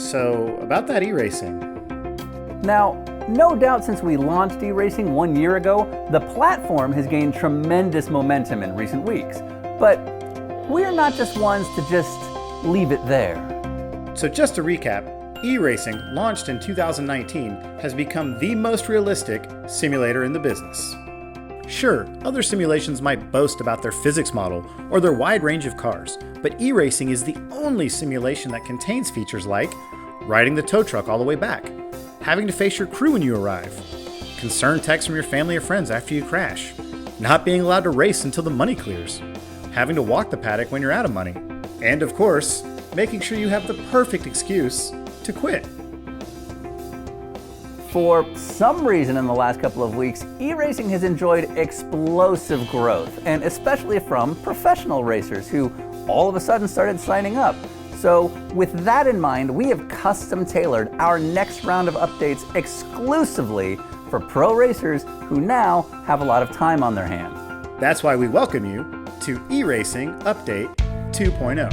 So, about that e-racing. Now, no doubt since we launched e-racing 1 year ago, the platform has gained tremendous momentum in recent weeks. But we're not just ones to just leave it there. So just to recap, e-racing, launched in 2019, has become the most realistic simulator in the business. Sure, other simulations might boast about their physics model or their wide range of cars, but e-racing is the only simulation that contains features like riding the tow truck all the way back, having to face your crew when you arrive, concerned texts from your family or friends after you crash, not being allowed to race until the money clears, having to walk the paddock when you're out of money, and of course, making sure you have the perfect excuse to quit. For some reason in the last couple of weeks, e-racing has enjoyed explosive growth, and especially from professional racers who all of a sudden started signing up. So with that in mind, we have custom tailored our next round of updates exclusively for pro racers who now have a lot of time on their hands. That's why we welcome you to e-racing Update 2.0.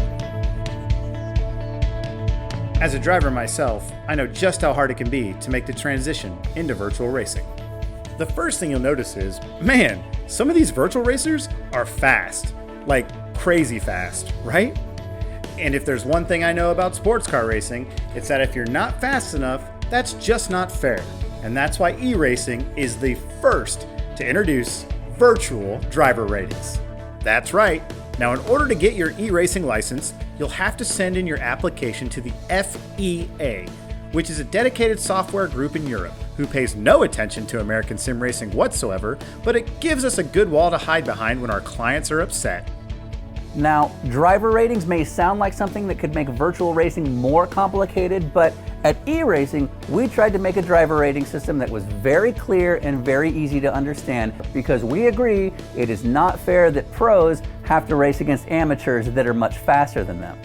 As a driver myself, I know just how hard it can be to make the transition into virtual racing. The first thing you'll notice is, man, some of these virtual racers are fast. Like crazy fast, right? And if there's one thing I know about sports car racing, it's that if you're not fast enough, that's just not fair. And that's why e-racing is the first to introduce virtual driver ratings. That's right. Now, in order to get your e-racing license, you'll have to send in your application to the FEA, which is a dedicated software group in Europe who pays no attention to American sim racing whatsoever, but it gives us a good wall to hide behind when our clients are upset. Now, driver ratings may sound like something that could make virtual racing more complicated, but at e-racing, we tried to make a driver rating system that was very clear and very easy to understand because we agree it is not fair that pros have to race against amateurs that are much faster than them.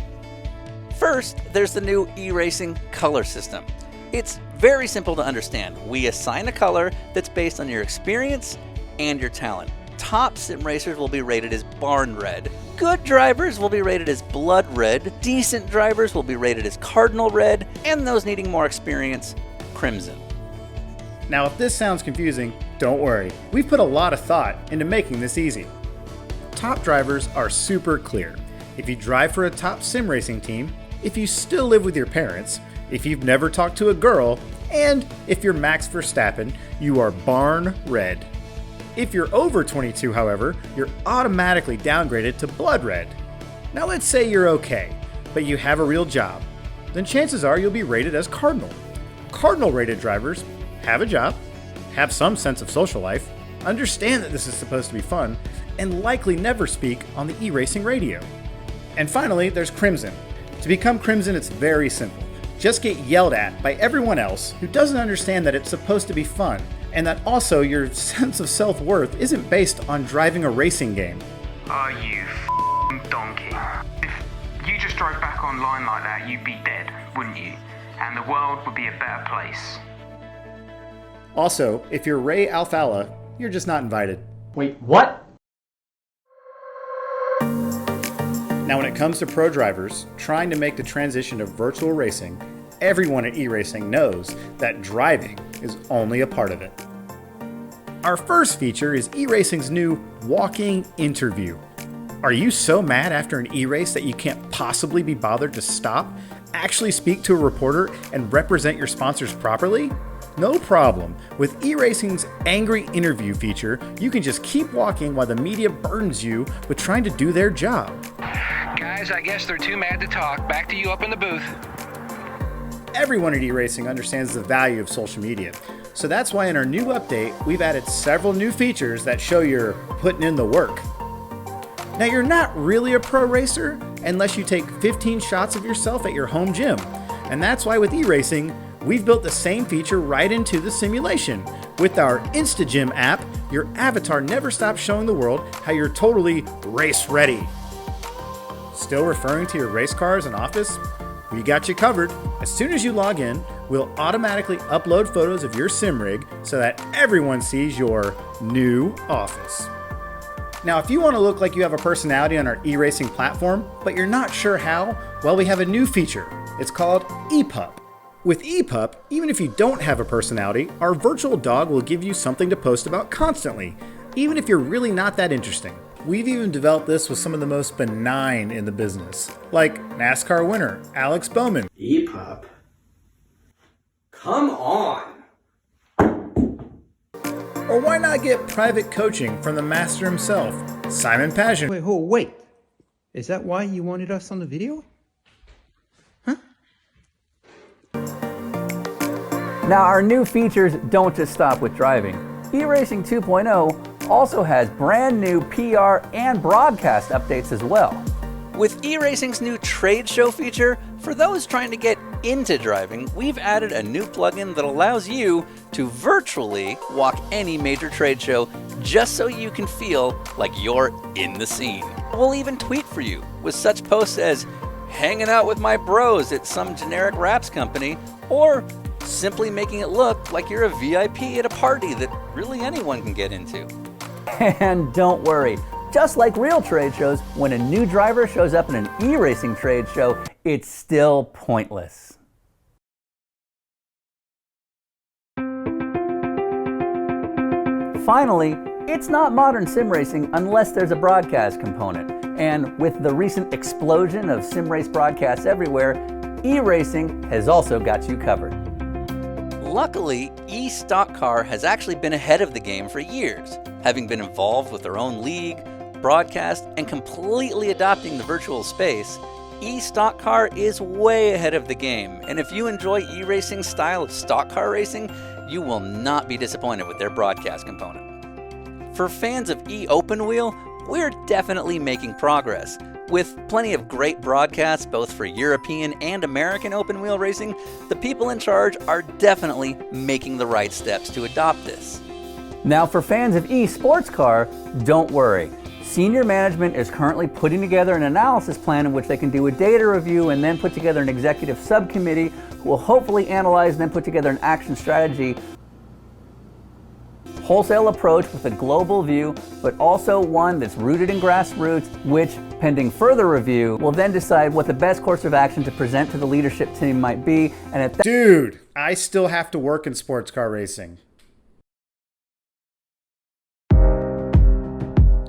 First, there's the new e-racing color system. It's very simple to understand. We assign a color that's based on your experience and your talent. Top sim racers will be rated as barn red. Good drivers will be rated as blood red. Decent drivers will be rated as cardinal red. And those needing more experience, crimson. Now, if this sounds confusing, don't worry. We've put a lot of thought into making this easy. Top drivers are super clear. If you drive for a top sim racing team, if you still live with your parents, if you've never talked to a girl, and if you're Max Verstappen, you are barn red. If you're over 22, however, you're automatically downgraded to blood red. Now let's say you're okay, but you have a real job. Then chances are you'll be rated as cardinal. Cardinal rated drivers have a job, have some sense of social life, understand that this is supposed to be fun, and likely never speak on the e-racing radio. And finally, there's crimson. To become crimson, it's very simple. Just get yelled at by everyone else who doesn't understand that it's supposed to be fun, and that also your sense of self-worth isn't based on driving a racing game. Oh, you f***ing donkey. If you just drove back online like that, you'd be dead, wouldn't you? And the world would be a better place. Also, if you're Ray Alfala, you're just not invited. Wait, what? Now, when it comes to pro drivers trying to make the transition to virtual racing, everyone at e-racing knows that driving is only a part of it. Our first feature is e-racing's new walking interview. Are you so mad after an e-race that you can't possibly be bothered to stop, actually speak to a reporter, and represent your sponsors properly? No problem. With e-racing's angry interview feature, you can just keep walking while the media burdens you with trying to do their job. Guys, I guess they're too mad to talk. Back to you up in the booth. Everyone at e-racing understands the value of social media. So that's why in our new update, we've added several new features that show you're putting in the work. Now, you're not really a pro racer unless you take 15 shots of yourself at your home gym. And that's why with e-racing, we've built the same feature right into the simulation. With our InstaGym app, your avatar never stops showing the world how you're totally race ready. Still referring to your race car as an office? We got you covered. As soon as you log in, we'll automatically upload photos of your sim rig so that everyone sees your new office. Now, if you want to look like you have a personality on our e-racing platform, but you're not sure how, well, we have a new feature, It's called ePup. With ePup, even if you don't have a personality, our virtual dog will give you something to post about constantly, even if you're really not that interesting. We've even developed this with some of the most benign in the business, like NASCAR winner Alex Bowman. ePup? Come on! Or why not get private coaching from the master himself, Simon Passion. Wait. Is that why you wanted us on the video? Now, our new features don't just stop with driving. eRacing 2.0 also has brand new PR and broadcast updates as well. With eRacing's new trade show feature, for those trying to get into driving, we've added a new plugin that allows you to virtually walk any major trade show just so you can feel like you're in the scene. We'll even tweet for you with such posts as hanging out with my bros at some generic wraps company, or simply making it look like you're a VIP at a party that really anyone can get into. And don't worry, just like real trade shows, when a new driver shows up in an e-racing trade show, it's still pointless. Finally, it's not modern sim racing unless there's a broadcast component. And with the recent explosion of sim race broadcasts everywhere, e-racing has also got you covered. Luckily, eStock Car has actually been ahead of the game for years, having been involved with their own league, broadcast, and completely adopting the virtual space. eStock Car is way ahead of the game, and if you enjoy e-racing style of stock car racing, you will not be disappointed with their broadcast component. For fans of e-open wheel, we're definitely making progress. With plenty of great broadcasts both for European and American open wheel racing, the people in charge are definitely making the right steps to adopt this. Now for fans of eSports car, don't worry. Senior management is currently putting together an analysis plan in which they can do a data review and then put together an executive subcommittee who will hopefully analyze and then put together an action strategy. Wholesale approach with a global view, but also one that's rooted in grassroots, which, pending further review, will then decide what the best course of action to present to the leadership team might be. And at Dude, I still have to work in sports car racing.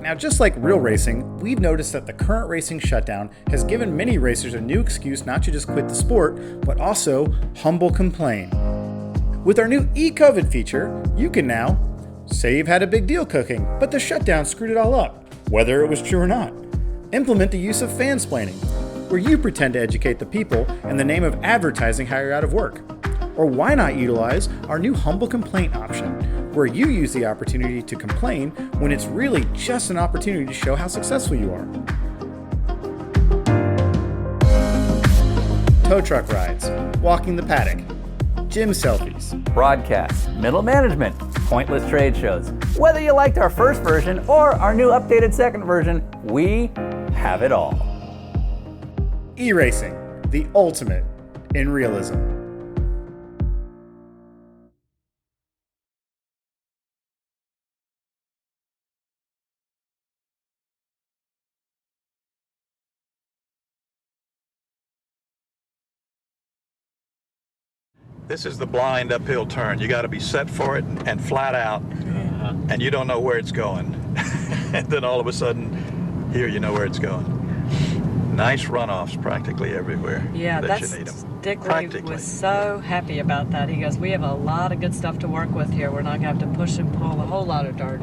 Now, just like real racing, we've noticed that the current racing shutdown has given many racers a new excuse not to just quit the sport, but also humble complain. With our new e-COVID feature, you can now say you've had a big deal cooking, but the shutdown screwed it all up, whether it was true or not. Implement the use of fansplaining, where you pretend to educate the people in the name of advertising how you're out of work. Or why not utilize our new humble complaint option, where you use the opportunity to complain when it's really just an opportunity to show how successful you are. Tow truck rides, walking the paddock, gym selfies, broadcasts, middle management, pointless trade shows. Whether you liked our first version or our new updated second version, we have it all. E-racing, the ultimate in realism. This is the blind uphill turn. You got to be set for it and flat out, and you don't know where it's going. And then all of a sudden, here you know where it's going. Nice runoffs practically everywhere. Yeah, that you need them. Dick Ray was so happy about that. He goes, we have a lot of good stuff to work with here. We're not going to have to push and pull a whole lot of dirt.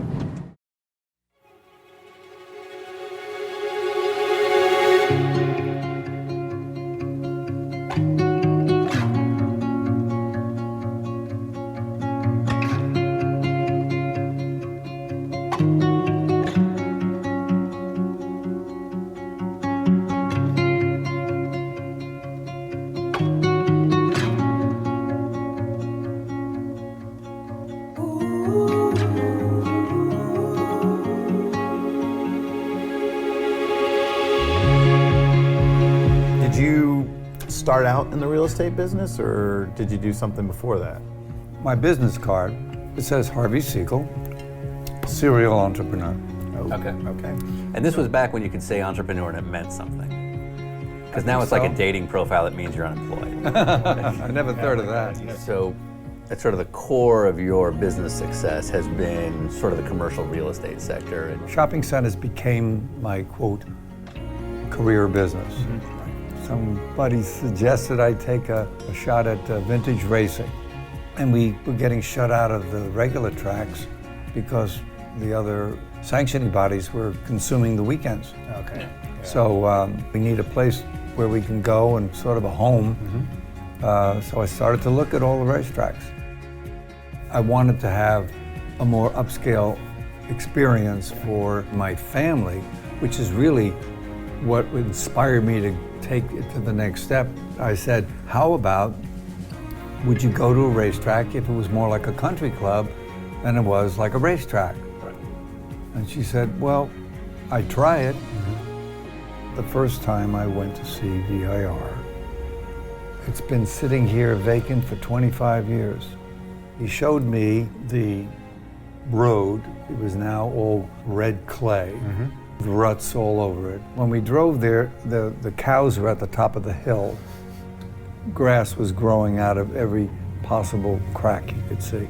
Did you start out in the real estate business, or did you do something before that? My business card, it says Harvey Siegel, serial entrepreneur. Okay. Okay. And this was back when you could say entrepreneur and it meant something. Because now it's like a dating profile that means you're unemployed. I never thought of that. So at sort of the core of your business success has been sort of the commercial real estate sector. And Shopping centers became my, quote, career business. Somebody suggested I take a shot at vintage racing. And we were getting shut out of the regular tracks because the other sanctioning bodies were consuming the weekends. Okay. Yeah. So we need a place where we can go and sort of a home. So I started to look at all the racetracks. I wanted to have a more upscale experience for my family, which is really what inspired me to take it to the next step. I said, how about, would you go to a racetrack if it was more like a country club than it was like a racetrack? And she said, well, I'd try it. The first time I went to see VIR, it's been sitting here vacant for 25 years. He showed me the road. It was now all red clay, with ruts all over it. When we drove there, the cows were at the top of the hill. Grass was growing out of every possible crack you could see.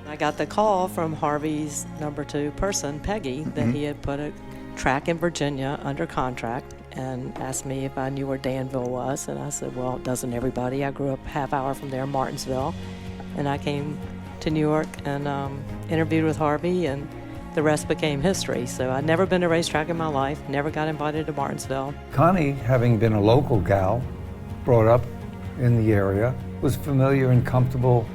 I got the call from Harvey's number 2 person, Peggy, that he had put a track in Virginia under contract and asked me if I knew where Danville was. And I said, well, doesn't everybody? I grew up half hour from there, Martinsville. And I came to New York and interviewed with Harvey, and the rest became history. So I'd never been to a racetrack in my life, never got invited to Martinsville. Connie, having been a local gal, brought up in the area, was familiar and comfortable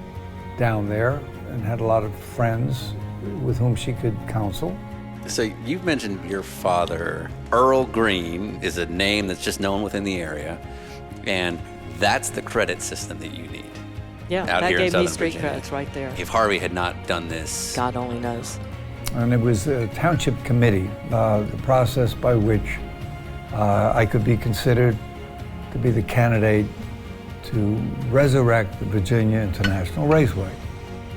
down there and had a lot of friends with whom she could counsel. So you've mentioned your father. Earl Green is a name that's just known within the area, and that's the credit system that you need. Yeah, out that here in gave me Southern street Virginia. credits right there. If Harvey had not done this, God only knows. And it was a township committee, the process by which I could be considered to be the candidate to resurrect the Virginia International Raceway.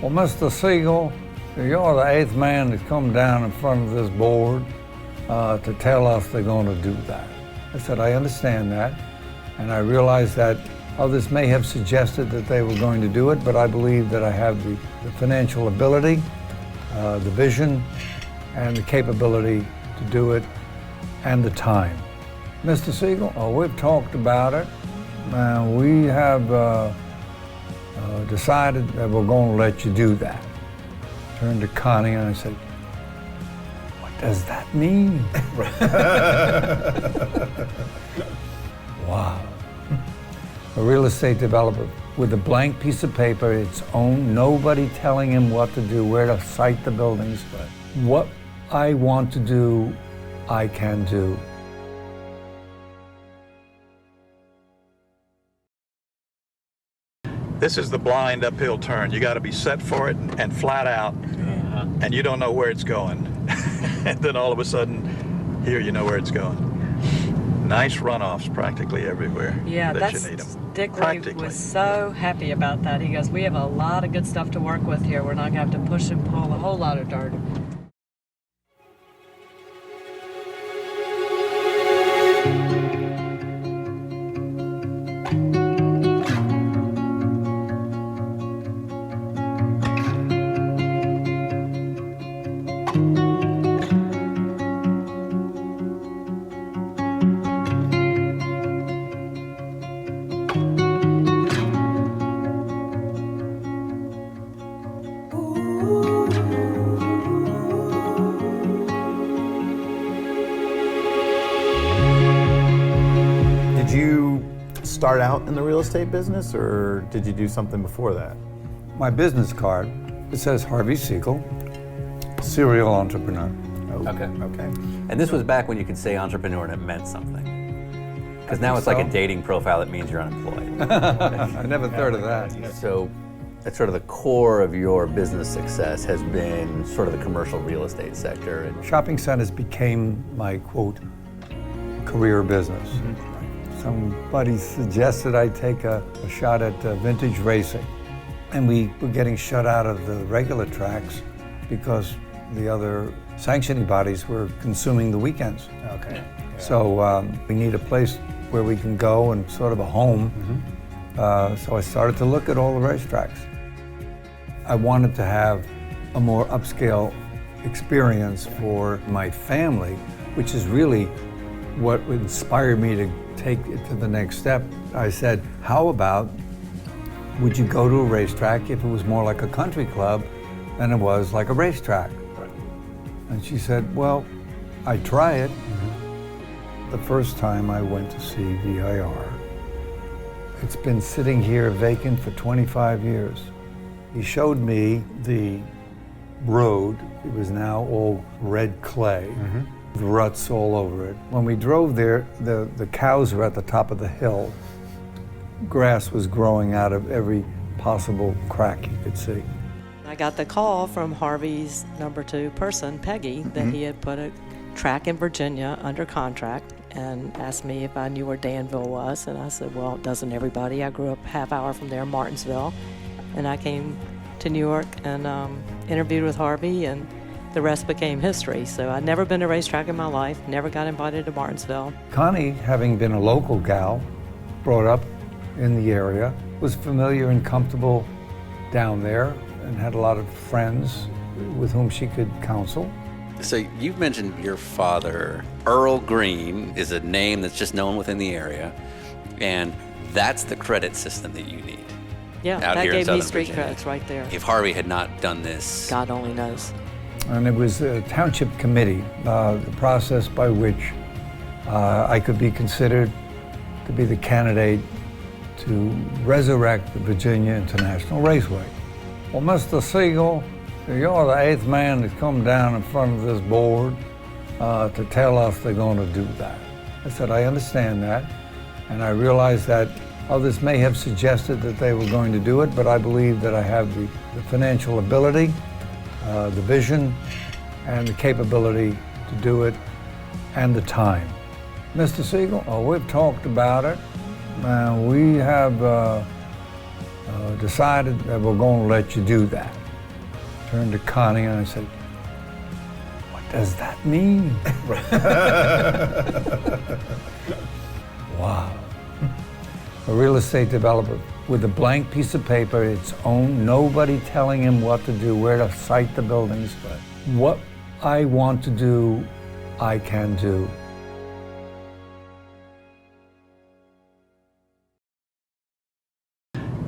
Well, Mr. Siegel, you're the 8th man to come down in front of this board to tell us they're going to do that. I said, I understand that, and I realize that others may have suggested that they were going to do it, but I believe that I have the financial ability, the vision, and the capability to do it, and the time. Mr. Siegel, we've talked about it, and we have decided that we're going to let you do that. Turned to Connie and I said, what does that mean? Wow. A real estate developer with a blank piece of paper, its own, nobody telling him what to do, where to site the buildings. What I want to do, I can do. This is the blind uphill turn. You got to be set for it and flat out, and you don't know where it's going. And then all of a sudden, here you know where it's going. Nice runoffs practically everywhere. Yeah, that you need them. Dick Ray was so happy about that. He goes, we have a lot of good stuff to work with here. We're not going to have to push and pull a whole lot of dirt. Did you start out in the real estate business, or did you do something before that? My business card, it says Harvey Siegel, serial entrepreneur. Okay. Okay. And this was back when you could say entrepreneur and it meant something. Because now it's like a dating profile that means you're unemployed. I never thought of that. So at sort of the core of your business success has been sort of the commercial real estate sector. And Shopping centers became my, quote, career business. Somebody suggested I take a shot at vintage racing. And we were getting shut out of the regular tracks because the other sanctioning bodies were consuming the weekends. Okay. So we need a place where we can go and sort of a home. So I started to look at all the racetracks. I wanted to have a more upscale experience for my family, which is really what inspired me to take it to the next step. I said, how about, would you go to a racetrack if it was more like a country club than it was like a racetrack? And she said, well, I'd try it. The first time I went to see VIR, it's been sitting here vacant for 25 years. He showed me the road. It was now all red clay, with ruts all over it. When we drove there, the cows were at the top of the hill. Grass was growing out of every possible crack you could see. I got the call from Harvey's number 2 person, Peggy, that he had put a track in Virginia under contract and asked me if I knew where Danville was. And I said, well, doesn't everybody? I grew up half hour from there, Martinsville. And I came to New York and interviewed with Harvey, and the rest became history. So I'd never been to a racetrack in my life, never got invited to Martinsville. Connie, having been a local gal, brought up in the area, was familiar and comfortable down there and had a lot of friends with whom she could counsel. So you've mentioned your father. Earl Green is a name that's just known within the area, and that's the credit system that you need. Yeah, out that here in gave me Southern street Virginia. credits right there. If Harvey had not done this, God only knows. And it was a township committee, the process by which I could be considered to be the candidate to resurrect the Virginia International Raceway. Well, Mr. Siegel, you're the 8th man to come down in front of this board to tell us they're going to do that. I said, I understand that, and I realize that others may have suggested that they were going to do it, but I believe that I have the financial ability, the vision, and the capability to do it, and the time. Mr. Siegel, we've talked about it, and we have decided that we're going to let you do that. I turned to Connie and I said, what does that mean? Wow. A real estate developer with a blank piece of paper, its own, nobody telling him what to do, where to site the buildings. What I want to do, I can do.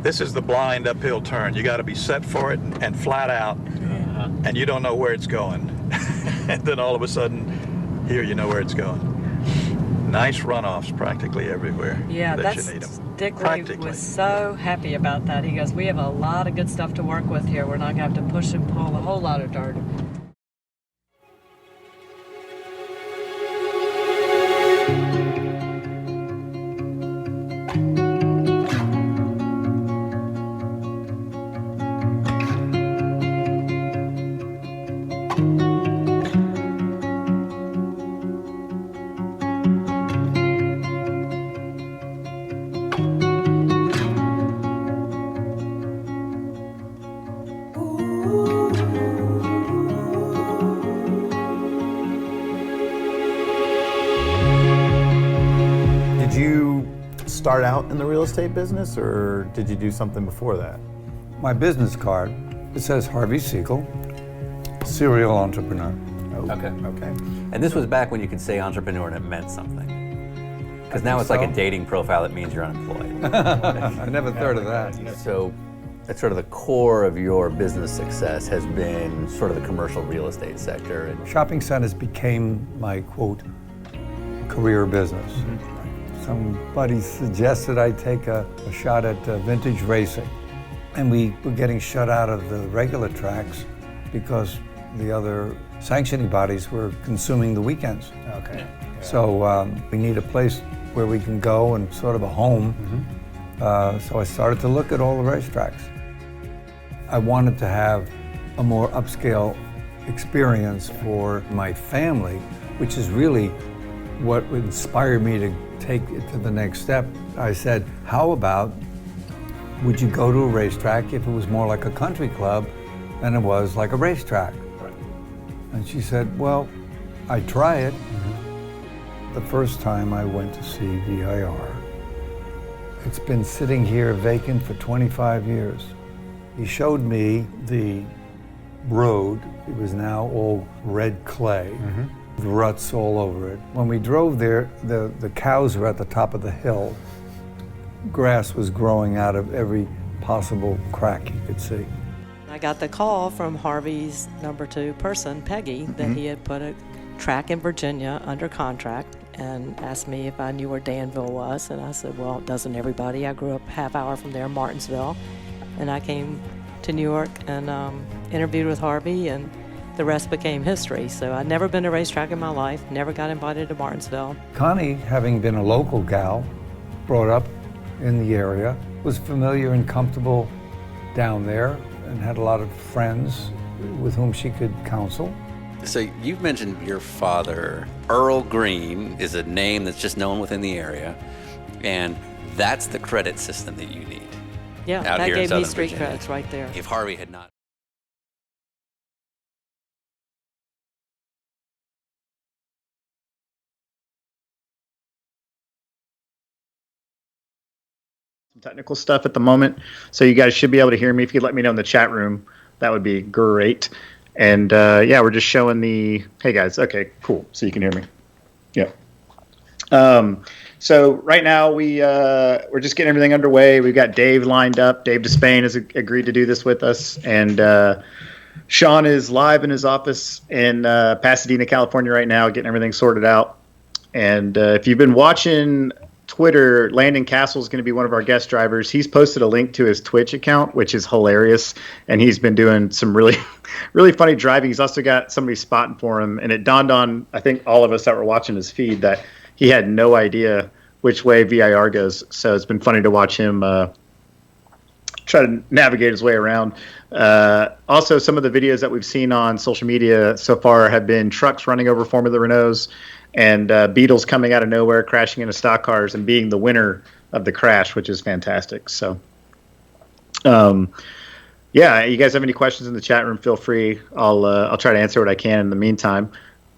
This is the blind uphill turn. You got to be set for it and flat out, and you don't know where it's going. And then all of a sudden, here you know where it's going. Nice runoffs practically everywhere. Yeah, that that's you need them. Dick was so happy about that. He goes, we have a lot of good stuff to work with here. We're not going to have to push and pull a whole lot of dirt. Did you start out in the real estate business, or did you do something before that? My business card, it says Harvey Siegel, serial entrepreneur. Okay. Okay. And this was back when you could say entrepreneur and it meant something. Because now it's like a dating profile that means you're unemployed. I never thought of that. So that's sort of the core of your business success has been sort of the commercial real estate sector. And Shopping centers became my, quote, career business. Somebody suggested I take a shot at vintage racing. And we were getting shut out of the regular tracks because the other sanctioning bodies were consuming the weekends. Okay. Yeah. So we need a place where we can go and sort of a home. So I started to look at all the racetracks. I wanted to have a more upscale experience for my family, which is really what inspired me to take it to the next step. I said, how about, would you go to a racetrack if it was more like a country club than it was like a racetrack? And she said, well, I'd try it. the first time I went to see VIR. It's been sitting here vacant for 25 years. He showed me the road. It was now all red clay, with ruts all over it. When we drove there, the cows were at the top of the hill. Grass was growing out of every possible crack you could see. I got the call from Harvey's number 2 person, Peggy, that he had put a track in Virginia under contract and asked me if I knew where Danville was. And I said, well, doesn't everybody? I grew up half hour from there, Martinsville. And I came to New York and interviewed with Harvey, and the rest became history. So I'd never been to a racetrack in my life, never got invited to Martinsville. Connie, having been a local gal, brought up in the area, was familiar and comfortable down there and had a lot of friends with whom she could counsel. So you've mentioned your father. Earl Green is a name that's just known within the area, and that's the credit system that you need. Yeah, out that here in gave me Southern street Virginia. credits right there. If Harvey had not. Some technical stuff at the moment, so you guys should be able to hear me. If you could let me know in the chat room, that would be great. And yeah, we're just showing the, hey guys, okay, cool, so you can hear me. Yeah. So right now we're just getting everything underway. We've got Dave lined up. Dave Despain has agreed to do this with us, and Sean is live in his office in Pasadena, California right now, getting everything sorted out. And if you've been watching Twitter, Landon Castle is going to be one of our guest drivers. He's posted a link to his Twitch account, which is hilarious, and he's been doing some really, really funny driving. He's also got somebody spotting for him, and it dawned on, I think, all of us that were watching his feed that he had no idea which way VIR goes. So it's been funny to watch him try to navigate his way around. Also, some of the videos that we've seen on social media so far have been trucks running over Formula Renaults, and Beetles coming out of nowhere, crashing into stock cars, and being the winner of the crash, which is fantastic. So, yeah, you guys have any questions in the chat room, feel free. I'll try to answer what I can in the meantime.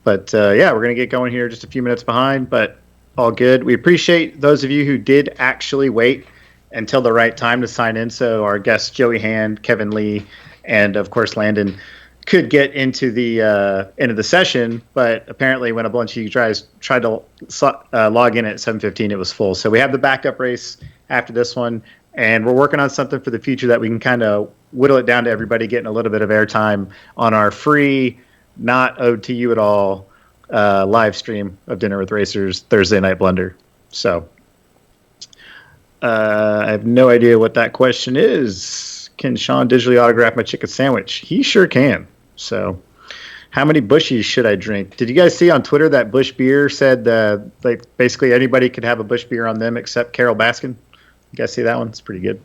But yeah, we're going to get going here just a few minutes behind, but all good. We appreciate those of you who did actually wait until the right time to sign in. So our guests, Joey Hand, Kevin Lee, and of course, Landon, could get into the session, but apparently when a bunch of you guys tried to log in at 7:15, it was full. So we have the backup race after this one, and we're working on something for the future that we can kind of whittle it down to everybody getting a little bit of airtime on our free, not owed to you at all, live stream of Dinner with Racers Thursday Night Blunder. So I have no idea what that question is. Can Sean digitally autograph my chicken sandwich? He sure can. So, how many Bushies should I drink? Did you guys see on Twitter that Bush Beer said like basically anybody could have a Bush Beer on them except Carol Baskin? You guys see that one? It's pretty good.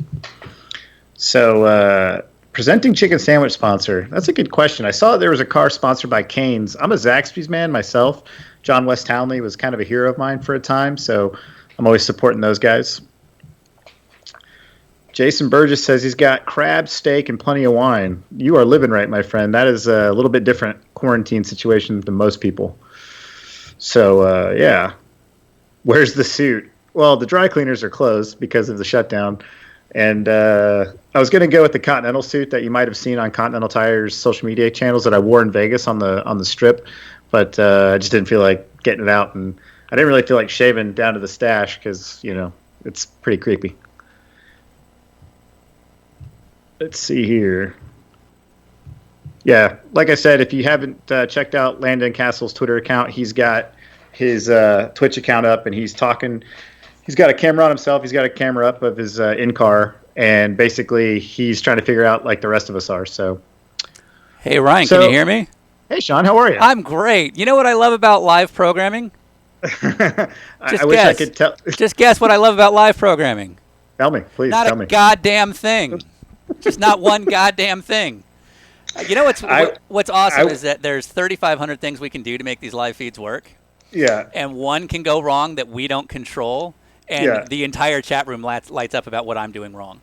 So, presenting chicken sandwich sponsor. That's a good question. I saw there was a car sponsored by Cane's. I'm a Zaxby's man myself. John West Townley was kind of a hero of mine for a time, so I'm always supporting those guys. Jason Burgess says he's got crab, steak, and plenty of wine. You are living right, my friend. That is a little bit different quarantine situation than most people. So, yeah. Where's the suit? Well, the dry cleaners are closed because of the shutdown. And I was going to go with the Continental suit that you might have seen on Continental Tire's social media channels that I wore in Vegas on the strip. But I just didn't feel like getting it out. And I didn't really feel like shaving down to the stash because, you know, it's pretty creepy. Let's see here. Yeah, like I said, if you haven't checked out Landon Castle's Twitter account, he's got his Twitch account up, and he's talking. He's got a camera on himself. He's got a camera up of his in-car, and basically he's trying to figure out like the rest of us are. So, hey, Ryan, can you hear me? Hey, Sean, how are you? I'm great. You know what I love about live programming? I wish I could tell. Just guess what I love about live programming. Tell me, please. Not tell a me. goddamn thing. Just not one goddamn thing. You know what's awesome is that there's 3,500 things we can do to make these live feeds work. Yeah. And one can go wrong that we don't control, and the entire chat room lights up about what I'm doing wrong.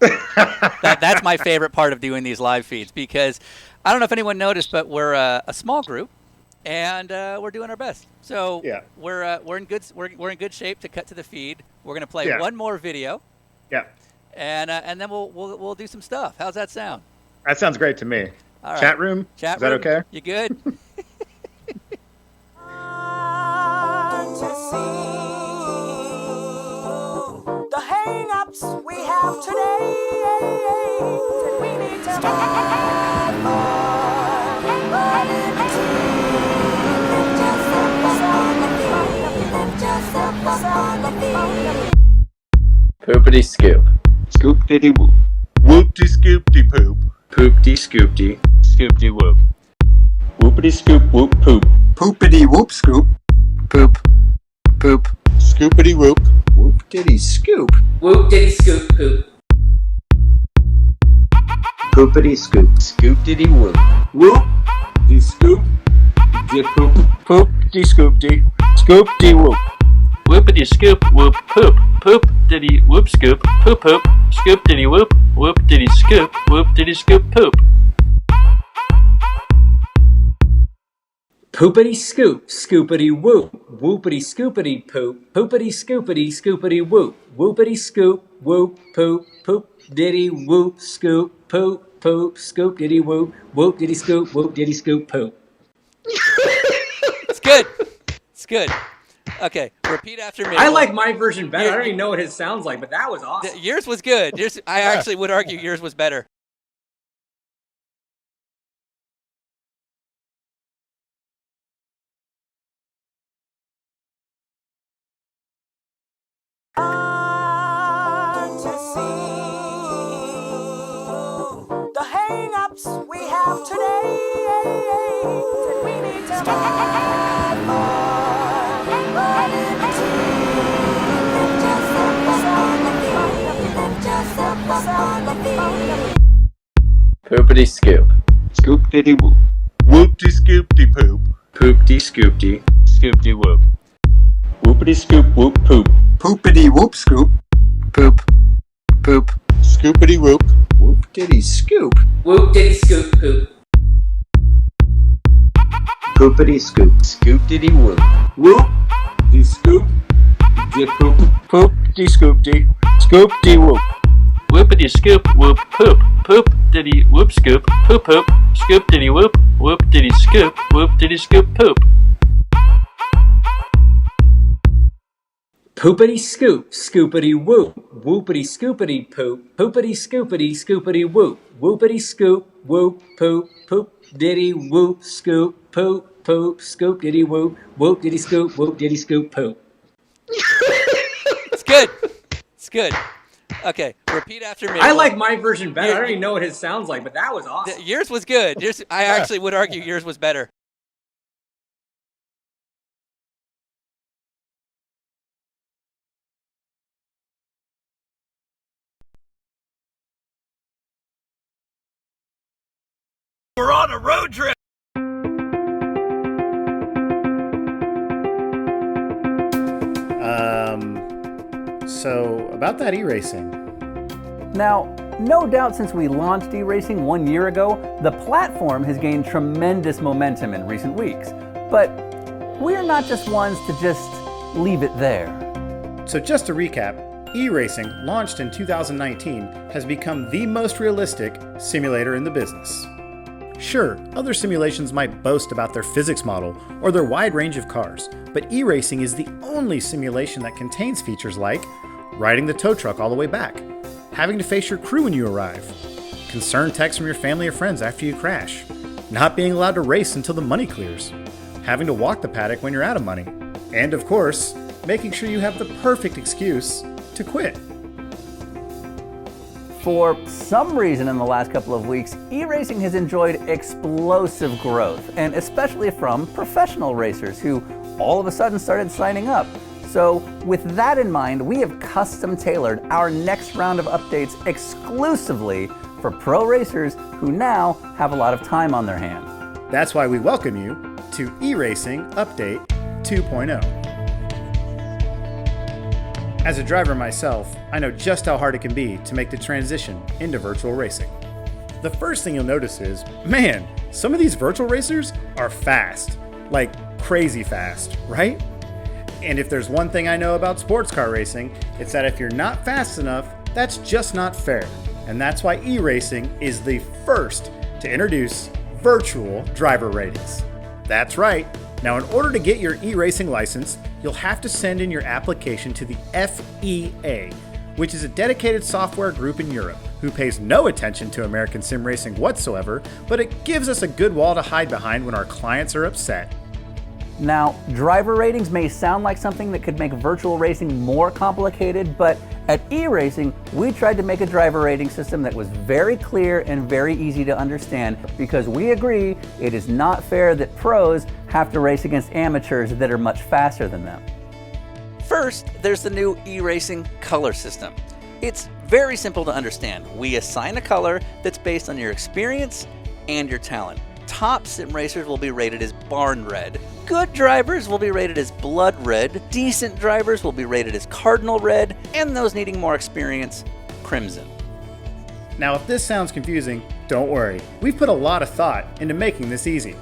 That's my favorite part of doing these live feeds, because I don't know if anyone noticed, but we're a small group. and we're doing our best. So Yeah. we're in good shape to cut to the feed. We're gonna play Yeah. one more video, Yeah. and then we'll do some stuff. How's that sound? That sounds great to me. All right. Chat room? Chat Is that room? okay? You good? The hang-ups we have today, we need to stand Poopity scoop. Scoop diddy whoop. Whoop de scoop de poop. Poop de scoop de. Scoop de whoop. Whoopity scoop whoop poop. Poopity whoop scoop. Poop. Poop. Scoopity whoop. Whoop diddy scoop. Whoop diddy scoop poop. Poopity scoop. Scoop diddy whoop. Whoop de scoop. De poop. Poop de scoop de. Scoop de whoop. Whoopity scoop whoop poop. Poop diddy whoop scoop. Poop poop. Scoop diddy whoop. Whoop diddy scoop. Whoop diddy scoop poop. Poopity scoop, scoopity whoop, whoopity scoopity poop, poopity scoopity scoopity whoop, whoopity scoop, whoop, poop, poop, diddy whoop, scoop, poop, poop, scoop diddy whoop, whoop diddy scoop, whoop diddy scoop poop. It's good. It's good. Okay, repeat after me. I like my version better. I don't even know what his sounds like, but that was awesome. Yours was good. I actually would argue yours was better. the hang-ups we have today, we need to stand Poopity scoop. Scoop diddy whoop. Whoop de scoop de poop. Poop de scoop de. Scoop de whoop. Whoopity scoop whoop poop. Poopity whoop scoop. Poop. Poop. Scoopity whoop. Whoop diddy scoop. Whoop diddy scoop poop. Poopity scoop. Scoop diddy whoop. Whoop de scoop. De poop. Poop de scoop de. Scoop de whoop. Whoopity scoop whoop poop. Poop diddy whoop scoop. Poop poop. Scoop diddy whoop. Whoop diddy scoop. Whoop diddy scoop poop. Poopity scoop, scoopity whoop, whoopity scoopity poop, poopity scoopity scoopity whoop, whoopity scoop, whoop, poop, poop, diddy whoop, scoop, poop, poop, scoop diddy whoop, whoop diddy scoop, whoop diddy scoop poop. It's good. It's good. Okay, repeat after me. I like my version better. I don't even know what his sounds like, but that was awesome. Yours was good. I actually would argue yours was better. We're on a road trip. So about that e-racing. Now, no doubt since we launched e-racing 1 year ago, the platform has gained tremendous momentum in recent weeks. But we're not just ones to just leave it there. So just to recap, e-racing, launched in 2019, has become the most realistic simulator in the business. Sure, other simulations might boast about their physics model or their wide range of cars, but e-racing is the only simulation that contains features like riding the tow truck all the way back, having to face your crew when you arrive, concerned texts from your family or friends after you crash, not being allowed to race until the money clears, having to walk the paddock when you're out of money, and of course, making sure you have the perfect excuse to quit. For some reason in the last couple of weeks, e-racing has enjoyed explosive growth, and especially from professional racers who all of a sudden started signing up. So with that in mind, we have custom tailored our next round of updates exclusively for pro racers who now have a lot of time on their hands. That's why we welcome you to e-racing Update 2.0. As a driver myself, I know just how hard it can be to make the transition into virtual racing. The first thing you'll notice is, man, some of these virtual racers are fast. Like crazy fast, right? And if there's one thing I know about sports car racing, it's that if you're not fast enough, that's just not fair. And that's why e-racing is the first to introduce virtual driver ratings. That's right. Now, in order to get your e-racing license, you'll have to send in your application to the FEA, which is a dedicated software group in Europe who pays no attention to American sim racing whatsoever, but it gives us a good wall to hide behind when our clients are upset. Now, driver ratings may sound like something that could make virtual racing more complicated, but at e-racing, we tried to make a driver rating system that was very clear and very easy to understand because we agree it is not fair that pros have to race against amateurs that are much faster than them. First, there's the new e-racing color system. It's very simple to understand. We assign a color that's based on your experience and your talent. Top sim racers will be rated as barn red. Good drivers will be rated as blood red. Decent drivers will be rated as cardinal red. And those needing more experience, crimson. Now, if this sounds confusing, don't worry. We've put a lot of thought into making this easy.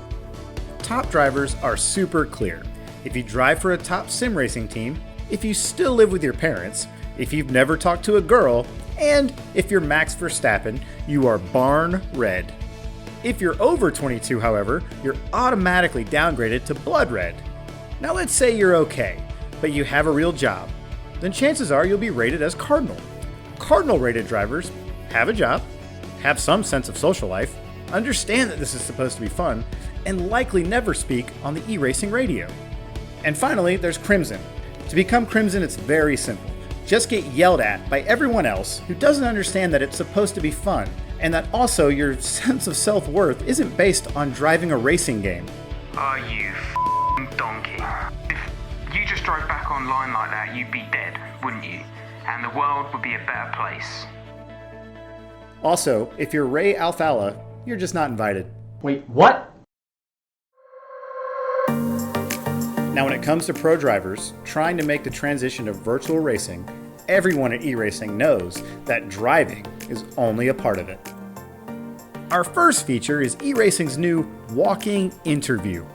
Top drivers are super clear. If you drive for a top sim racing team, if you still live with your parents, if you've never talked to a girl, and if you're Max Verstappen, you are barn red. If you're over 22, however, you're automatically downgraded to blood red. Now let's say you're okay, but you have a real job. Then chances are you'll be rated as cardinal. Cardinal rated drivers have a job, have some sense of social life, understand that this is supposed to be fun, and likely never speak on the e-racing radio. And finally, there's crimson. To become crimson, it's very simple. Just get yelled at by everyone else who doesn't understand that it's supposed to be fun, and that also your sense of self-worth isn't based on driving a racing game. Oh, you f***ing donkey. If you just drove back online like that, you'd be dead, wouldn't you? And the world would be a better place. Also, if you're Ray Alfala, you're just not invited. Wait, what? Now, when it comes to pro drivers trying to make the transition to virtual racing, everyone at e-racing knows that driving is only a part of it. Our first feature is e-racing's new walking interview.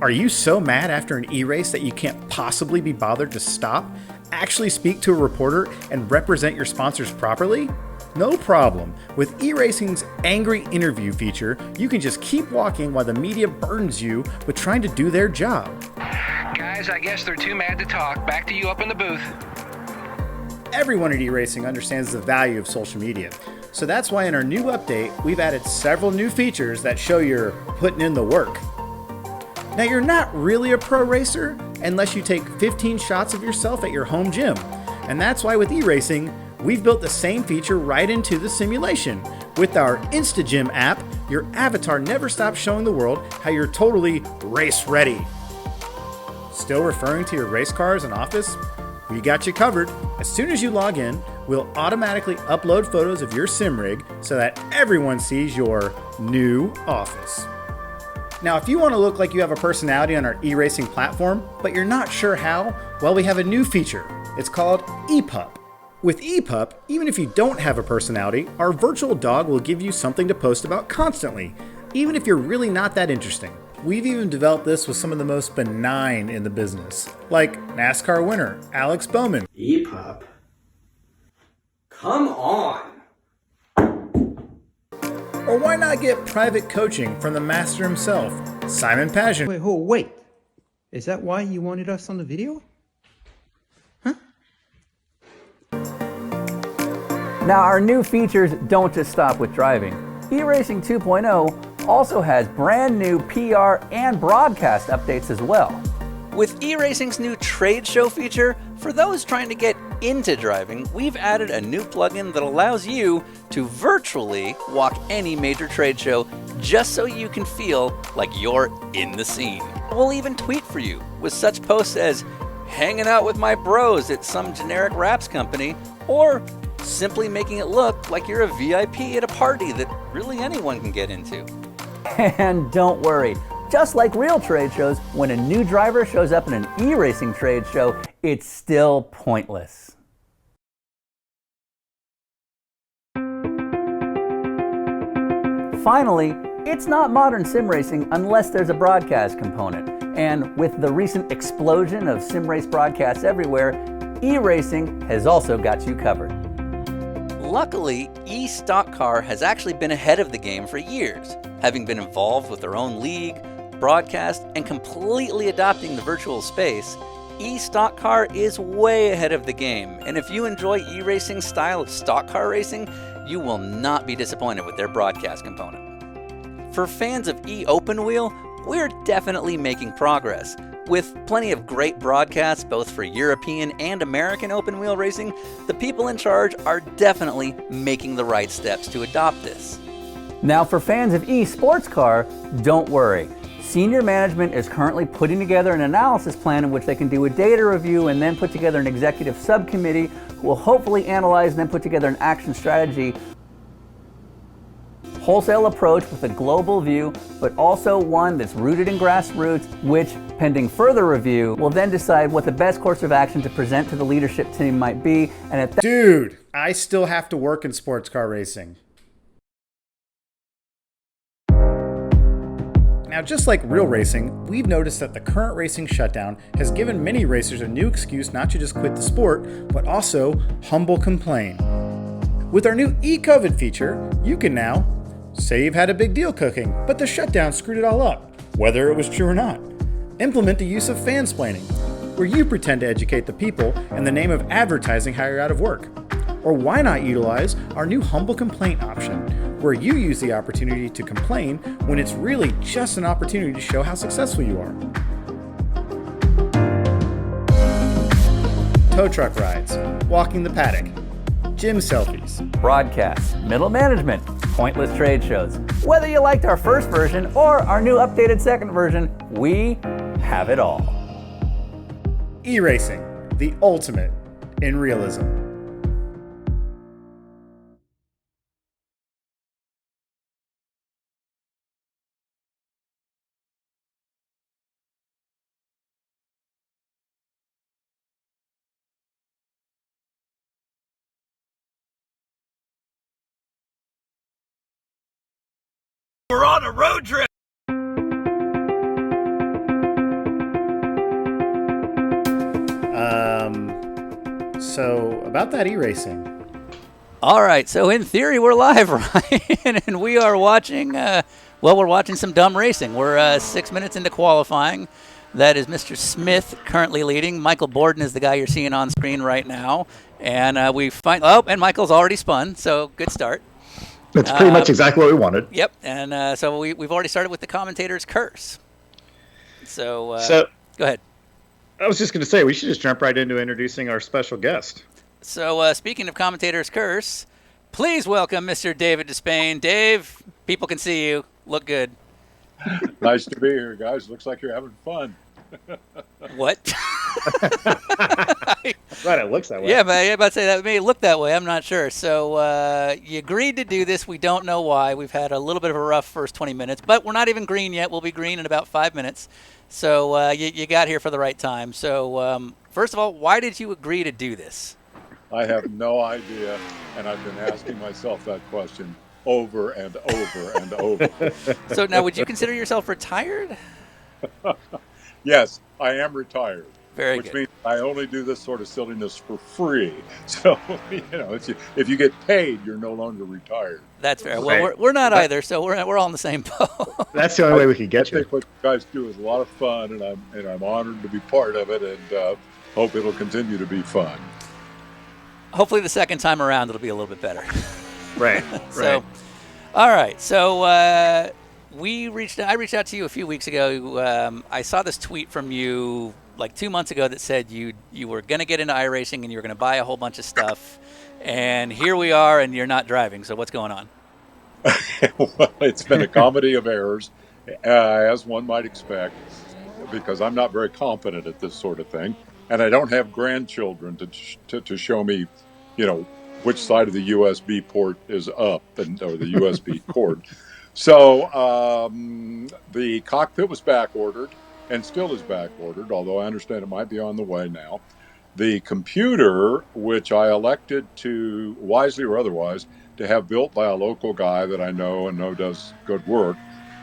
Are you so mad after an e-race that you can't possibly be bothered to stop, actually speak to a reporter, and represent your sponsors properly? No problem. With e-racing's angry interview feature, you can just keep walking while the media burdens you with trying to do their job. Guys, I guess they're too mad to talk. Back to you up in the booth. Everyone at e-racing understands the value of social media. So that's why in our new update, we've added several new features that show you're putting in the work. Now, you're not really a pro racer unless you take 15 shots of yourself at your home gym. And that's why with e-racing, we've built the same feature right into the simulation. With our InstaGym app, your avatar never stops showing the world how you're totally race ready. Still referring to your race car as an office? We got you covered. As soon as you log in, we'll automatically upload photos of your sim rig so that everyone sees your new office. Now, if you want to look like you have a personality on our e-racing platform, but you're not sure how, well, we have a new feature. It's called ePup. With ePup, even if you don't have a personality, our virtual dog will give you something to post about constantly, even if you're really not that interesting. We've even developed this with some of the most benign in the business, like NASCAR winner Alex Bowman. EPUB? Come on! Or why not get private coaching from the master himself, Simon Pageant? Wait. Is that why you wanted us on the video? Now, our new features don't just stop with driving. E-Racing 2.0 also has brand new PR and broadcast updates as well. With e-racing's new trade show feature, for those trying to get into driving, we've added a new plugin that allows you to virtually walk any major trade show just so you can feel like you're in the scene. We'll even tweet for you with such posts as hanging out with my bros at some generic wraps company, or simply making it look like you're a VIP at a party that really anyone can get into. And don't worry, just like real trade shows, when a new driver shows up in an e-racing trade show, it's still pointless. Finally, it's not modern sim racing unless there's a broadcast component. And with the recent explosion of sim race broadcasts everywhere, e-racing has also got you covered. Luckily, eStock Car has actually been ahead of the game for years, having been involved with their own league, broadcast, and completely adopting the virtual space. eStock Car is way ahead of the game, and if you enjoy e-racing style of stock car racing, you will not be disappointed with their broadcast component. For fans of e-open wheel, we're definitely making progress. With plenty of great broadcasts both for European and American open wheel racing, the people in charge are definitely making the right steps to adopt this. Now for fans of eSports car, don't worry. Senior management is currently putting together an analysis plan in which they can do a data review and then put together an executive subcommittee who will hopefully analyze and then put together an action strategy. Wholesale approach with a global view, but also one that's rooted in grassroots, which, pending further review, will then decide what the best course of action to present to the leadership team might be. And at Dude, I still have to work in sports car racing. Now, just like real racing, we've noticed that the current racing shutdown has given many racers a new excuse not to just quit the sport, but also humble complain. With our new e-COVID feature, you can now say you've had a big deal cooking, but the shutdown screwed it all up, whether it was true or not. Implement the use of fansplaining, where you pretend to educate the people in the name of advertising how you're out of work. Or why not utilize our new humble complaint option, where you use the opportunity to complain when it's really just an opportunity to show how successful you are. Tow truck rides, walking the paddock, gym selfies, broadcasts, middle management, pointless trade shows. Whether you liked our first version or our new updated second version, we have it all. E-racing, the ultimate in realism. We're on a road trip! So about that e-racing. All right, so in theory we're live, Ryan, and we are watching, we're watching some dumb racing. We're 6 minutes into qualifying. That is Mr. Smith currently leading. Michael Borden is the guy you're seeing on screen right now. And and Michael's already spun, so good start. That's pretty much exactly what we wanted. Yep, and so we've already started with the commentator's curse. So go ahead. I was just going to say, we should just jump right into introducing our special guest. So speaking of commentator's curse, please welcome Mr. David Despain. Dave, people can see you. Look good. Nice to be here, guys. Looks like you're having fun. What? Right, it looks that way. Yeah, but I'm about to say that may look that way. I'm not sure. So you agreed to do this. We don't know why. We've had a little bit of a rough first 20 minutes, but we're not even green yet. We'll be green in about 5 minutes. So you got here for the right time. So first of all, why did you agree to do this? I have no idea, and I've been asking myself that question over and over and over. So now, would you consider yourself retired? Yes, I am retired. Very which good. Means I only do this sort of silliness for free. So, if you get paid, you're no longer retired. That's fair. Well, we're not either, so we're all in the same boat. That's the only way we can get you. I think what you guys do is a lot of fun, and I'm honored to be part of it, and hope it'll continue to be fun. Hopefully, the second time around, it'll be a little bit better. Right. So, all right. So I reached out to you a few weeks ago. I saw this tweet from you like 2 months ago that said you were going to get into iRacing and you were going to buy a whole bunch of stuff. And here we are, and you're not driving. So what's going on? Well, it's been a comedy of errors, as one might expect, because I'm not very competent at this sort of thing. And I don't have grandchildren to show me, which side of the USB port is up or the USB cord. So the cockpit was back ordered and still is back ordered, although I understand it might be on the way now. The computer, which I elected to, wisely or otherwise, to have built by a local guy that I know does good work,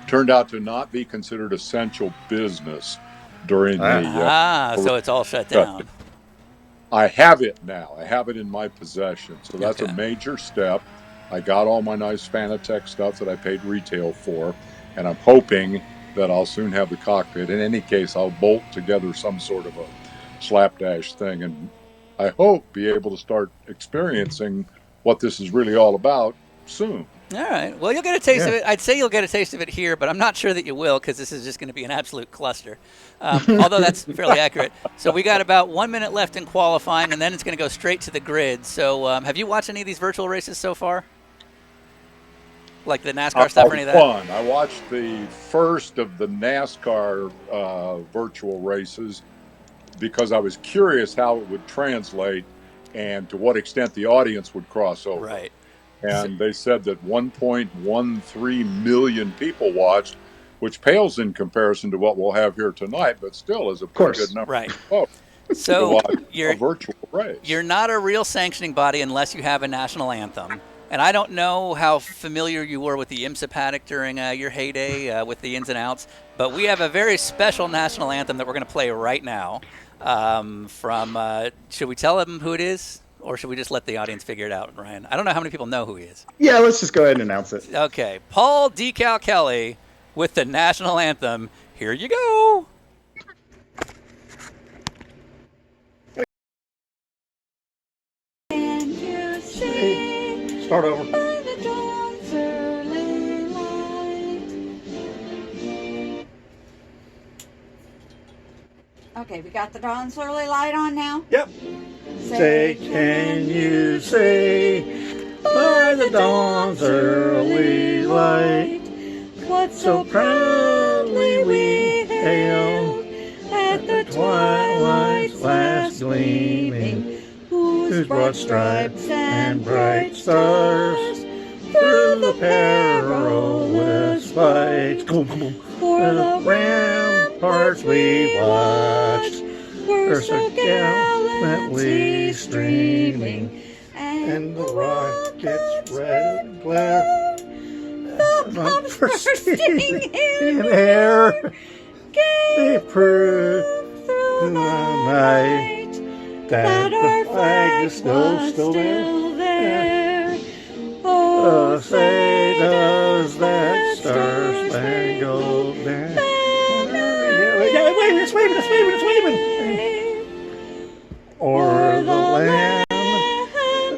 turned out to not be considered essential business. during the. So it's all shut down. I have it now. I have it in my possession. So that's a major step. I got all my nice Fanatec stuff that I paid retail for, and I'm hoping that I'll soon have the cockpit. In any case, I'll bolt together some sort of a slapdash thing, and I hope be able to start experiencing what this is really all about soon. All right. Well, you'll get a taste of it. I'd say you'll get a taste of it here, but I'm not sure that you will because this is just going to be an absolute cluster. Although that's fairly accurate. So we got about 1 minute left in qualifying, and then it's going to go straight to the grid. So have you watched any of these virtual races so far? Like the NASCAR stuff or any of that? Fun. I watched the first of the NASCAR virtual races because I was curious how it would translate and to what extent the audience would cross over. Right. And they said that 1.13 million people watched, which pales in comparison to what we'll have here tonight, but still is a pretty good number. Right. Oh, so you're a virtual race. You're not a real sanctioning body unless you have a national anthem. And I don't know how familiar you were with the IMSA paddock during your heyday with the ins and outs, but we have a very special national anthem that we're going to play right now. Should we tell them who it is? Or should we just let the audience figure it out, Ryan? I don't know how many people know who he is. Yeah, let's just go ahead and announce it. Okay. Paul Decal Kelly with the national anthem. Here you go. Can you see? Start over. By the dawn's early light. Okay, we got the dawn's early light on now? Yep. Say, can you say, by the dawn's early light, what so proudly we hailed at the twilight's last gleaming, whose broad stripes and bright stars through the perilous fight, for the ramparts we watched were so gallantly streaming, and the rockets red and glare, the pumps bursting in air, they proved through the night that our flag is still there. Oh, say does that star-spangled banner. It's waving. O'er the land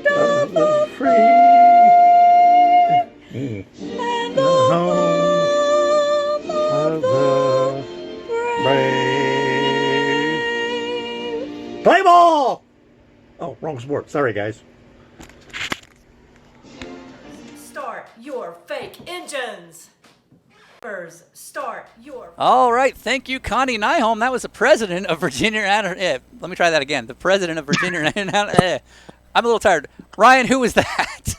of the free and the home of the brave. Play ball! Oh, wrong sport. Sorry, guys. Start your fake engines. Start your. All right, thank you, Connie Nyholm. That was the president of Virginia. Let me try that again. The president of Virginia. I'm a little tired. Ryan, who was that?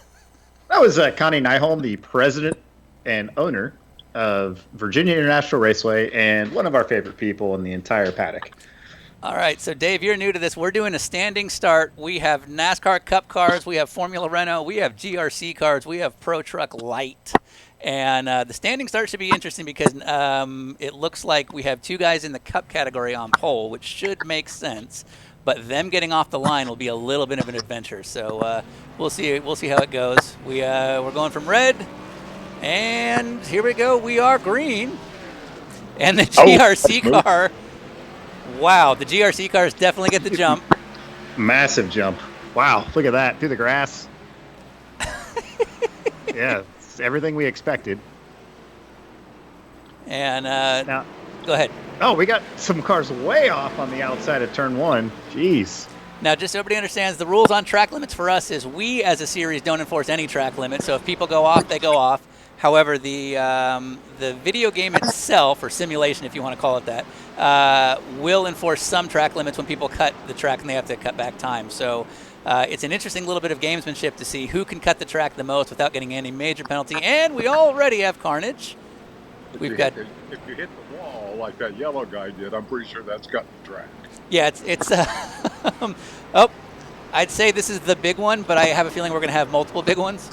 That was Connie Nyholm, the president and owner of Virginia International Raceway, and one of our favorite people in the entire paddock. All right, so Dave, you're new to this. We're doing a standing start. We have NASCAR Cup cars. We have Formula Renault. We have GRC cars. We have Pro Truck Light. And the standing start should be interesting because it looks like we have two guys in the Cup category on pole, which should make sense. But them getting off the line will be a little bit of an adventure. So we'll see. We'll see how it goes. We're going from red, and here we go. We are green, and the GRC car. Wow, the GRC cars definitely get the jump. Massive jump. Wow, look at that through the grass. Yeah. Everything we expected. And now, go ahead. Oh, we got some cars way off on the outside of turn one. Jeez. Now, just so everybody understands, the rules on track limits for us is we, as a series, don't enforce any track limit. So if people go off, they go off. However, the video game itself, or simulation, if you want to call it that, will enforce some track limits when people cut the track and they have to cut back time. So. It's an interesting little bit of gamesmanship to see who can cut the track the most without getting any major penalty. And we already have carnage. If you hit the wall like that yellow guy did, I'm pretty sure that's cutting the track. Yeah, it's I'd say this is the big one, but I have a feeling we're going to have multiple big ones.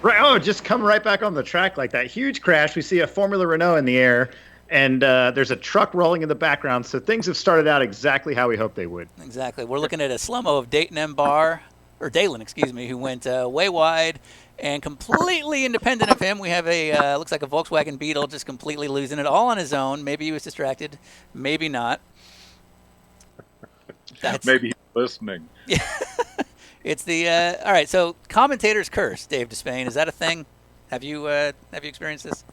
Right. Oh, just come right back on the track like that. Huge crash. We see a Formula Renault in the air, And there's a truck rolling in the background, so things have started out exactly how we hoped they would. Exactly. We're looking at a slow-mo of Dayton M. Barr, or Dalen, excuse me, who went way wide. And completely independent of him, we have a, looks like a Volkswagen Beetle just completely losing it all on his own. Maybe he was distracted, maybe not. Maybe he's listening. Yeah. It's the, all right, so commentator's curse, Dave Despain. Is that a thing? Have you experienced this?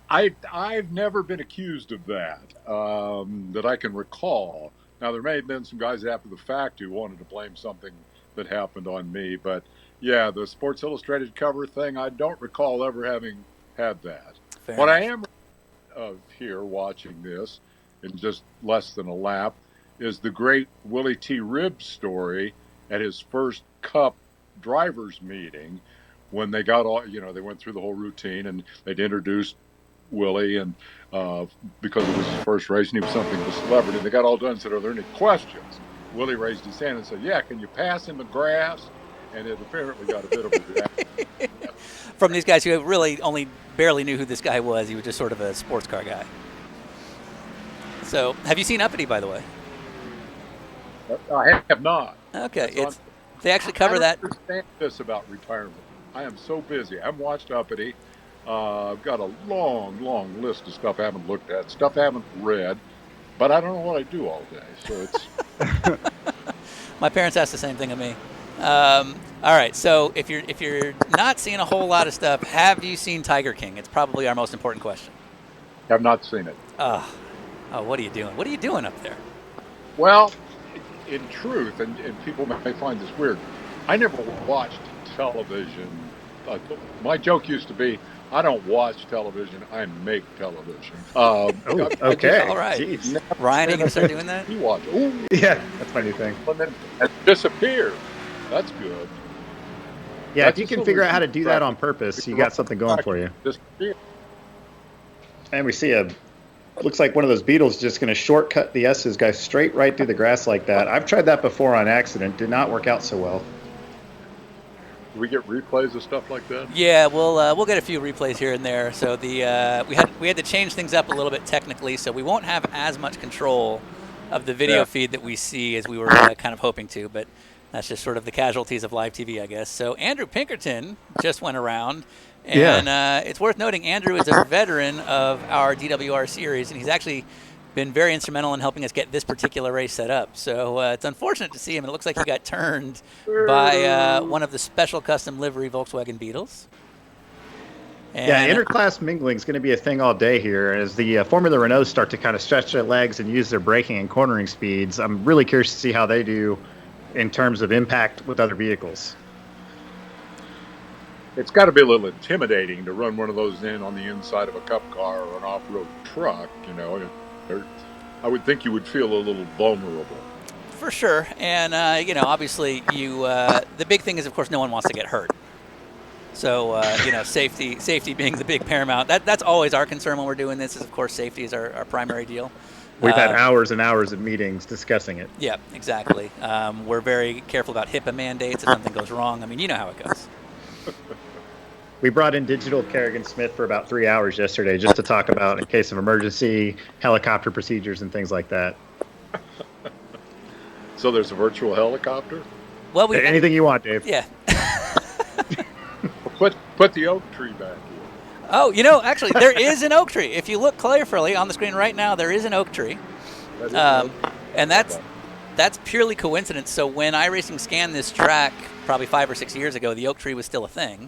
I've never been accused of that, that I can recall. Now, there may have been some guys after the fact who wanted to blame something that happened on me, but yeah, the Sports Illustrated cover thing, I don't recall ever having had that. Fair what enough. I am here watching this in just less than a lap is the great Willie T. Ribbs story at his first Cup drivers meeting when they got all, they went through the whole routine and they'd introduced Willie, and because it was his first race and he was something of a celebrity, they got all done and said, are there any questions? Willie raised his hand and said, yeah, can you pass in the grass? And it apparently got a bit of a reaction. From these guys who really only barely knew who this guy was. He was just sort of a sports car guy. So, have you seen Uppity, by the way? I have not. Okay, they actually cover that. I don't understand this about retirement. I am so busy. I haven't watched Uppity. I've got a long, long list of stuff I haven't looked at, stuff I haven't read, but I don't know what I do all day. So it's. My parents asked the same thing of me. All right, so if you're not seeing a whole lot of stuff, have you seen Tiger King? It's probably our most important question. Have not seen it. Oh, what are you doing? What are you doing up there? Well, in truth, and people may find this weird, I never watched television. My joke used to be, I don't watch television, I make television. Okay. All right. Ryan, are you going to start doing that? You watch. Ooh. Yeah, that's my new thing. And then it disappeared. That's good. Yeah, That's if you a can figure out how to solution do to that on traffic. purpose, you got something going for you. Disappeared. And we see looks like one of those Beetles just going to shortcut the S's, go straight right through the grass like that. I've tried that before on accident. Did not work out so well. Do we get replays of stuff like that? Yeah, we'll get a few replays here and there. So we had to change things up a little bit technically, so we won't have as much control of the video feed that we see as we were kind of hoping to, but that's just sort of the casualties of live TV, I guess. So Andrew Pinkerton just went around, and it's worth noting Andrew is a veteran of our DWR series, and he's actually been very instrumental in helping us get this particular race set up. So it's unfortunate to see him. It looks like he got turned by one of the special custom livery Volkswagen Beetles. And interclass mingling is going to be a thing all day here as the Formula Renaults start to kind of stretch their legs and use their braking and cornering speeds. I'm really curious to see how they do in terms of impact with other vehicles. It's got to be a little intimidating to run one of those in on the inside of a Cup car or an off-road truck, I would think you would feel a little vulnerable. For sure. And, obviously the big thing is, of course, no one wants to get hurt. So, safety being the big paramount. That's always our concern when we're doing this is, of course, safety is our primary deal. We've had hours and hours of meetings discussing it. Yeah, exactly. We're very careful about HIPAA mandates if something goes wrong. I mean, you know how it goes. We brought in Digital Kerrigan Smith for about 3 hours yesterday just to talk about, in case of emergency, helicopter procedures and things like that. So there's a virtual helicopter? Well, anything you want, Dave. Yeah. Put the oak tree back here. Oh, actually, there is an oak tree. If you look carefully on the screen right now, there is an oak tree. And that's purely coincidence. So when iRacing scanned this track probably 5 or 6 years ago, the oak tree was still a thing.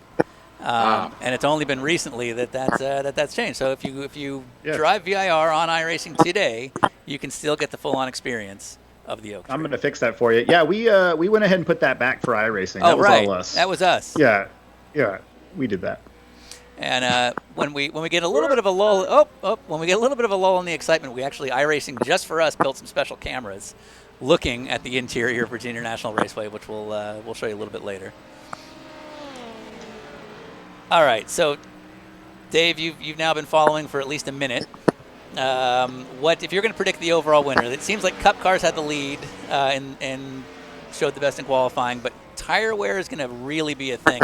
And it's only been recently that's changed. So if you drive VIR on iRacing today, you can still get the full-on experience of the oak tree. I'm going to fix that for you. Yeah, we went ahead and put that back for iRacing. Oh, that was right. all us. That was us. Yeah, we did that. And when we get a little bit of a lull, when we get a little bit of a lull in the excitement, we actually iRacing just for us built some special cameras looking at the interior of Virginia International Raceway, which we'll show you a little bit later. All right, so Dave, you've now been following for at least a minute. What if you're going to predict the overall winner? It seems like Cup cars had the lead and showed the best in qualifying, but tire wear is going to really be a thing.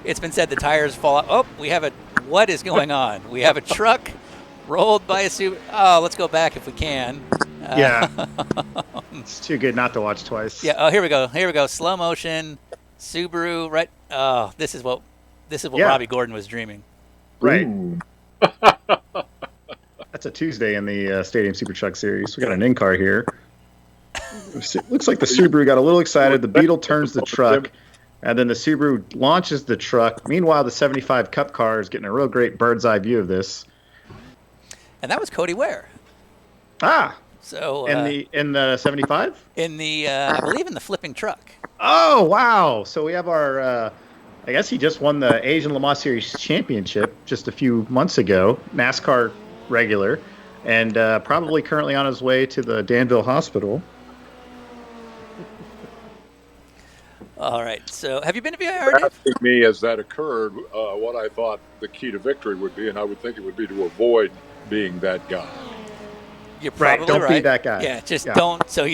It's been said the tires fall out. Oh, what is going on? We have a truck Rolled by a Subaru. Oh, let's go back if we can. Yeah. It's too good not to watch twice. Yeah. Oh, here we go. Slow motion. Subaru. Right. Oh, this is what Robbie Gordon was dreaming. Right. That's a Tuesday in the Stadium Super Truck Series. We got an in-car here. Looks like the Subaru got a little excited. The Beetle turns the truck, and then the Subaru launches the truck. Meanwhile, the 75 Cup car is getting a real great bird's eye view of this. And that was Cody Ware. So in the 75? In the I believe in the flipping truck. Oh wow! So we have our. I guess he just won the Asian Le Mans Series championship just a few months ago. NASCAR regular, and probably currently on his way to the Danville Hospital. All right. So, have you been to VIR? Asking me as that occurred, what I thought the key to victory would be, and I would think it would be to avoid being that guy. You're probably right. Don't be that guy. Yeah, just don't. So,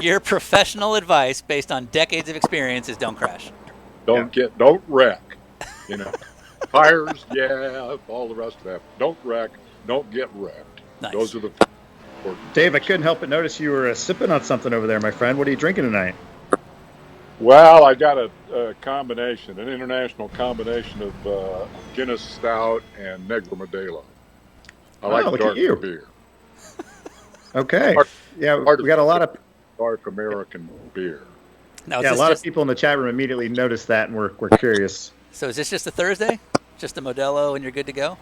your professional advice, based on decades of experience, is don't crash. Don't wreck. You know, tires, all the rest of that. Don't wreck. Don't get wrecked. Nice. Those are the important. Dave, I couldn't help but notice you were sipping on something over there, my friend. What are you drinking tonight? Well, I got a combination, an international combination of Guinness Stout and Negro Modelo. I like dark beer. Okay. We got a lot of dark American beer. Now, a lot of people in the chat room immediately noticed that, and we're curious. So is this just a Thursday? Just a Modelo, and you're good to go?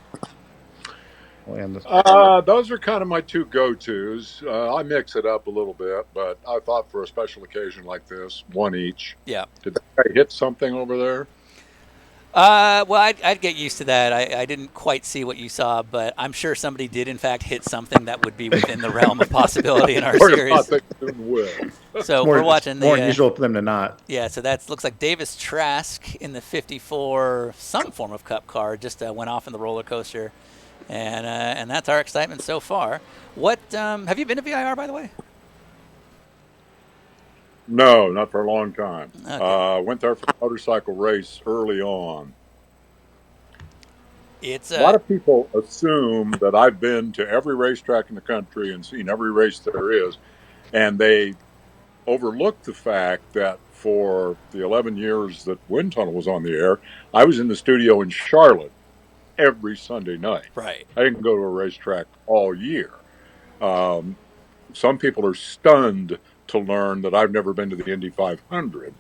Those are kind of my two go-tos. I mix it up a little bit, but I thought for a special occasion like this, one each. Yeah. Did I hit something over there? Well, I'd get used to that. I didn't quite see what you saw, but I'm sure somebody did, in fact, hit something that would be within the realm of possibility in our series. So we're watching more unusual for them to not. Yeah, so that looks like Davis Trask in the 54, some form of Cup car, just went off in the roller coaster. And that's our excitement so far. What have you been to VIR, by the way? No, not for a long time. Okay. Went there for a motorcycle race early on. It's a lot of people assume that I've been to every racetrack in the country and seen every race there is, and they overlook the fact that for the 11 years that Wind Tunnel was on the air, I was in the studio in Charlotte every Sunday night. Right. I didn't go to a racetrack all year. Some people are stunned to learn that I've never been to the Indy 500.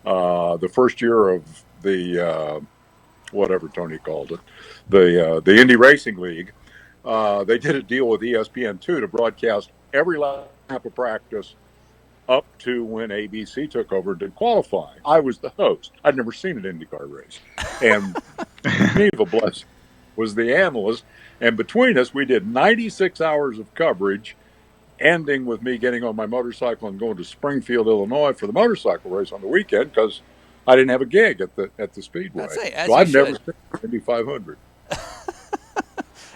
The first year of the whatever Tony called it, the Indy Racing League, they did a deal with ESPN2 to broadcast every lap of practice up to when ABC took over and did qualifying. I was the host. I'd never seen an IndyCar race. And Eva Bless was the analyst. And between us, we did 96 hours of coverage, ending with me getting on my motorcycle and going to Springfield, Illinois for the motorcycle race on the weekend because I didn't have a gig at the Speedway. So I've never seen Indy 500.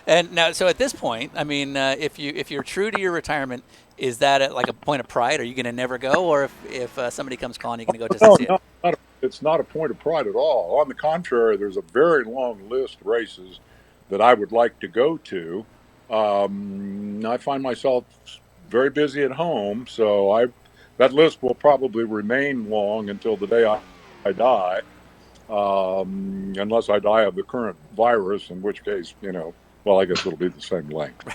And now, so at this point, I mean, if you're true to your retirement, is that at like a point of pride? Are you going to never go, or if somebody comes calling, you're going to go just to see it? It's not a point of pride at all. On the contrary, there's a very long list of races that I would like to go to. I find myself very busy at home, so that list will probably remain long until the day I die, unless I die of the current virus, in which case, well, I guess it'll be the same length.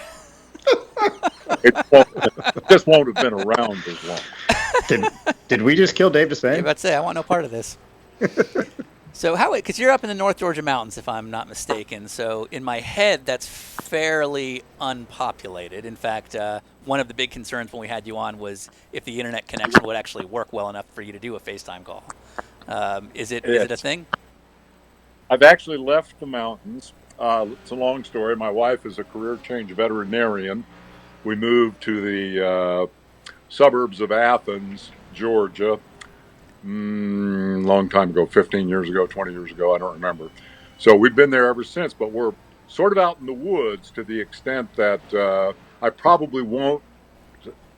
It just won't have been around as long. Did we just kill Dave Despain? I was about to say, I want no part of this. So because you're up in the North Georgia mountains, if I'm not mistaken. So in my head, that's fairly unpopulated. In fact, one of the big concerns when we had you on was if the internet connection would actually work well enough for you to do a FaceTime call. Is it a thing? I've actually left the mountains. It's a long story. My wife is a career change veterinarian. We moved to the suburbs of Athens, Georgia, long time ago, 15 years ago, 20 years ago, I don't remember. So we've been there ever since, but we're sort of out in the woods to the extent that I probably won't,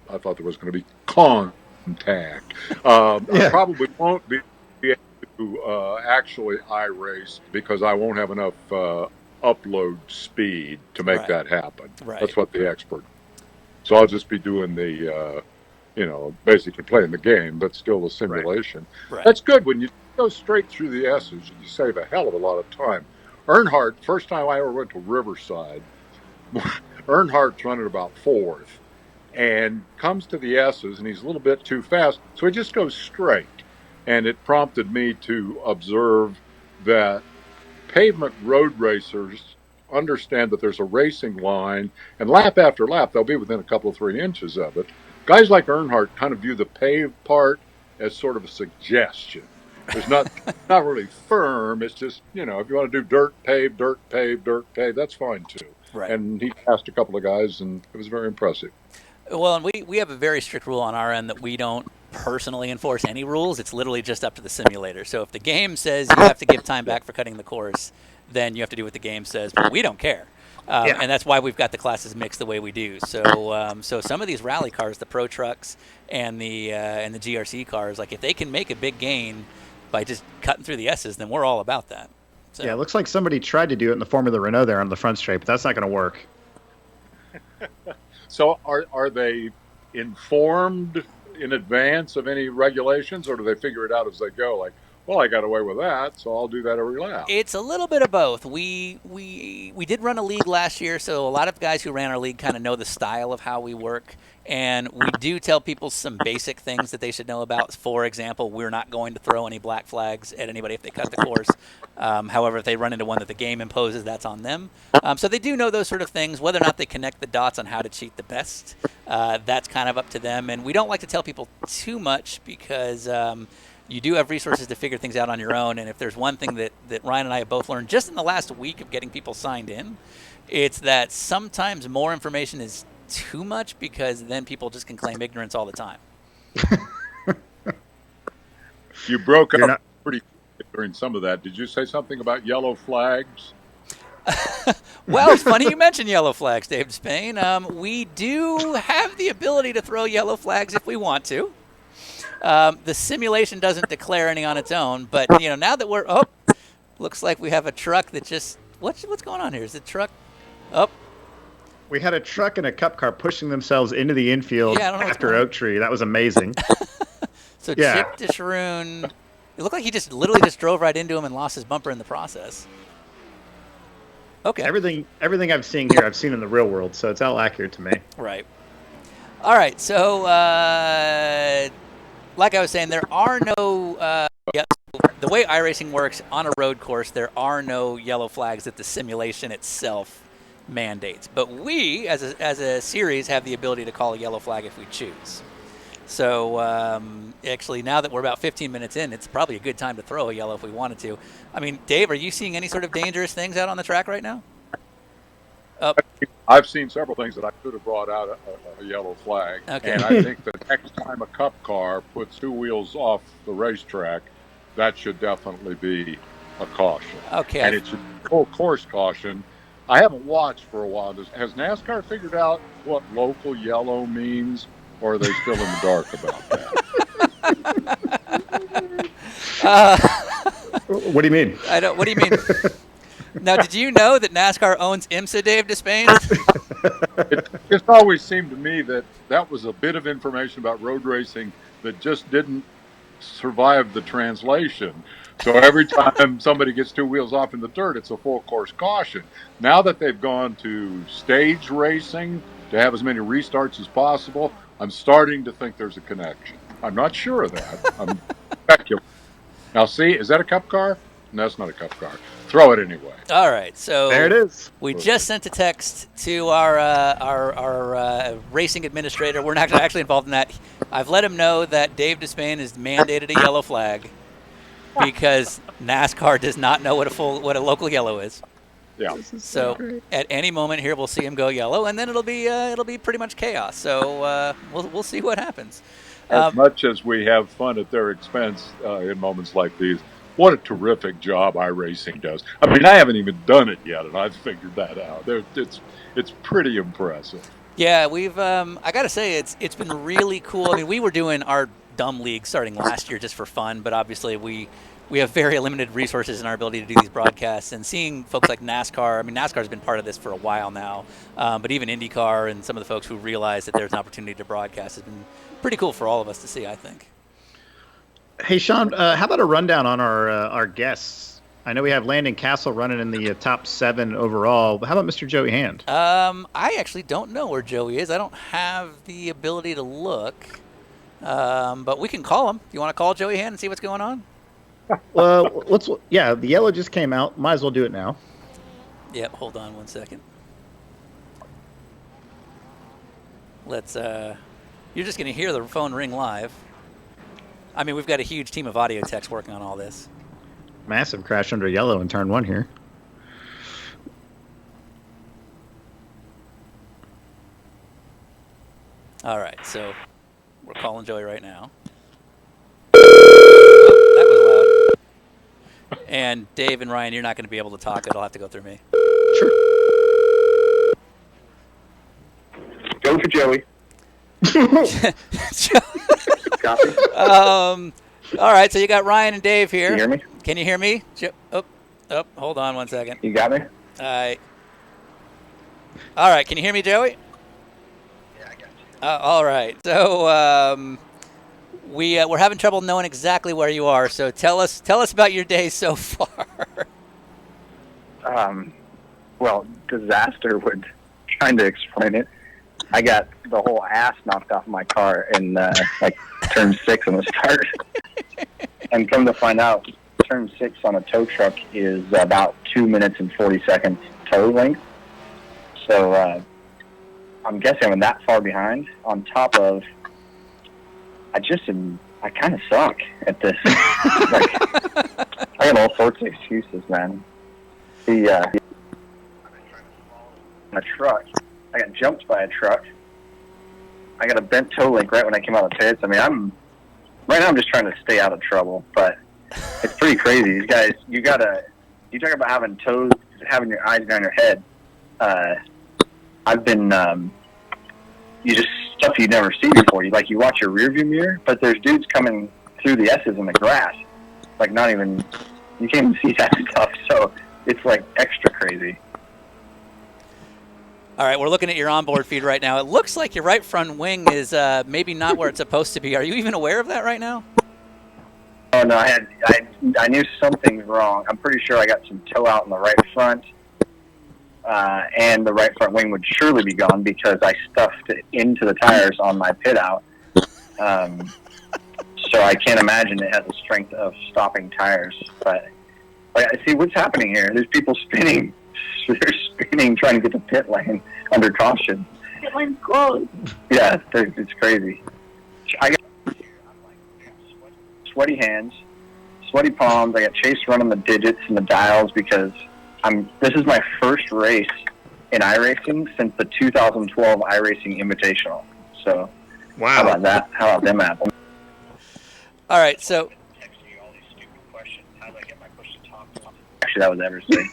I thought there was going to be contact. I probably won't be able to actually iRace because I won't have enough upload speed to make Right. that happen. Right. That's what the expert. So I'll just be doing the, basically playing the game, but still a simulation. Right. That's good. When you go straight through the S's, you save a hell of a lot of time. Earnhardt, first time I ever went to Riverside, Earnhardt's running about fourth and comes to the S's, and he's a little bit too fast, so he just goes straight. And it prompted me to observe that pavement road racers understand that there's a racing line, and lap after lap, they'll be within a couple of 3 inches of it. Guys like Earnhardt kind of view the paved part as sort of a suggestion. It's not really firm. It's just, if you want to do dirt paved, that's fine too. Right. And he passed a couple of guys, and it was very impressive. Well, and we have a very strict rule on our end that we don't personally enforce any rules. It's literally just up to the simulator. So if the game says you have to give time back for cutting the course, then you have to do what the game says. But we don't care. And that's why we've got the classes mixed the way we do. So so some of these rally cars, the Pro Trucks and the GRC cars, like if they can make a big gain by just cutting through the S's, then we're all about that. So. Yeah, it looks like somebody tried to do it in the form of the Renault there on the front straight, but that's not going to work. So are they informed in advance of any regulations, or do they figure it out as they go? Like, well, I got away with that, so I'll do that every lap. It's a little bit of both. We did run a league last year, so a lot of guys who ran our league kind of know the style of how we work. And we do tell people some basic things that they should know about. For example, we're not going to throw any black flags at anybody if they cut the course. However, if they run into one that the game imposes, that's on them. So they do know those sort of things. Whether or not they connect the dots on how to cheat the best, that's kind of up to them. And we don't like to tell people too much because you do have resources to figure things out on your own. And if there's one thing that Ryan and I have both learned just in the last week of getting people signed in, it's that sometimes more information is too much, because then people just can claim ignorance all the time. You broke up pretty during some of that. Did you say something about yellow flags? Well, it's funny you mentioned yellow flags, Dave Despain. We do have the ability to throw yellow flags if we want to. The simulation doesn't declare any on its own, but now that we're looks like we have a truck that just what's going on here? Is the truck up? We had a truck and a cup car pushing themselves into the infield after Oak Tree. That was amazing. So Chip DeSharoon, it looked like he just literally just drove right into him and lost his bumper in the process. Okay. Everything I've seen here, I've seen in the real world, so it's all accurate to me. Right. All right. So, like I was saying, there are no. The way iRacing works on a road course, there are no yellow flags that the simulation itself mandates, but we as a series have the ability to call a yellow flag if we choose. So actually, now that we're about 15 minutes in, it's probably a good time to throw a yellow if we wanted to. I mean, Dave, are you seeing any sort of dangerous things out on the track right now? I've seen several things that I could have brought out a yellow flag. Okay. And I think the next time a cup car puts two wheels off the racetrack, that should definitely be a caution. Okay. And it's a full course caution. I haven't watched for a while. Has NASCAR figured out what local yellow means, or are they still in the dark about that? What do you mean? What do you mean? Now, did you know that NASCAR owns IMSA, Dave Despain? It just always seemed to me that was a bit of information about road racing that just didn't survive the translation. So every time somebody gets two wheels off in the dirt, it's a full course caution. Now that they've gone to stage racing to have as many restarts as possible, I'm starting to think there's a connection. I'm not sure of that. I'm speculating. Now, see, is that a cup car? No, that's not a cup car. Throw it anyway. All right, so there it is. We just sent a text to our racing administrator. We're not actually involved in that. I've let him know that Dave Despain has mandated a yellow flag because NASCAR does not know what a local yellow is. Yeah. So at any moment here, we'll see him go yellow, and then it'll be pretty much chaos. So we'll see what happens. As much as we have fun at their expense in moments like these, what a terrific job iRacing does. I mean, I haven't even done it yet, and I've figured that out. It's pretty impressive. Yeah, we've. I got to say, it's been really cool. I mean, we were doing our dumb league starting last year just for fun, but obviously we we have very limited resources in our ability to do these broadcasts. And seeing folks like NASCAR, I mean, NASCAR's been part of this for a while now, but even IndyCar and some of the folks who realize that there's an opportunity to broadcast has been pretty cool for all of us to see, I think. Hey, Sean, how about a rundown on our guests? I know we have Landon Castle running in the top 7 overall, but how about Mr. Joey Hand? I actually don't know where Joey is. I don't have the ability to look, but we can call him. You want to call Joey Hand and see what's going on? Well, the yellow just came out. Might as well do it now. Yep, hold on 1 second. Let's, you're just going to hear the phone ring live. I mean, we've got a huge team of audio techs working on all this. Massive crash under yellow in turn 1 here. All right, so we're calling Joey right now. Oh, that was loud. And Dave and Ryan, you're not going to be able to talk. It'll have to go through me. Sure. Go for Joey. Copy. All right, so you got Ryan and Dave here. Can you hear me? Can you hear me? Oh, hold on 1 second. You got me? All right, can you hear me, Joey? Yeah, I got you. All right, so we're having trouble knowing exactly where you are. So tell us about your day so far. Well, disaster would kind of explain it. I got the whole ass knocked off my car in like turn 6 on the start. And come to find out, turn 6 on a tow truck is about 2 minutes and 40 seconds tow length. So I'm guessing I'm that far behind. On top of, I kind of suck at this. Like, I got all sorts of excuses, man. A truck. I got jumped by a truck. I got a bent toe link right when I came out of the pits. I mean, right now I'm just trying to stay out of trouble, but it's pretty crazy. These guys, you talk about having toes, having your eyes down your head. I've been, stuff you'd never seen before. You watch your rearview mirror, but there's dudes coming through the S's in the grass. Like you can't even see that stuff. So it's like extra crazy. All right, we're looking at your onboard feed right now. It looks like your right front wing is maybe not where it's supposed to be. Are you even aware of that right now? Oh, no, I knew something's wrong. I'm pretty sure I got some toe out in the right front, and the right front wing would surely be gone because I stuffed it into the tires on my pit out. So I can't imagine it has the strength of stopping tires. But I see what's happening here. There's people spinning. They're spinning, trying to get the pit lane under caution. Pit lane's closed. Yeah, it's crazy. I got sweaty hands, sweaty palms. I got Chase running the digits and the dials because this is my first race in iRacing since the 2012 iRacing Invitational. So, wow. How about that? How about them apples? All right, so. Actually, that was everything.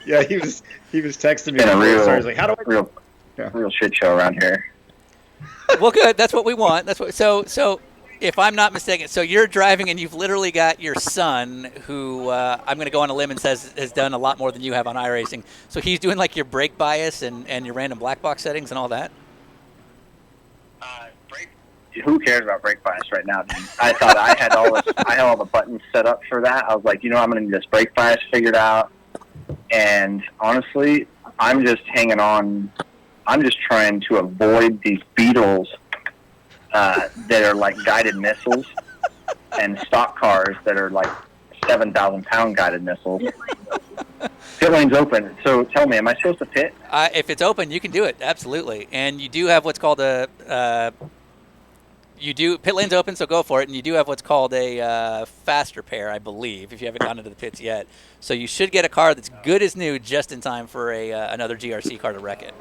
Yeah, he was texting me. Been a real, so I was like, how do I? Real shit show around here. Well, good. That's what we want. So if I'm not mistaken, so you're driving and you've literally got your son, who I'm going to go on a limb and says has done a lot more than you have on iRacing. So he's doing like your brake bias and your random black box settings and all that. Who cares about brake bias right now, dude? I thought I had all the buttons set up for that. I was like, I'm going to need this brake bias figured out. And honestly, I'm just hanging on. I'm just trying to avoid these Beetles that are like guided missiles and stock cars that are like 7,000-pound guided missiles. Pit lane's open. So tell me, am I supposed to pit? If it's open, you can do it. Absolutely. And you do have what's called pit lane's open, so go for it. And you do have what's called a faster pair, I believe, if you haven't gone into the pits yet. So you should get a car that's good as new just in time for another GRC car to wreck it.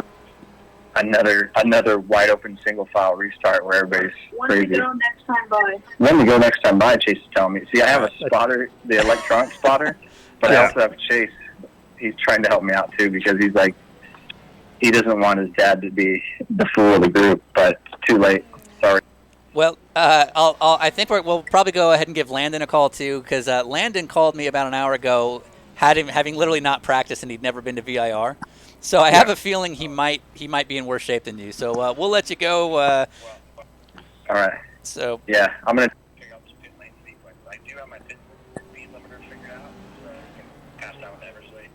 Another wide open single file restart where everybody's crazy. When to go next time by? When to go next time by, Chase is telling me. See, I have a spotter, the electronic spotter, but I also have Chase. He's trying to help me out too because he's like, he doesn't want his dad to be the fool of the group, but it's too late. Sorry. Well, I think we'll probably go ahead and give Landon a call too, because Landon called me about an hour ago, having literally not practiced and he'd never been to VIR. So I have a feeling he might be in worse shape than you. So we'll let you go. All right. So yeah, I'm gonna. I do have my pit speed limiter figured out, so I can pass down with Eversley.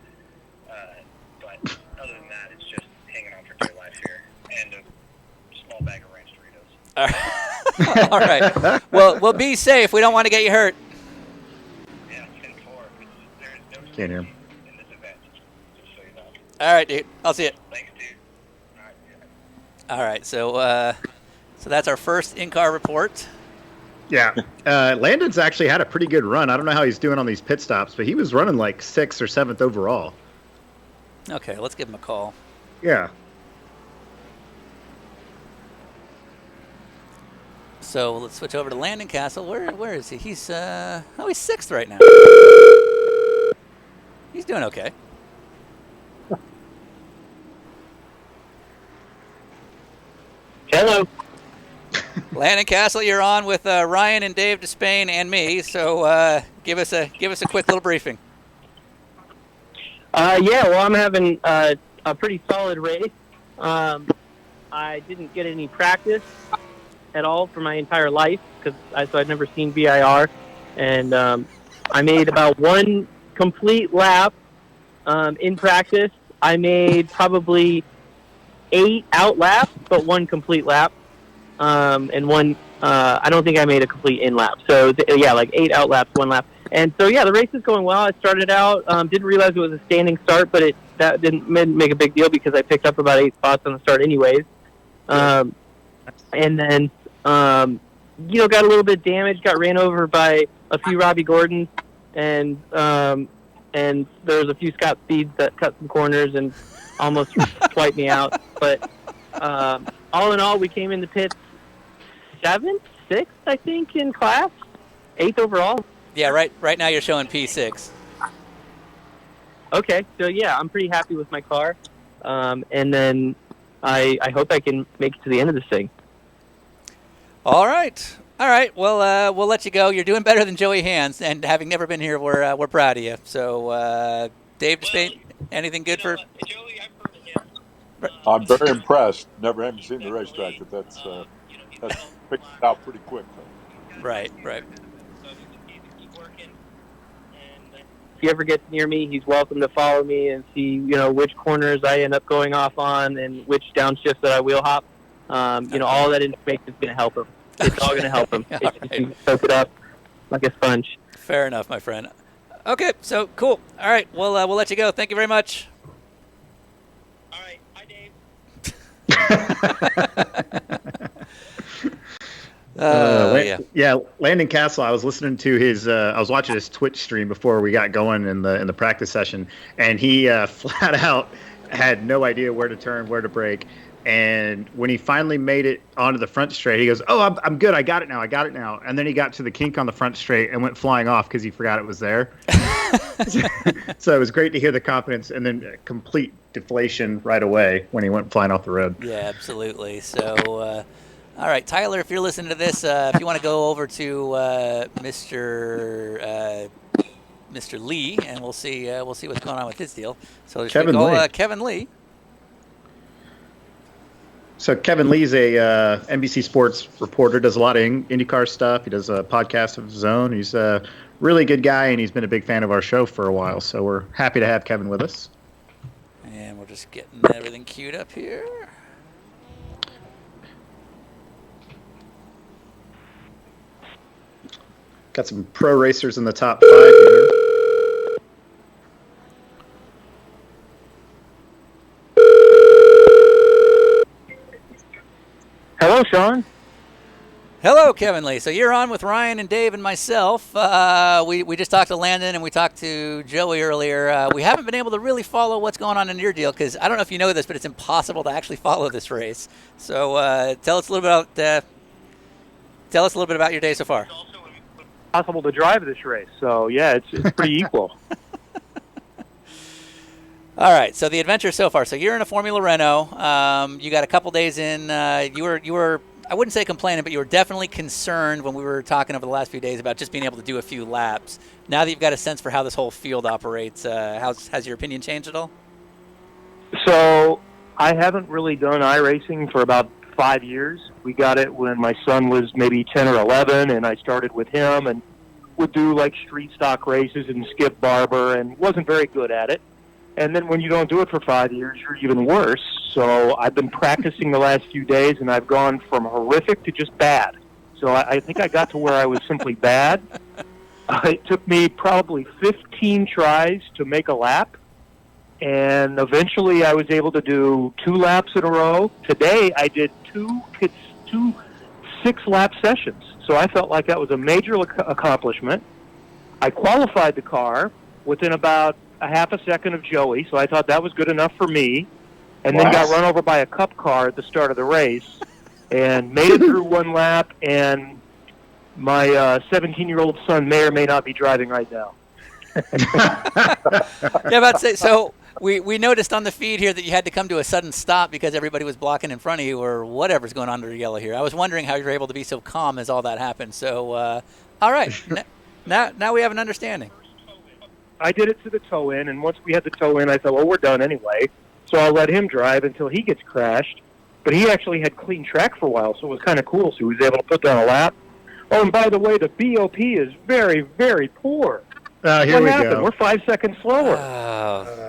But other than that, it's just hanging on for dear life here, and a small bag of ranch Doritos. All right. All right. Well, we'll be safe. We don't want to get you hurt. Yeah, 10-4. There's no Can't hear him. in this event, just so you know. All right, dude. I'll see you. Thanks, dude. All right. So that's our first in-car report. Yeah. Landon's actually had a pretty good run. I don't know how he's doing on these pit stops, but he was running like 6th or 7th overall. Okay, let's give him a call. Yeah. So let's switch over to Landon Castle. Where is he? He's 6th right now. He's doing okay. Hello. Landon Castle, you're on with Ryan and Dave Despain and me. So give us a quick little briefing. Yeah, well, I'm having a pretty solid race. I didn't get any practice at all for my entire life so I'd never seen VIR, and I made about one complete lap in practice. I made probably 8 out laps, but one complete lap, and one. I don't think I made a complete in lap. So yeah, like 8 out laps, 1 lap. And so yeah, the race is going well. I started out, didn't realize it was a standing start, but that didn't make a big deal because I picked up about 8 spots on the start anyways. And then got a little bit damaged, got ran over by a few Robbie Gordons, and there was a few Scott Speeds that cut some corners and almost swiped me out. But all in all, we came in the pits 7th, 6th, I think, in class, 8th overall. Yeah, right now you're showing P6. Okay, so yeah, I'm pretty happy with my car, and then I hope I can make it to the end of this thing. All right. Well, we'll let you go. You're doing better than Joey Hands, and having never been here, we're proud of you. So, Dave Despain, anything good for? I'm very impressed. Never haven't seen the racetrack, but that's picked it out pretty quick, though. Right. If he ever gets near me, he's welcome to follow me and see, which corners I end up going off on and which downshifts that I wheel hop. All that information is going to help him. It's all going to help him. You soak it up like a sponge. Fair enough, my friend. Okay, so cool. All right, we'll let you go. Thank you very much. All right. Hi, Dave. Yeah, Landon Castle. I was listening to his. I was watching his Twitch stream before we got going in the practice session, and he flat out had no idea where to turn, where to brake. And when he finally made it onto the front straight, he goes, "Oh, I'm good. I got it now. And then he got to the kink on the front straight and went flying off because he forgot it was there. So it was great to hear the confidence, and then complete deflation right away when he went flying off the road. Yeah, absolutely. So, all right, Tyler, if you're listening to this, if you want to go over to Mr. Lee, and we'll see what's going on with his deal. So Kevin Lee. Kevin Lee. So Kevin Lee's a NBC Sports reporter, does a lot of IndyCar stuff. He does a podcast of his own. He's a really good guy, and he's been a big fan of our show for a while. So we're happy to have Kevin with us. And we're just getting everything queued up here. Got some pro racers in the top 5 here. Hello, Sean. Hello, Kevin Lee. So you're on with Ryan and Dave and myself. We just talked to Landon and we talked to Joey earlier. We haven't been able to really follow what's going on in your deal because I don't know if you know this, but it's impossible to actually follow this race. So tell us a little bit about your day so far. Possible to drive this race, so yeah, it's pretty equal. All right, so the adventure so far. So you're in a Formula Renault. You got a couple days in. You were I wouldn't say complaining, but you were definitely concerned when we were talking over the last few days about just being able to do a few laps. Now that you've got a sense for how this whole field operates, has your opinion changed at all? So I haven't really done iRacing for about 5 years. We got it when my son was maybe 10 or 11, and I started with him and would do like street stock races and skip barber, and wasn't very good at it. And then when you don't do it for 5 years, you're even worse. So I've been practicing the last few days, and I've gone from horrific to just bad. So I think I got to where I was simply bad. It took me probably 15 tries to make a lap, and eventually I was able to do 2 laps in a row. Today I did two 6-lap sessions. So I felt like that was a major accomplishment. I qualified the car within about a half a second of Joey, so I thought that was good enough for me, and then got run over by a cup car at the start of the race, and made it through 1 lap, and my 17-year-old son may or may not be driving right now. Yeah, about to say, so we noticed on the feed here that you had to come to a sudden stop because everybody was blocking in front of you or whatever's going on under yellow here. I was wondering how you were able to be so calm as all that happened. So, all right, now we have an understanding. I did it to the toe in, and once we had the toe in, I thought, well, we're done anyway. So I'll let him drive until he gets crashed. But he actually had clean track for a while, so it was kind of cool. So he was able to put down a lap. Oh, and by the way, the BOP is very, very poor. Here what we happened? go. We're 5 seconds slower.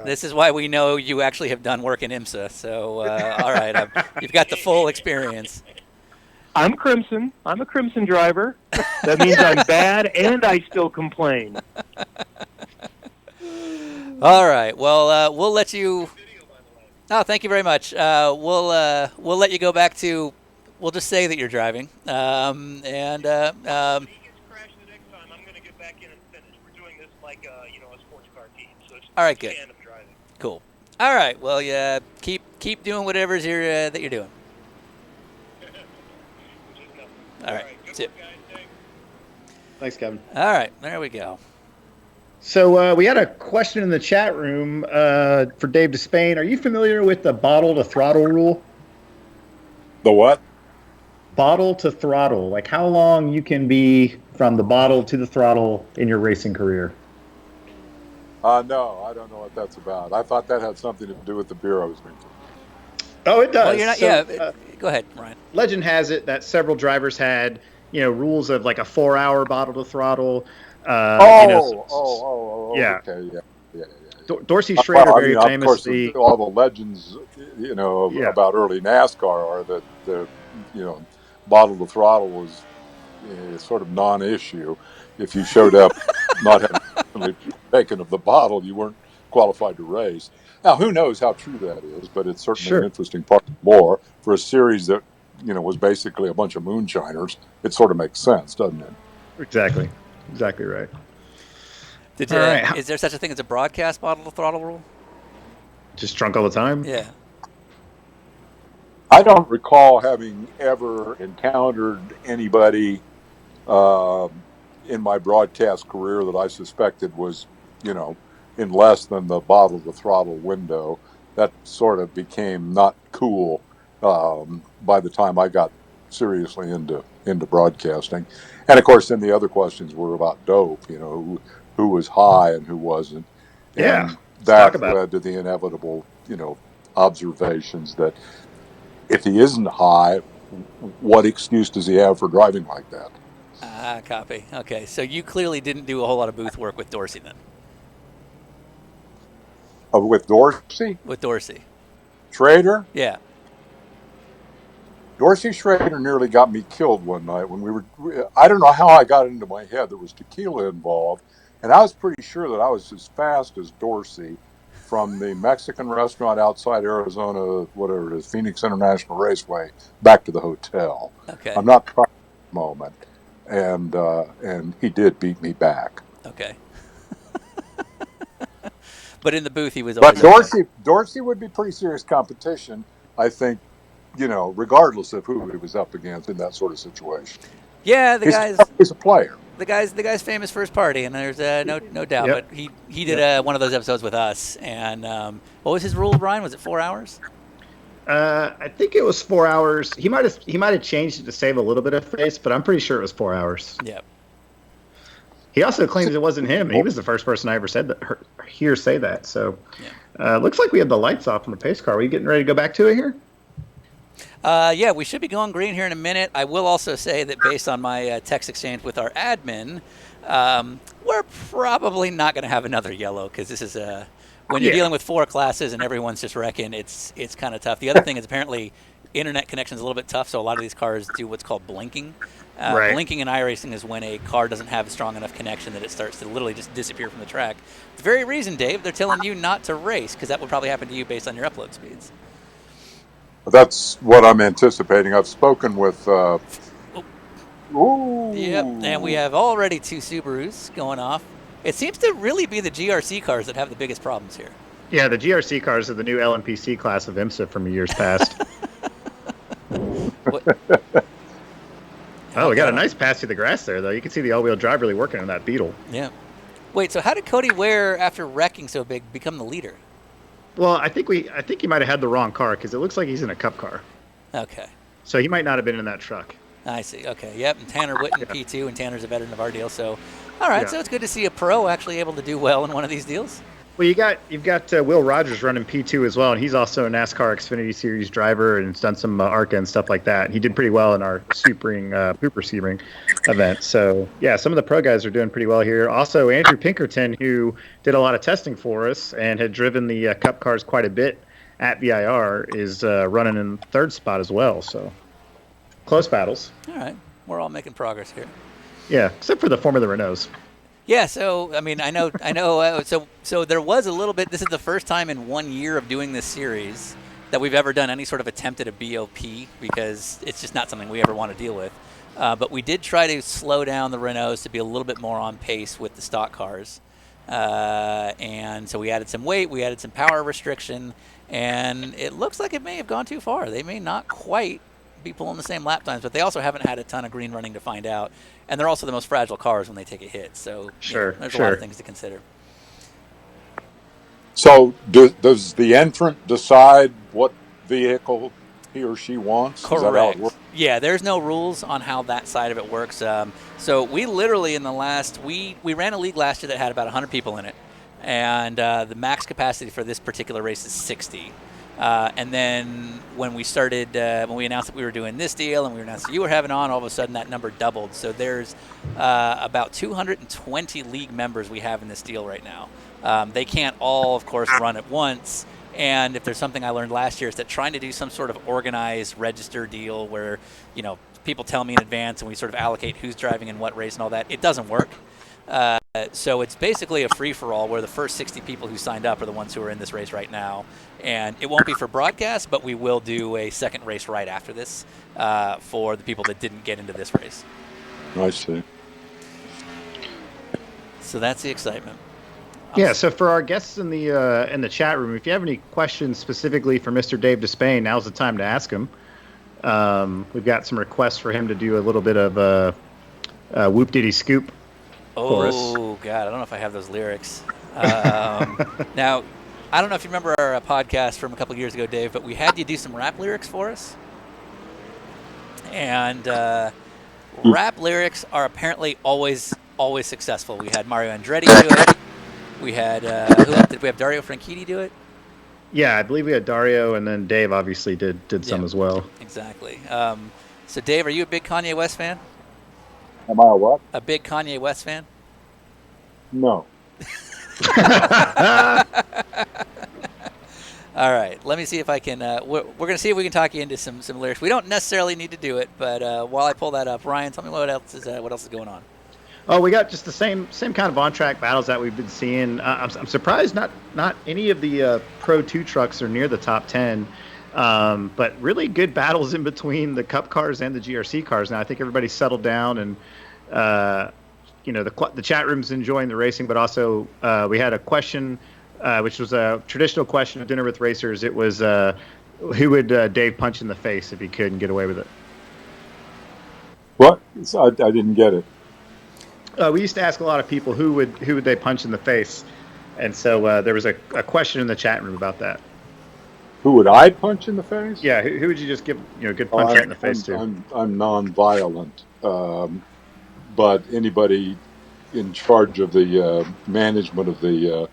This is why we know you actually have done work in IMSA. So, all right, you've got the full experience. I'm Crimson. I'm a Crimson driver. That means I'm bad, and I still complain. All right. Well, we'll let you. Oh, thank you very much. We'll let you go back to. We'll just say that you're driving. All right. Good. Cool. All right. Well, yeah. Keep doing whatever's that you're doing. All right. See ya. Thanks, Kevin. All right. There we go. So we had a question in the chat room for Dave Despain. Are you familiar with the bottle to throttle rule? The what? Bottle to throttle. Like how long you can be from the bottle to the throttle in your racing career? No, I don't know what that's about. I thought that had something to do with the beer I was drinking. Oh, it does. Well, you're not, So, go ahead, Ryan. Legend has it that several drivers had, rules of like a 4-hour bottle to throttle. Yeah. Okay, yeah. Dorsey Schrader very Of famously. course, all the legends, about early NASCAR are that the, bottle to throttle was sort of non-issue. If you showed up not having taken of the bottle, you weren't qualified to race. Now, who knows how true that is, but it's certainly an interesting part more for a series that, was basically a bunch of moonshiners. It sort of makes sense, doesn't it? Exactly right. Is there such a thing as a broadcast bottle to throttle rule? Just drunk all the time? Yeah. I don't recall having ever encountered anybody in my broadcast career that I suspected was, in less than the bottle to throttle window. That sort of became not cool by the time I got seriously into broadcasting. And of course, then the other questions were about dope, who was high and who wasn't. Yeah. And that led to the inevitable, observations that if he isn't high, what excuse does he have for driving like that? Copy. Okay, so you clearly didn't do a whole lot of booth work with Dorsey then. With Dorsey? With Dorsey. Schrader? Yeah. Dorsey Schrader nearly got me killed one night when we were. I don't know how I got it into my head there was tequila involved, and I was pretty sure that I was as fast as Dorsey from the Mexican restaurant outside Arizona, whatever it is, Phoenix International Raceway, back to the hotel. Okay. I'm not proud of the moment, and he did beat me back. Okay. But in the booth, he was always. But Dorsey would be pretty serious competition, I think. Regardless of who he was up against in that sort of situation. Yeah, he's a player. The guy's famous for his party, and there's no doubt. Yep. But he did one of those episodes with us, and what was his rule, Brian? Was it 4 hours? I think it was 4 hours. He might have changed it to save a little bit of face, but I'm pretty sure it was 4 hours. Yep. He also claims it wasn't him. He was the first person I ever said that say that. So, looks like we have the lights off on the pace car. Are we getting ready to go back to it here? Yeah, we should be going green here in a minute. I will also say that based on my text exchange with our admin, we're probably not going to have another yellow because this is when you're dealing with 4 classes and everyone's just wrecking, it's kind of tough. The other thing is apparently internet connection is a little bit tough, so a lot of these cars do what's called blinking. Right. Blinking in iRacing is when a car doesn't have a strong enough connection that it starts to literally just disappear from the track. The very reason, Dave, they're telling you not to race because that would probably happen to you based on your upload speeds. That's what I'm anticipating. I've spoken with. Yep, and we have already 2 Subarus going off. It seems to really be the GRC cars that have the biggest problems here. Yeah, the GRC cars are the new LMPC class of IMSA from years past. Oh, we got a nice pass through the grass there, though. You can see the all-wheel drive really working on that Beetle. Yeah. Wait, so how did Cody Ware, after wrecking so big, become the leader? Well, I think he might have had the wrong car because it looks like he's in a Cup car. Okay. So he might not have been in that truck. I see. Okay. Yep. And Tanner Whitten, P2, and Tanner's a veteran of our deal. So, all right. So it's good to see a pro actually able to do well in one of these deals. Well, you've got Will Rogers running P2 as well, and he's also a NASCAR Xfinity Series driver and has done some ARCA and stuff like that. He did pretty well in our Pooper Sebring event. So, yeah, some of the pro guys are doing pretty well here. Also, Andrew Pinkerton, who did a lot of testing for us and had driven the Cup cars quite a bit at VIR, is running in 3rd spot as well. So, close battles. All right. We're all making progress here. Yeah, except for the Formula Renaults. Yeah, so, I mean, I know. So there was a little bit. This is the first time in 1 year of doing this series that we've ever done any sort of attempt at a BOP because it's just not something we ever want to deal with. But we did try to slow down the Renaults to be a little bit more on pace with the stock cars. And so we added some weight, we added some power restriction, and it looks like it may have gone too far. They may not quite be pulling the same lap times, but they also haven't had a ton of green running to find out. And they're also the most fragile cars when they take a hit. So there's a lot of things to consider. So does the entrant decide what vehicle he or she wants? Correct. Is that how it works? Yeah, there's no rules on how that side of it works. So we literally in the last, we ran a league last year that had about 100 people in it. And the max capacity for this particular race is 60. And then when we started, when we announced that we were doing this deal and we announced that you were having on, all of a sudden that number doubled. So there's about 220 league members we have in this deal right now. They can't all, of course, run at once. And if there's something I learned last year is that trying to do some sort of organized register deal where, people tell me in advance and we sort of allocate who's driving in what race and all that, it doesn't work. So it's basically a free-for-all where the first 60 people who signed up are the ones who are in this race right now. And it won't be for broadcast, but we will do a second race right after this for the people that didn't get into this race. I see. So that's the excitement. Yeah, so for our guests in the chat room, if you have any questions specifically for Mr. Dave Despain, now's the time to ask him. We've got some requests for him to do a little bit of Whoop Diddy Scoop for us. Oh, God, I don't know if I have those lyrics. Now, I don't know if you remember our podcast from a couple of years ago, Dave, but we had you do some rap lyrics for us. And rap lyrics are apparently always successful. We had Mario Andretti do it. We had, who else did we have? Dario Franchitti do it? Yeah, I believe we had Dario, and then Dave obviously did some as well. Exactly. So, Dave, are you a big Kanye West fan? Am I a what? A big Kanye West fan? No. All right. Let me see if I can. We're going to see if we can talk you into some lyrics. We don't necessarily need to do it, but while I pull that up, Ryan, tell me what else is going on. Oh, we got just the same kind of on-track battles that we've been seeing. I'm surprised not any of the Pro 2 trucks are near the top 10, but really good battles in between the Cup cars and the GRC cars. Now I think everybody's settled down, and the chat room's enjoying the racing. But also we had a question, which was a traditional question of Dinner with Racers. It was who would Dave punch in the face if he could and get away with it? What? I didn't get it. We used to ask a lot of people who would they punch in the face, and so there was a question in the chat room about that. Who would I punch in the face? Yeah, who would you just give a good punch right in the face to? I'm non-violent, but anybody in charge of the management of the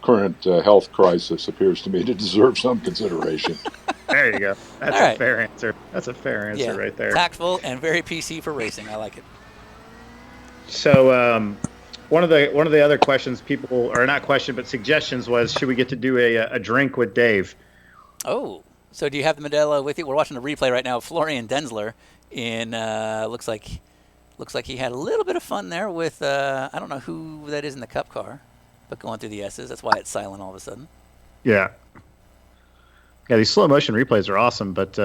current health crisis appears to me to deserve some consideration. There you go. That's All right. a fair answer. That's a fair answer right there. Tactful and very PC for racing. I like it. So one of the other questions people, or not question, but suggestions was, should we get to do a drink with Dave? Oh, so do you have the Modelo with you? We're watching a replay right now of Florian Denzler in looks like he had a little bit of fun there with I don't know who that is in the cup car, but going through the S's. That's why it's silent all of a sudden. Yeah. Yeah, these slow motion replays are awesome, but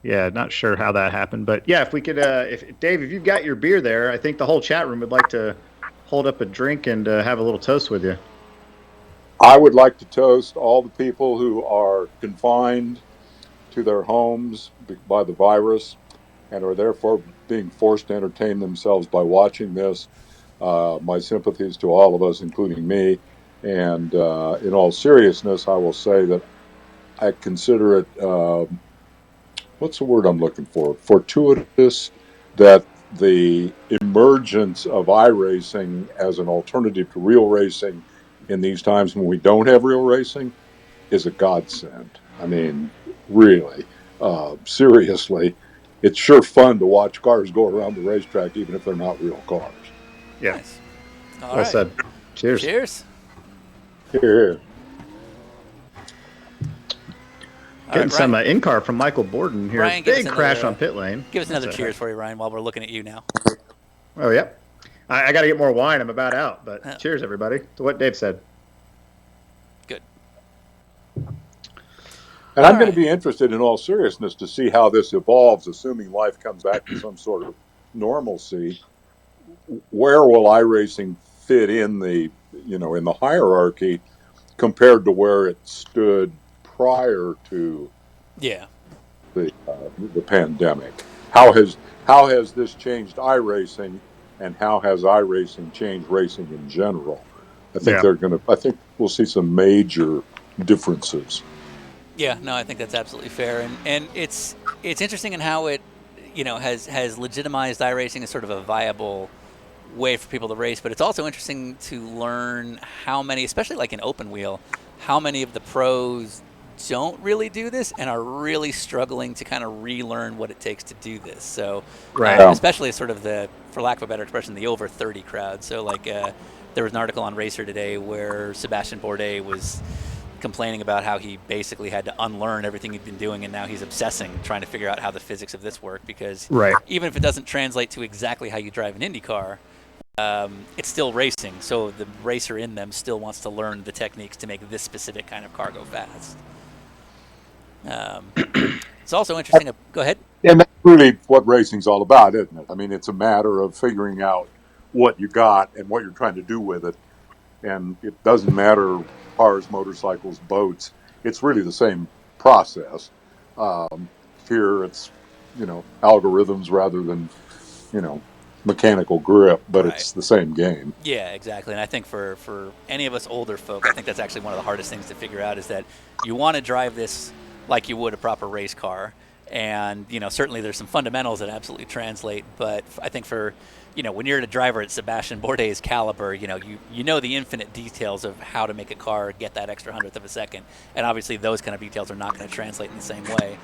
yeah, not sure how that happened. But yeah, if we could, if Dave, if you've got your beer there, I think the whole chat room would like to hold up a drink and have a little toast with you. I would like to toast all the people who are confined to their homes by the virus and are therefore being forced to entertain themselves by watching this. My sympathies to all of us, including me. And in all seriousness, I will say that I consider it, what's the word I'm looking for? Fortuitous that the emergence of iRacing as an alternative to real racing in these times when we don't have real racing is a godsend. I mean, really, seriously, it's sure fun to watch cars go around the racetrack, even if they're not real cars. Yeah. Nice. Well said. Cheers. Cheers. Here. Getting some in-car from Michael Borden here. Ryan, big crash on pit lane. Give us another cheers for you, Ryan, while we're looking at you now. Oh, yeah. I got to get more wine. I'm about out. But cheers, everybody, to what Dave said. Good. And I'm going to be interested, in all seriousness, to see how this evolves, assuming life comes back to some sort of normalcy. Where will iRacing fit in the hierarchy compared to where it stood prior to the pandemic? How has this changed iRacing, and how has iRacing changed racing in general? I think we'll see some major differences. Yeah, no, I think that's absolutely fair, and it's interesting in how it has legitimized iRacing as sort of a viable way for people to race, but it's also interesting to learn how many, especially like in open wheel, how many of the pros don't really do this and are really struggling to kind of relearn what it takes to do this. So, especially sort of for lack of a better expression, the over 30 crowd. So like there was an article on Racer today where Sebastian Bourdais was complaining about how he basically had to unlearn everything he'd been doing, and now he's obsessing trying to figure out how the physics of this work, because even if it doesn't translate to exactly how you drive an Indy car, it's still racing, so the racer in them still wants to learn the techniques to make this specific kind of car go fast. It's also interesting. Go ahead. And that's really what racing's all about, isn't it? I mean, it's a matter of figuring out what you got and what you're trying to do with it. And it doesn't matter cars, motorcycles, boats. It's really the same process. Here it's, algorithms rather than, mechanical grip, but it's the same game. Yeah, exactly. And I think for any of us older folk, I think that's actually one of the hardest things to figure out, is that you want to drive this like you would a proper race car. And, certainly there's some fundamentals that absolutely translate. But I think for, when you're a driver at Sebastian Bourdais' caliber, you know the infinite details of how to make a car get that extra hundredth of a second. And obviously those kind of details are not going to translate in the same way.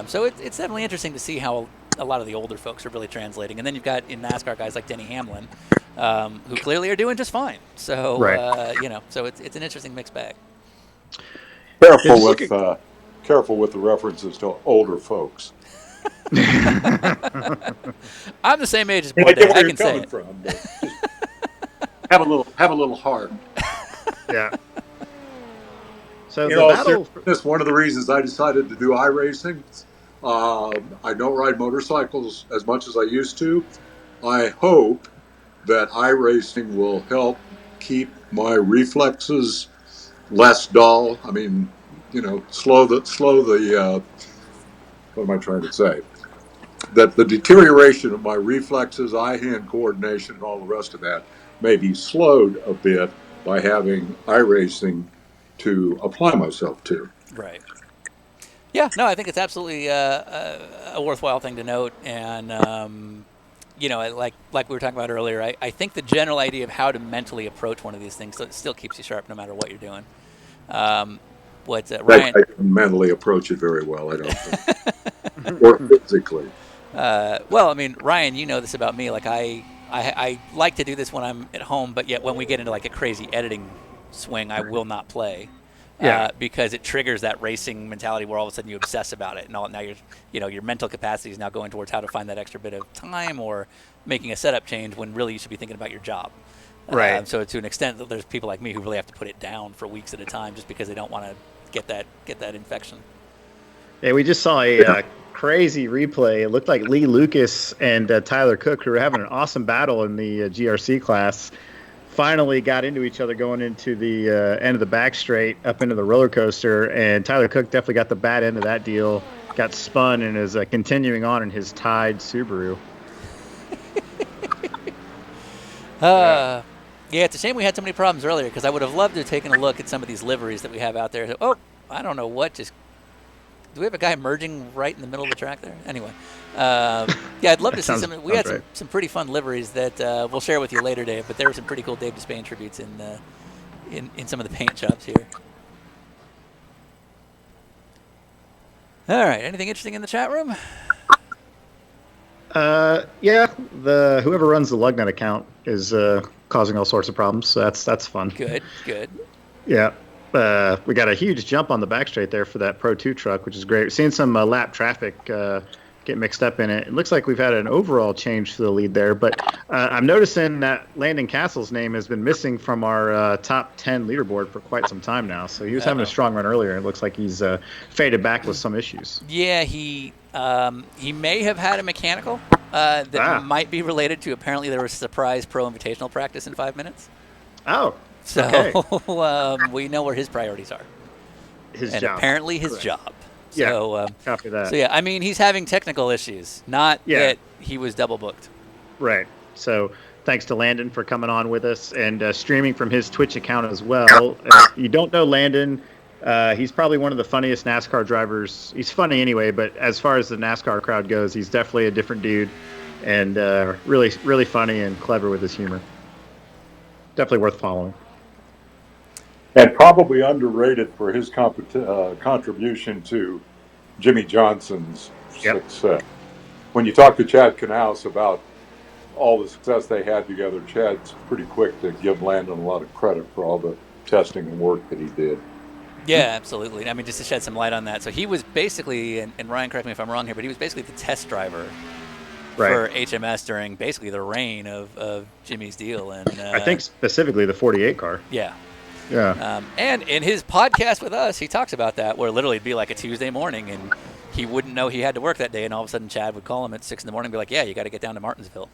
So it's definitely interesting to see how a lot of the older folks are really translating. And then you've got in NASCAR guys like Denny Hamlin, who clearly are doing just fine. So, so it's an interesting mixed bag. Careful with the references to older folks. I'm the same age as Bourdais. I can say it. From, have a little heart. Yeah. So that's one of the reasons I decided to do iRacing. I don't ride motorcycles as much as I used to. I hope that iRacing will help keep my reflexes less dull. I mean, slow the what am I trying to say? That the deterioration of my reflexes, eye-hand coordination, and all the rest of that may be slowed a bit by having iRacing to apply myself to. Right. Yeah, no, I think it's absolutely a worthwhile thing to note. And, you know, like we were talking about earlier, I think the general idea of how to mentally approach one of these things still keeps you sharp no matter what you're doing. Ryan? I can mentally approach it very well, I don't think. Or physically. Well, I mean, Ryan, you know this about me. Like, I like to do this when I'm at home, but yet when we get into like a crazy editing swing, I will not play. Because it triggers that racing mentality where all of a sudden you obsess about it, and now your mental capacity is now going towards how to find that extra bit of time or making a setup change when really you should be thinking about your job. Right. So to an extent, there's people like me who really have to put it down for weeks at a time just because they don't want to get that infection. Yeah, we just saw a crazy replay. It looked like Lee Lucas and Tyler Cook, who were having an awesome battle in the GRC class, finally got into each other going into the end of the back straight up into the roller coaster, and Tyler Cook definitely got the bad end of that deal, got spun, and is continuing on in his Tide Subaru. Yeah, it's a shame we had so many problems earlier because I would have loved to have taken a look at some of these liveries that we have out there. Oh, I don't know what just... Do we have a guy merging right in the middle of the track there? Anyway, yeah, I'd love to see some. We had some pretty fun liveries that we'll share with you later, Dave. But there were some pretty cool Dave Despain tributes in some of the paint shops here. All right, anything interesting in the chat room? Yeah, whoever runs the Lugnut account is causing all sorts of problems. So that's fun. Good. Yeah. We got a huge jump on the back straight there for that Pro 2 truck, which is great. We're seeing some lap traffic get mixed up in it. It looks like we've had an overall change to the lead there, but I'm noticing that Landon Castle's name has been missing from our top 10 leaderboard for quite some time now. So he was having a strong run earlier, and it looks like he's faded back with some issues. Yeah, he may have had a mechanical that might be related to, apparently there was a surprise pro invitational practice in 5 minutes. Oh, so okay. We know where his priorities are. His and job. Apparently his Correct. job. So, yeah, copy that. So, yeah, I mean, he's having technical issues, not that he was double booked. Right. So, thanks to Landon for coming on with us and streaming from his Twitch account as well. If you don't know Landon, he's probably one of the funniest NASCAR drivers. He's funny anyway, but as far as the NASCAR crowd goes, he's definitely a different dude and really, really funny and clever with his humor. Definitely worth following. And probably underrated for his contribution to Jimmy Johnson's success. When you talk to Chad Knaus about all the success they had together, Chad's pretty quick to give Landon a lot of credit for all the testing and work that he did. Yeah, absolutely. I mean, just to shed some light on that. So he was basically, and Ryan, correct me if I'm wrong here, but he was basically the test driver for HMS during basically the reign of Jimmy's deal. And I think specifically the 48 car. Yeah. Yeah. And in his podcast with us, he talks about that, where literally it'd be like a Tuesday morning, and he wouldn't know he had to work that day, and all of a sudden Chad would call him at 6 in the morning and be like, yeah, you got to get down to Martinsville.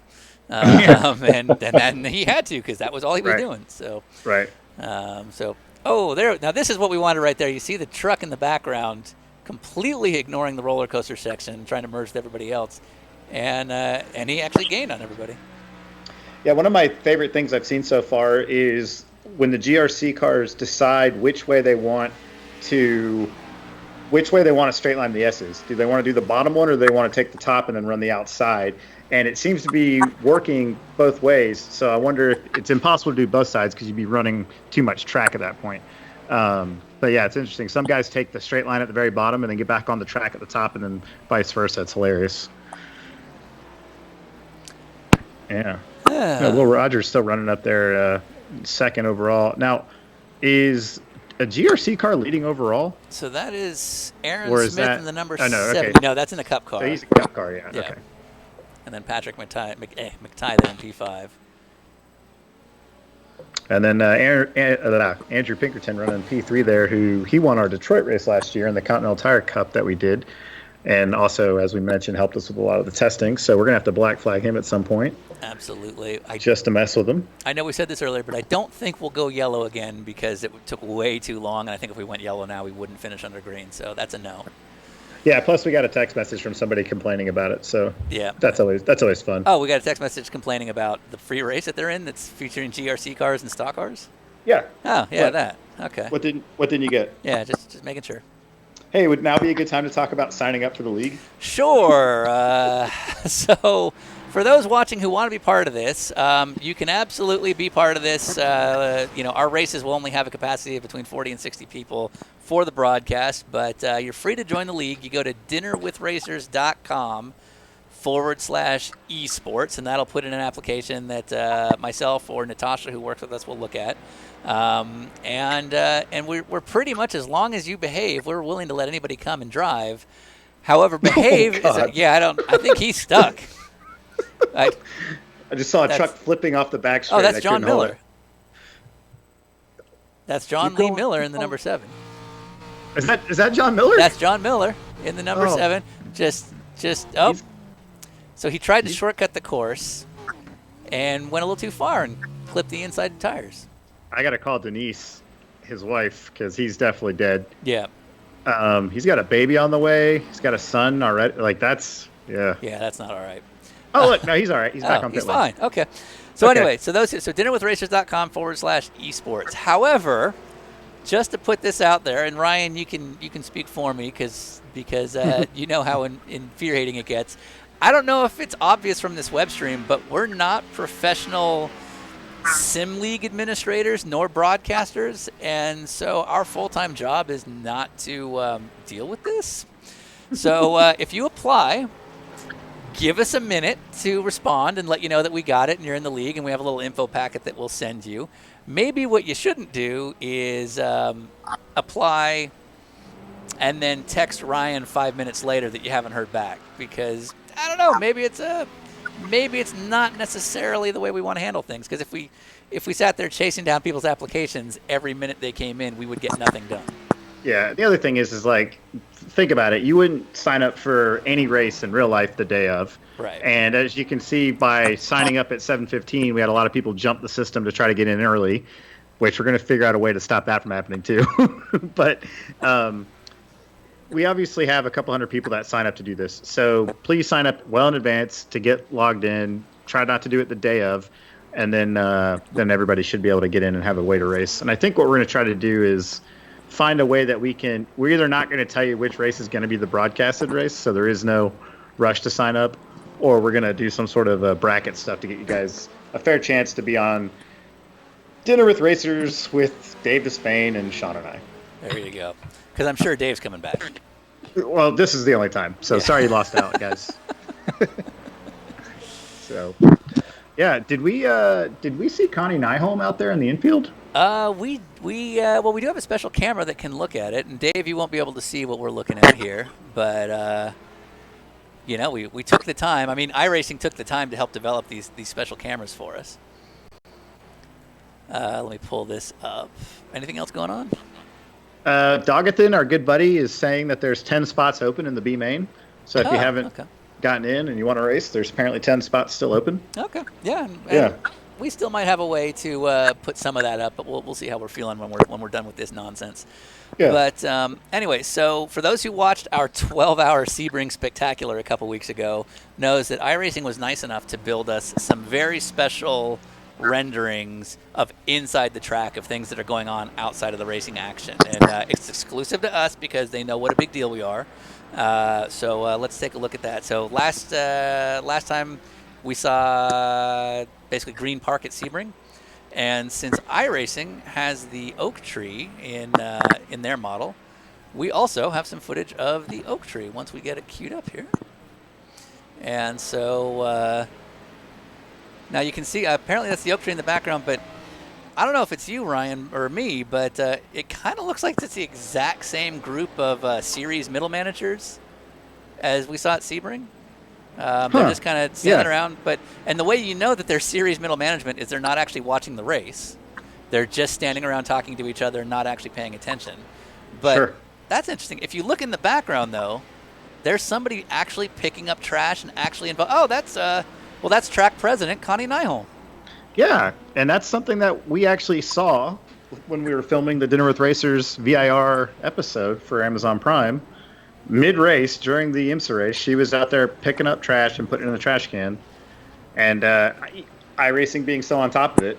And he had to, because that was all he was doing. So, right. There. Now, this is what we wanted right there. You see the truck in the background completely ignoring the roller coaster section, trying to merge with everybody else. And he actually gained on everybody. Yeah, one of my favorite things I've seen so far is when the GRC cars decide which way they want to straight line the S's. Do they want to do the bottom one, or do they want to take the top and then run the outside? And it seems to be working both ways. So I wonder if it's impossible to do both sides because you'd be running too much track at that point. But yeah, it's interesting. Some guys take the straight line at the very bottom and then get back on the track at the top, and then vice versa. It's hilarious. Yeah. Will Rogers still running up there second overall. Now, is a GRC car leading overall? So that is Aaron Smith in the number 7. Okay. No, that's in the Cup car. So he's a Cup car, yeah. Okay. And then Patrick McTighe there in P5. And then Andrew Pinkerton running P3 there, who he won our Detroit race last year in the Continental Tire Cup that we did. And also, as we mentioned, helped us with a lot of the testing. So we're going to have to black flag him at some point. Absolutely. Just to mess with him. I know we said this earlier, but I don't think we'll go yellow again because it took way too long. And I think if we went yellow now, we wouldn't finish under green. So that's a no. Yeah, plus we got a text message from somebody complaining about it. So yeah, that's always fun. Oh, we got a text message complaining about the free race that they're in that's featuring GRC cars and stock cars? Yeah. Oh, yeah, that. Okay. What didn't you get? Yeah, just making sure. Hey, would now be a good time to talk about signing up for the league? Sure. So, for those watching who want to be part of this, you can absolutely be part of this. Our races will only have a capacity of between 40 and 60 people for the broadcast, but you're free to join the league. You go to dinnerwithracers.com/esports, and that'll put in an application that myself or Natasha, who works with us, will look at. And we're pretty much, as long as you behave, we're willing to let anybody come and drive. However, behave I think he's stuck. I just saw a truck flipping off the back straight. Oh, that's John Miller. That's John Lee Miller in the number 7. Is that John Miller? That's John Miller in the number 7. So he tried to shortcut the course and went a little too far and clipped the inside tires. I got to call Denise, his wife, because he's definitely dead. Yeah. He's got a baby on the way. He's got a son already. Yeah, that's not all right. Oh, look, no, he's all right. He's back on pit He's lane. fine. Okay. So anyway, so dinnerwithracers.com/esports. However, just to put this out there, and Ryan, you can speak for me because you know how infuriating it gets. I don't know if it's obvious from this web stream, but we're not professional sim league administrators nor broadcasters, and so our full-time job is not to deal with this. So if you apply, give us a minute to respond and let you know that we got it and you're in the league, and we have a little info packet that we'll send you. Maybe what you shouldn't do is apply and then text Ryan 5 minutes later that you haven't heard back, because I don't know, maybe it's not necessarily the way we want to handle things, because if we sat there chasing down people's applications every minute they came in, we would get nothing done. Yeah, the other thing is like, think about it. You wouldn't sign up for any race in real life the day of. Right. And as you can see, by signing up at 7:15, we had a lot of people jump the system to try to get in early, which we're going to figure out a way to stop that from happening too. But we obviously have a couple hundred people that sign up to do this. So please sign up well in advance to get logged in. Try not to do it the day of. And then everybody should be able to get in and have a way to race. And I think what we're going to try to do is find a way that we're either not going to tell you which race is going to be the broadcasted race, so there is no rush to sign up, or we're going to do some sort of bracket stuff to get you guys a fair chance to be on Dinner with Racers with Dave Despain and Sean and I. There you go. Because I'm sure Dave's coming back. Well, this is the only time, so sorry you lost out, guys. So, yeah, did we see Connie Nyholm out there in the infield? We do have a special camera that can look at it, and Dave, you won't be able to see what we're looking at here, but we took the time. I mean, iRacing took the time to help develop these special cameras for us. Let me pull this up. Anything else going on? Dogathan, our good buddy, is saying that there's 10 spots open in the B main. So if you haven't gotten in and you want to race, there's apparently 10 spots still open. Okay. Yeah. And we still might have a way to put some of that up, but we'll see how we're feeling when we're done with this nonsense. Yeah. But anyway, so for those who watched our 12-hour Sebring Spectacular a couple weeks ago, knows that iRacing was nice enough to build us some very special renderings of inside the track of things that are going on outside of the racing action, and it's exclusive to us because they know what a big deal we are. So let's take a look at that. So last time we saw basically Green Park at Sebring, and since iRacing has the oak tree in their model, we also have some footage of the oak tree once we get it queued up here. And so now you can see, apparently that's the oak tree in the background, but I don't know if it's you, Ryan, or me, but it kind of looks like it's the exact same group of series middle managers as we saw at Sebring. They're just kind of standing around, and the way you know that they're series middle management is they're not actually watching the race. They're just standing around talking to each other and not actually paying attention. But that's interesting. If you look in the background, though, there's somebody actually picking up trash and actually involved. Oh, that's track president Connie Nyholm. Yeah, and that's something that we actually saw when we were filming the Dinner with Racers VIR episode for Amazon Prime. Mid-race, during the IMSA race, she was out there picking up trash and putting it in the trash can. And iRacing being so on top of it,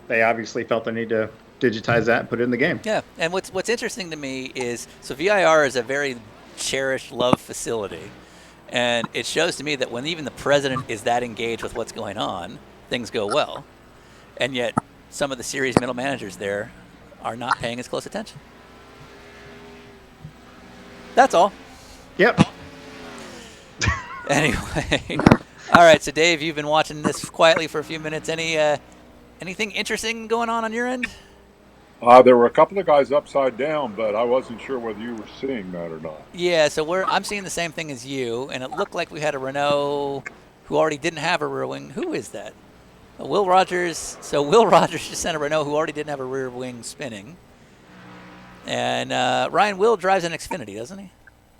they obviously felt the need to digitize that and put it in the game. Yeah, and what's interesting to me is, so VIR is a very cherished, loved facility, and it shows to me that when even the president is that engaged with what's going on, things go well, and yet some of the series middle managers there are not paying as close attention. That's all. Yep. Anyway, all right. So Dave, you've been watching this quietly for a few minutes. Anything interesting going on your end? There were a couple of guys upside down, but I wasn't sure whether you were seeing that or not. Yeah, so I'm seeing the same thing as you, and it looked like we had a Renault who already didn't have a rear wing. Who is that? Will Rogers. So Will Rogers just sent a Renault who already didn't have a rear wing spinning. And Ryan Will drives an Xfinity, doesn't he?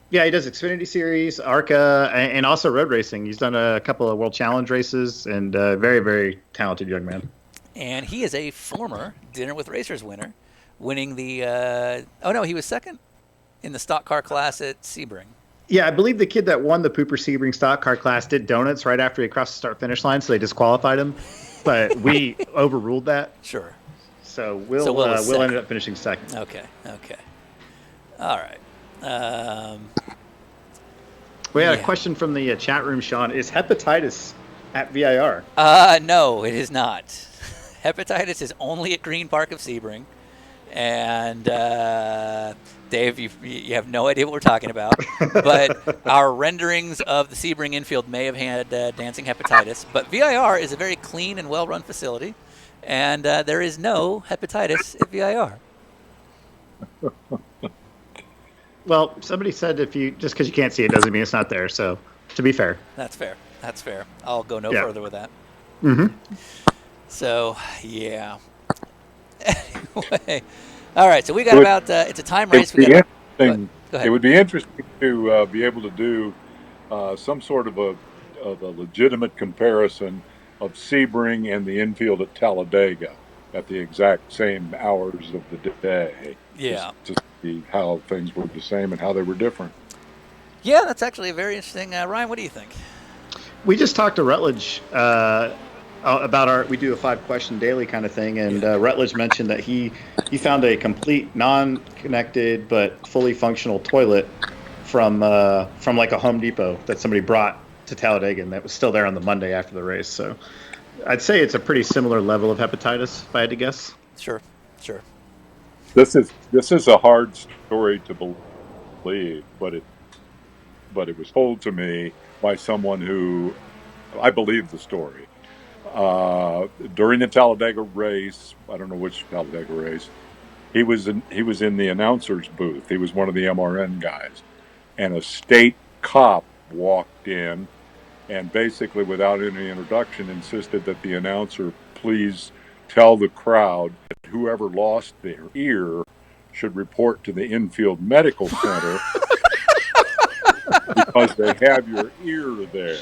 Yeah, he does Xfinity Series, ARCA, and also road racing. He's done a couple of World Challenge races, and very, very talented young man. And he is a former Dinner with Racers winner, winning the he was second in the stock car class at Sebring. Yeah, I believe the kid that won the Pooper Sebring stock car class did donuts right after he crossed the start-finish line, so they disqualified him. But we overruled that. Sure. So Will ended up finishing second. Okay. All right. We had a question from the chat room, Sean. Is hepatitis at VIR? No, it is not. Hepatitis is only at Green Park of Sebring. And Dave, you have no idea what we're talking about. But our renderings of the Sebring infield may have had dancing hepatitis. But VIR is a very clean and well-run facility. And there is no hepatitis at VIR. Well, somebody said just because you can't see it doesn't mean it's not there. So, to be fair. That's fair. I'll go no further with that. Mm-hmm. So, yeah. Anyway. All right, so we got about, it's a time race. Go ahead. It would be interesting to be able to do some sort of a legitimate comparison of Sebring and the infield at Talladega at the exact same hours of the day. Yeah. To see how things were the same and how they were different. Yeah, that's actually a very interesting. Ryan, what do you think? We just talked to Rutledge about we do a 5-question daily kind of thing, and Rutledge mentioned that he found a complete non-connected but fully functional toilet from like a Home Depot that somebody brought to Talladega, and that was still there on the Monday after the race. So I'd say it's a pretty similar level of hepatitis, if I had to guess. Sure. This is a hard story to believe, but it was told to me by someone who I believe the story. During the Talladega race, I don't know which Talladega race, he was in the announcer's booth. He was one of the MRN guys, and a state cop walked in and basically, without any introduction, insisted that the announcer please tell the crowd that whoever lost their ear should report to the infield medical center because they have your ear there.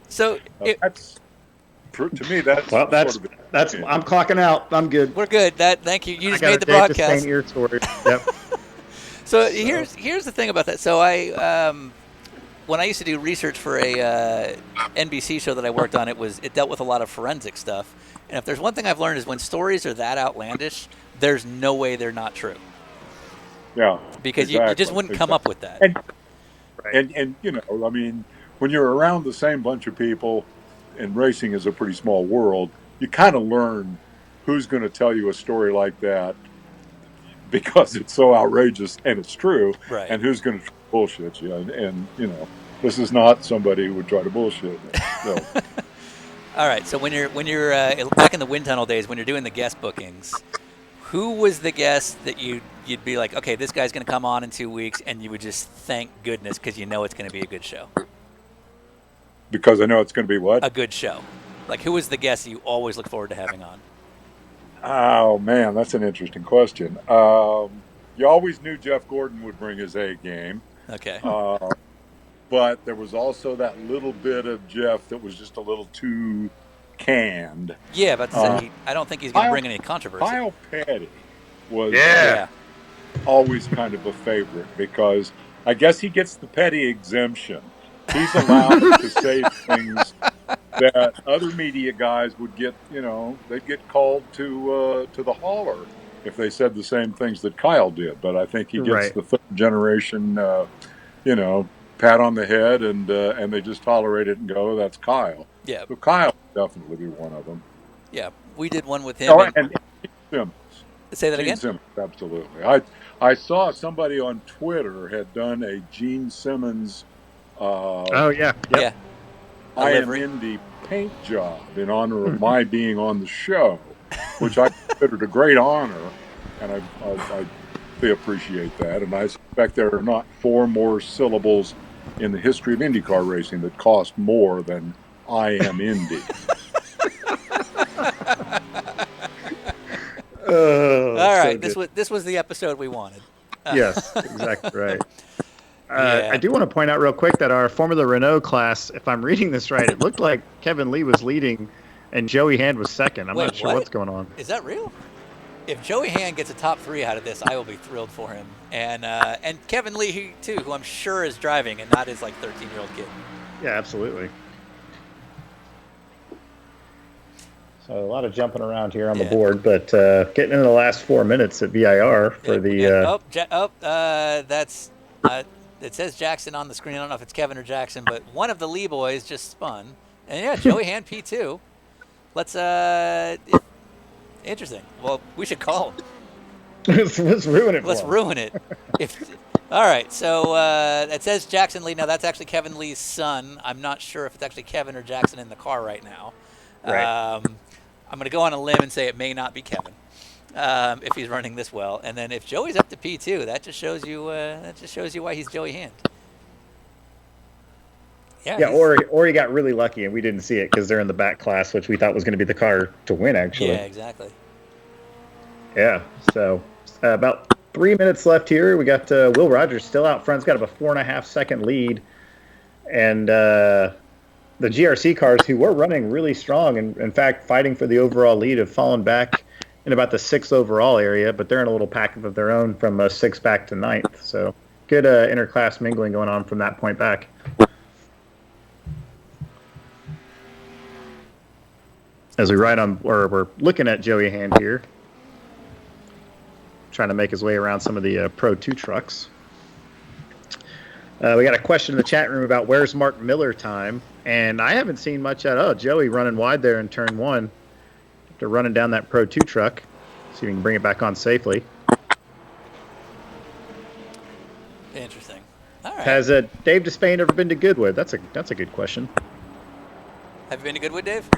So to me, that's I'm clocking out. I'm good. We're good. Thank you. You just made the broadcast. Dave Despain ear story. Yep. So here's the thing about that. So when I used to do research for a NBC show that I worked on, it dealt with a lot of forensic stuff. And if there's one thing I've learned is when stories are that outlandish, there's no way they're not true. Yeah. Because you just wouldn't come up with that. And you know, I mean, when you're around the same bunch of people, and racing is a pretty small world, you kind of learn who's going to tell you a story like that because it's so outrageous and it's true, right, and who's going to bullshit you. And you know, this is not somebody who would try to bullshit me. So. All right, so when you're back in the wind tunnel days, when you're doing the guest bookings, who was the guest that you'd be like, okay, this guy's going to come on in 2 weeks, and you would just thank goodness because you know it's going to be a good show? Because I know it's going to be what? A good show. Like, who is the guest you always look forward to having on? Oh, man, that's an interesting question. You always knew Jeff Gordon would bring his A game. Okay. But there was also that little bit of Jeff that was just a little too canned. Yeah, but I don't think he's going to bring any controversy. Kyle Petty was always kind of a favorite because I guess he gets the Petty exemption. He's allowed to say things that other media guys would get, they'd get called to the hauler if they said the same things that Kyle did. But I think he gets Right. the third generation, pat on the head, and they just tolerate it and go, "That's Kyle." Yeah. So Kyle would definitely be one of them. Yeah, we did one with him. Oh, and Gene Simmons. Say that Gene again? Simmons, absolutely. I saw somebody on Twitter had done a Gene Simmons. Oh yeah. Yep. Yeah. I am Indy paint job in honor of my being on the show, which I considered a great honor, and I really appreciate that. And I suspect there are not 4 more syllables in the history of IndyCar racing that cost more than "I am Indy." All right, so this was the episode we wanted. Yes, exactly right. Yeah. I do want to point out real quick that our Formula Renault class, if I'm reading this right, it looked like Kevin Lee was leading and Joey Hand was second. I'm not sure what's going on. Is that real? If Joey Hand gets a top 3 out of this, I will be thrilled for him. And Kevin Lee, too, who I'm sure is driving and not his, 13-year-old kid. Yeah, absolutely. So a lot of jumping around here on the board, but getting into the last 4 minutes at VIR for the... that's... it says Jackson on the screen. I don't know if it's Kevin or Jackson, but one of the Lee boys just spun. And yeah, Joey Hand P2. Let's interesting. Well, we should call him. Let's ruin it. Let's ruin it. All right, so it says Jackson Lee. Now that's actually Kevin Lee's son. I'm not sure if it's actually Kevin or Jackson in the car right now. Right. I'm going to go on a limb and say it may not be Kevin. If he's running this well, and then if Joey's up to P2, that just shows you why he's Joey Hand. Yeah, or he got really lucky and we didn't see it because they're in the back class, which we thought was going to be the car to win. Actually, yeah, exactly. Yeah, so about 3 minutes left here. We got Will Rogers still out front. He's got about a 4.5 second lead, and the GRC cars, who were running really strong and in fact fighting for the overall lead, have fallen back in about the 6th overall area, but they're in a little pack of their own from 6th back to 9th. So good interclass mingling going on from that point back. As we ride on, or we're looking at Joey Hand here, trying to make his way around some of the Pro 2 trucks. We got a question in the chat room about where's Mark Miller time, and I haven't seen much at Joey running wide there in turn 1. After running down that Pro 2 truck. See if we can bring it back on safely. Interesting. All right. Has Dave Despain ever been to Goodwood? That's a good question. Have you been to Goodwood, Dave?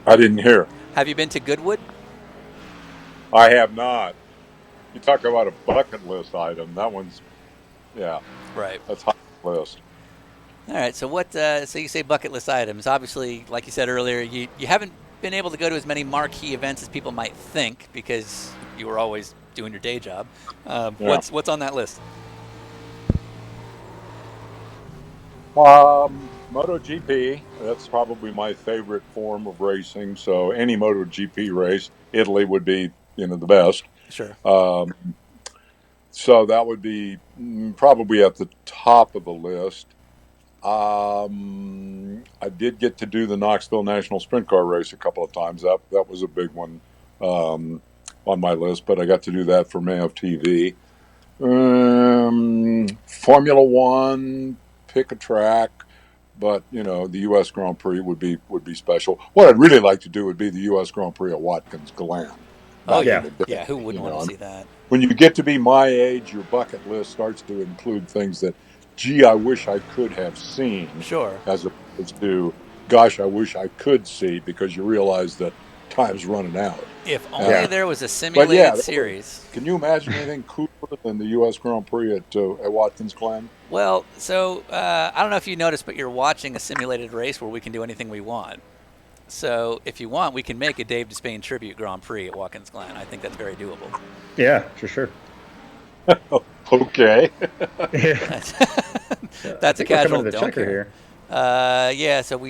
I didn't hear. Have you been to Goodwood? I have not. You talk about a bucket list item. That one's, yeah. Right. That's high on the list. All right, so so you say bucket list items. Obviously, like you said earlier, you haven't been able to go to as many marquee events as people might think because you were always doing your day job. What's on that list? MotoGP, that's probably my favorite form of racing. So any MotoGP race, Italy would be, the best. Sure. So that would be probably at the top of the list. I did get to do the Knoxville National Sprint Car Race a couple of times. That was a big one on my list, but I got to do that for Mayo TV. Formula One, pick a track, but the U.S. Grand Prix would be special. What I'd really like to do would be the U.S. Grand Prix at Watkins Glen. Oh yeah, who wouldn't want to see that? When you get to be my age, your bucket list starts to include things that, gee, I wish I could have seen. Sure. As opposed to, gosh, I wish I could see, because you realize that time's running out. If only there was a simulated series. Can you imagine anything cooler than the U.S. Grand Prix at Watkins Glen? Well, so I don't know if you noticed, but you're watching a simulated race where we can do anything we want. So if you want, we can make a Dave Despain tribute Grand Prix at Watkins Glen. I think that's very doable. Yeah, for sure. Okay. That's a casual don't checker here. Yeah, so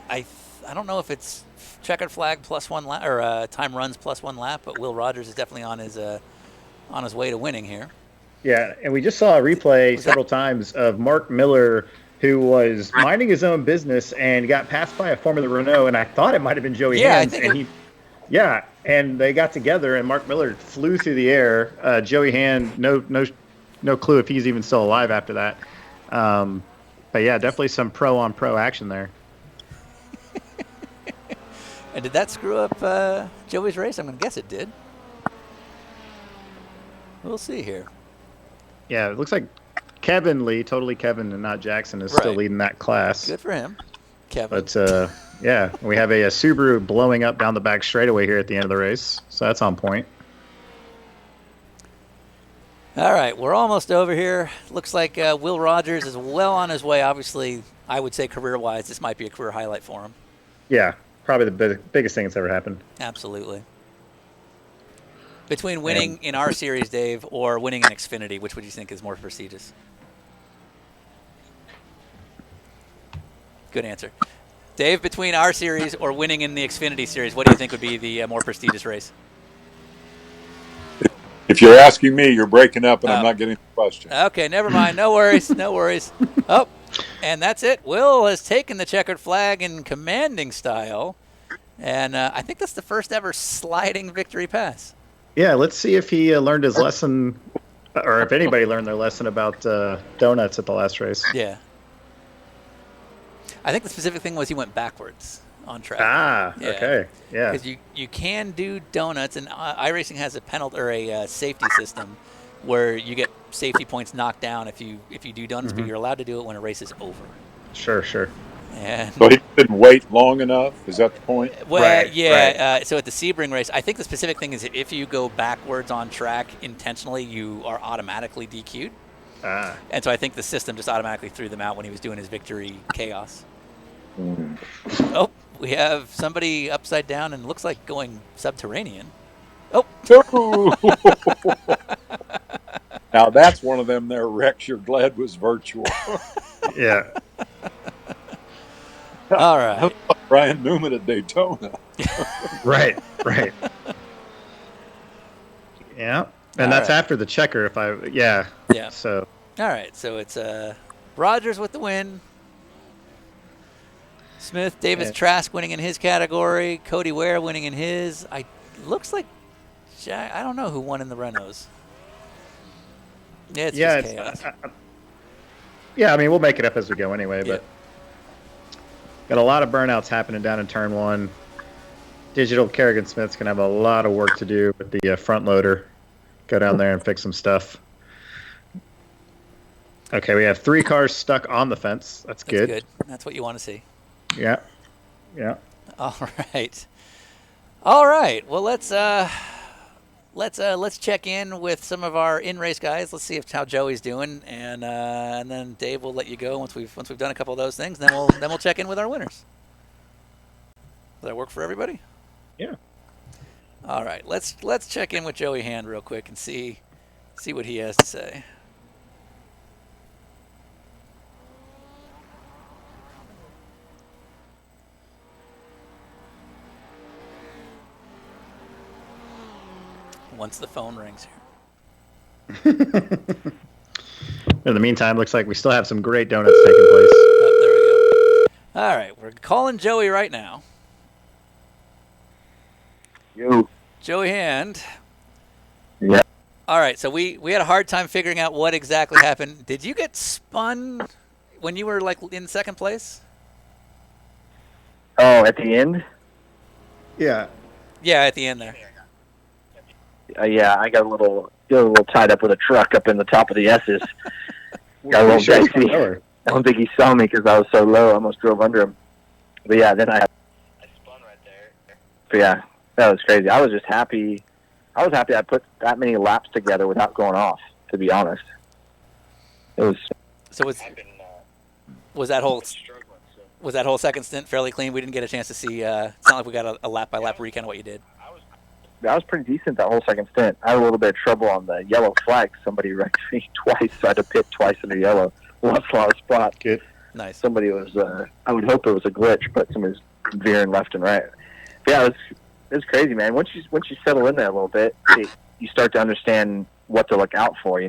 I don't know if it's checkered flag plus one lap or time runs plus one lap, but Will Rogers is definitely on his way to winning here. Yeah, and we just saw a replay several times of Mark Miller who was minding his own business and got passed by a Formula Renault, and I thought it might have been Joey Yeah, Hands, and they got together, and Mark Miller flew through the air. Joey Hand, no clue if he's even still alive after that. But yeah, definitely some pro-on-pro action there. And did that screw up Joey's race? I'm going to guess it did. We'll see here. Yeah, it looks like Kevin Lee, totally Kevin and not Jackson, is still leading that class. Good for him, Kevin. But yeah, we have a Subaru blowing up down the back straightaway here at the end of the race, so that's on point. All right, we're almost over here. Looks like Will Rogers is well on his way. Obviously, I would say career-wise, this might be a career highlight for him. Yeah, probably the biggest thing that's ever happened. Absolutely. Between winning in our series, Dave, or winning in Xfinity, which would you think is more prestigious? Good answer. Dave, between our series or winning in the Xfinity series, what do you think would be the more prestigious race? If you're asking me, you're breaking up, and I'm not getting the question. Okay, never mind. No worries. No worries. Oh, and that's it. Will has taken the checkered flag in commanding style, and I think that's the first ever sliding victory pass. Yeah, let's see if he learned his lesson, or if anybody learned their lesson about donuts at the last race. Yeah. I think the specific thing was he went backwards on track. Okay. Yeah. Because you can do donuts, and iRacing has a penalty or a safety system where you get safety points knocked down if you do donuts, but you're allowed to do it when a race is over. Sure. And So he didn't wait long enough? Is that the point? Well, Right. So at the Sebring race, I think the specific thing is if you go backwards on track intentionally, you are automatically DQ'd. And so I think the system just automatically threw them out when he was doing his victory chaos. Oh, we have somebody upside down and looks like going subterranean. Oh. Now that's one of them there wrecks you're glad was virtual. Yeah. All right. How about Brian Newman at Daytona? Right. Yeah. And that's after the checker, Yeah. So. All right, so it's Rogers with the win. Smith, Davis Trask winning in his category. Cody Ware winning in his. Looks like I don't know who won in the Renaults. Yeah, it's just chaos. Yeah, I mean, we'll make it up as we go anyway, but got a lot of burnouts happening down in turn one. Digital Kerrigan Smith's going to have a lot of work to do with the front loader. Go down there and fix some stuff. Okay, we have 3 cars stuck on the fence. That's good. That's what you want to see. Yeah. All right. Well, let's check in with some of our in-race guys. Let's see how Joey's doing, and then Dave will let you go once we've done a couple of those things. Then we'll check in with our winners. Does that work for everybody? Yeah. All right. Let's check in with Joey Hand real quick and see what he has to say. Once the phone rings here. In the meantime, looks like we still have some great donuts taking place. Oh, there we go. All right, we're calling Joey right now. Yo. Joey Hand. Yeah. All right, so we had a hard time figuring out what exactly happened. Did you get spun when you were in second place? Oh, at the end? Yeah. Yeah, at the end there. Yeah, I got a little tied up with a truck up in the top of the S's. Got a little dicey. I don't think he saw me because I was so low. I almost drove under him. But yeah, then I spun right there. But yeah, that was crazy. I was just happy. I was happy I put that many laps together without going off, to be honest. It was. So was that whole second stint fairly clean? We didn't get a chance to see. It's not like we got a lap by lap recount of what you did. I was pretty decent that whole second stint. I had a little bit of trouble on the yellow flag. Somebody wrecked me twice, so I had to pit twice in the yellow. Lost a lot of spots. Good. Nice. Somebody was, I would hope it was a glitch, but somebody was veering left and right. But yeah, it was crazy, man. Once you settle in there a little bit, you start to understand what to look out for.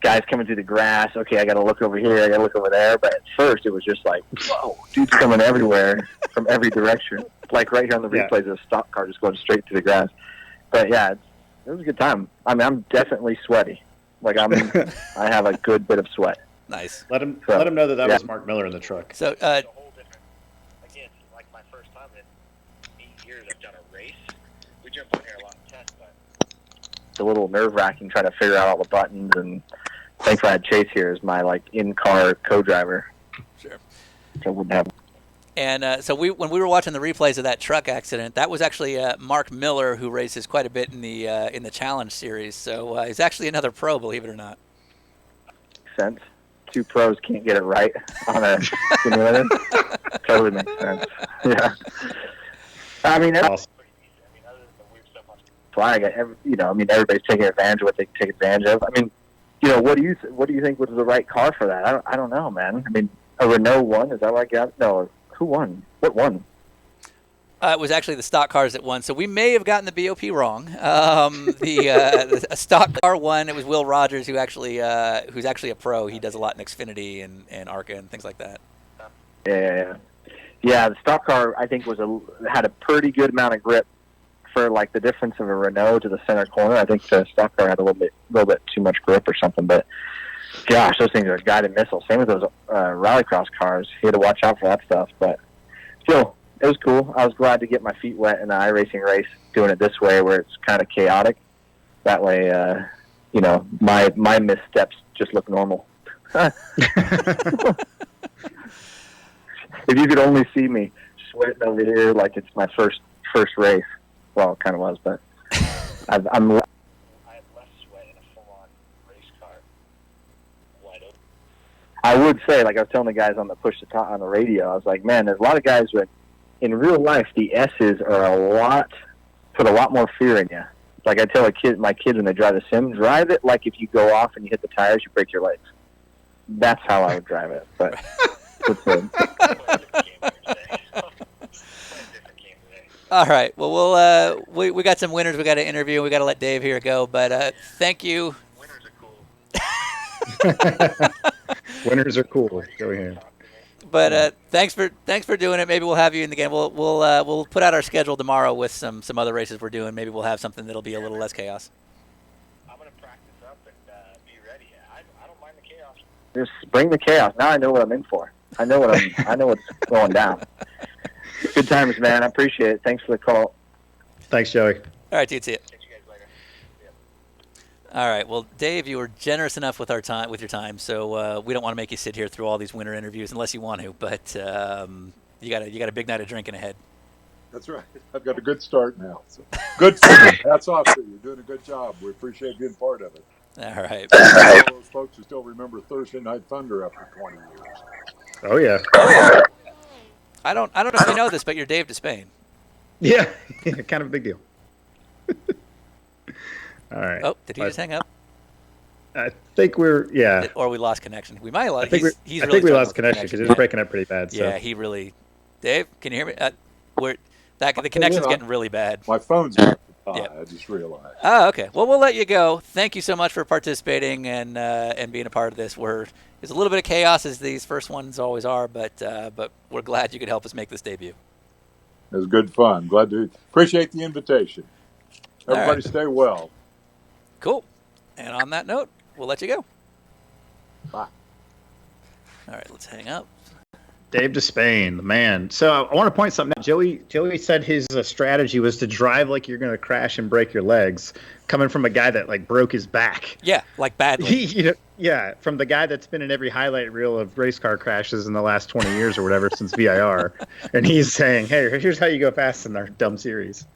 guys coming through the grass. Okay, I got to look over here. I got to look over there. But at first, it was just like, whoa, dudes coming everywhere from every direction. Like right here on the replays, a stock car just going straight through the grass. But yeah, it was a good time. I mean, I'm definitely sweaty. Like I have a good bit of sweat. Nice. Let him know that was Mark Miller in the truck. So, It's a whole different. Again, like my first time in 8 years, I've done a race. We jump on here a lot and test, but It's a little nerve-wracking trying to figure out all the buttons. And thankfully, I had Chase here as my in-car co-driver. Sure. So I wouldn't have. And so when we were watching the replays of that truck accident, that was actually Mark Miller, who races quite a bit in the Challenge series. So he's actually another pro, believe it or not. Sense. 2 pros can't get it right on a simulator. Totally makes sense. Yeah. I mean, that's why I got everybody's taking advantage of what they can take advantage of. I mean, what do you think was the right car for that? I don't know, man. I mean, a Renault won. Is that what I got? No. Who won? What won? It was actually the stock cars that won, so we may have gotten the BOP wrong. The stock car won. It was Will Rogers, who's actually a pro. He does a lot in Xfinity and ARCA and things like that. Yeah. The stock car, I think, had a pretty good amount of grip for the difference of a Renault to the center corner. I think the stock car had a little bit too much grip or something. But gosh, those things are guided missiles. Same with those rallycross cars. You had to watch out for that stuff. But still, it was cool. I was glad to get my feet wet in an iRacing race, doing it this way where it's kind of chaotic. That way, my missteps just look normal. If you could only see me sweating over here like it's my first race. Well, it kind of was, but I had less sweat in a full-on race car. Wide open. I would say, I was telling the guys on the push to talk on the radio, I was like, man, there's a lot of guys with, in real life, the S's are put a lot more fear in you. Like I tell my kids when they drive the sim, drive it like if you go off and you hit the tires, you break your legs. That's how I would drive it. But All right. Well, we got some winners we got to interview. We got to let Dave here go. But thank you. Winners are cool. Winners are cool. Go ahead. But thanks for doing it. Maybe we'll have you in the game. We'll put out our schedule tomorrow with some other races we're doing. Maybe we'll have something that'll be a little less chaos. I'm gonna practice up and be ready. I don't mind the chaos. just bring the chaos. Now I know what I'm in for. I know what's going down. Good times, man. I appreciate it. Thanks for the call. Thanks, Joey. All right, dude. See you. All right. Well, Dave, you were generous enough with your time, so we don't want to make you sit here through all these winter interviews unless you want to. But you got a big night of drinking ahead. That's right. I've got a good start now. So. Good fun. Hats off to you. You're doing a good job. We appreciate being part of it. All right. All those folks who still remember Thursday Night Thunder after 20 years. Oh yeah. I don't know if you know this, but you're Dave Despain. Yeah, kind of a big deal. All right. Oh, did he just hang up? I think Or we lost connection. We might have lost. I think we lost connection because it was breaking up pretty bad. So. Yeah, he really. Dave, can you hear me? The connection's getting really bad. My phone's yeah. I just realized. Oh, okay. Well, we'll let you go. Thank you so much for participating and being a part of this. There's a little bit of chaos as these first ones always are, but we're glad you could help us make this debut. It was good fun. Glad to appreciate the invitation. Everybody stay well. Cool. And on that note, we'll let you go. Bye. All right, let's hang up. Dave Despain, the man. So I want to point something out. Joey said his strategy was to drive like you're going to crash and break your legs, coming from a guy that broke his back. Yeah, badly. Yeah, from the guy that's been in every highlight reel of race car crashes in the last 20 years or whatever since VIR. And he's saying, hey, here's how you go fast in our dumb series.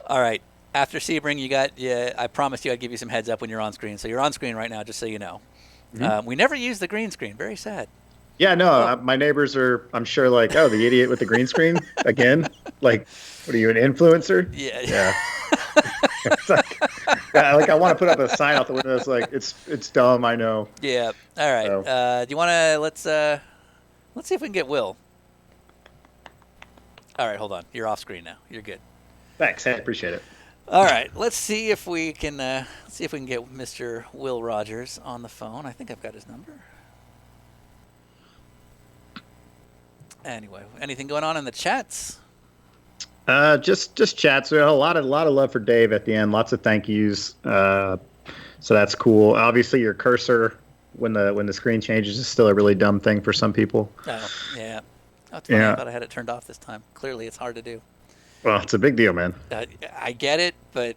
All right. After Sebring, I promised you I'd give you some heads up when you're on screen. So you're on screen right now, just so you know. Mm-hmm. We never use the green screen. Very sad. Yeah, no, my neighbors are, I'm sure, like, oh, the idiot with the green screen again. Like, what are you, an influencer? Yeah. It's like I want to put up a sign out the window that's like, it's dumb, I know. Yeah. All right. So. Do you want to let's see if we can get Will. All right, hold on. You're off screen now. You're good. Thanks. I appreciate it. All right, let's see if we can get Mr. Will Rogers on the phone. I think I've got his number. Anyway, anything going on in the chats? Just chats. We had a lot of love for Dave at the end. Lots of thank yous. So that's cool. Obviously, your cursor when the screen changes is still a really dumb thing for some people. Oh, yeah. That's funny. I thought I had it turned off this time. Clearly, it's hard to do. Well, it's a big deal, man. I get it, but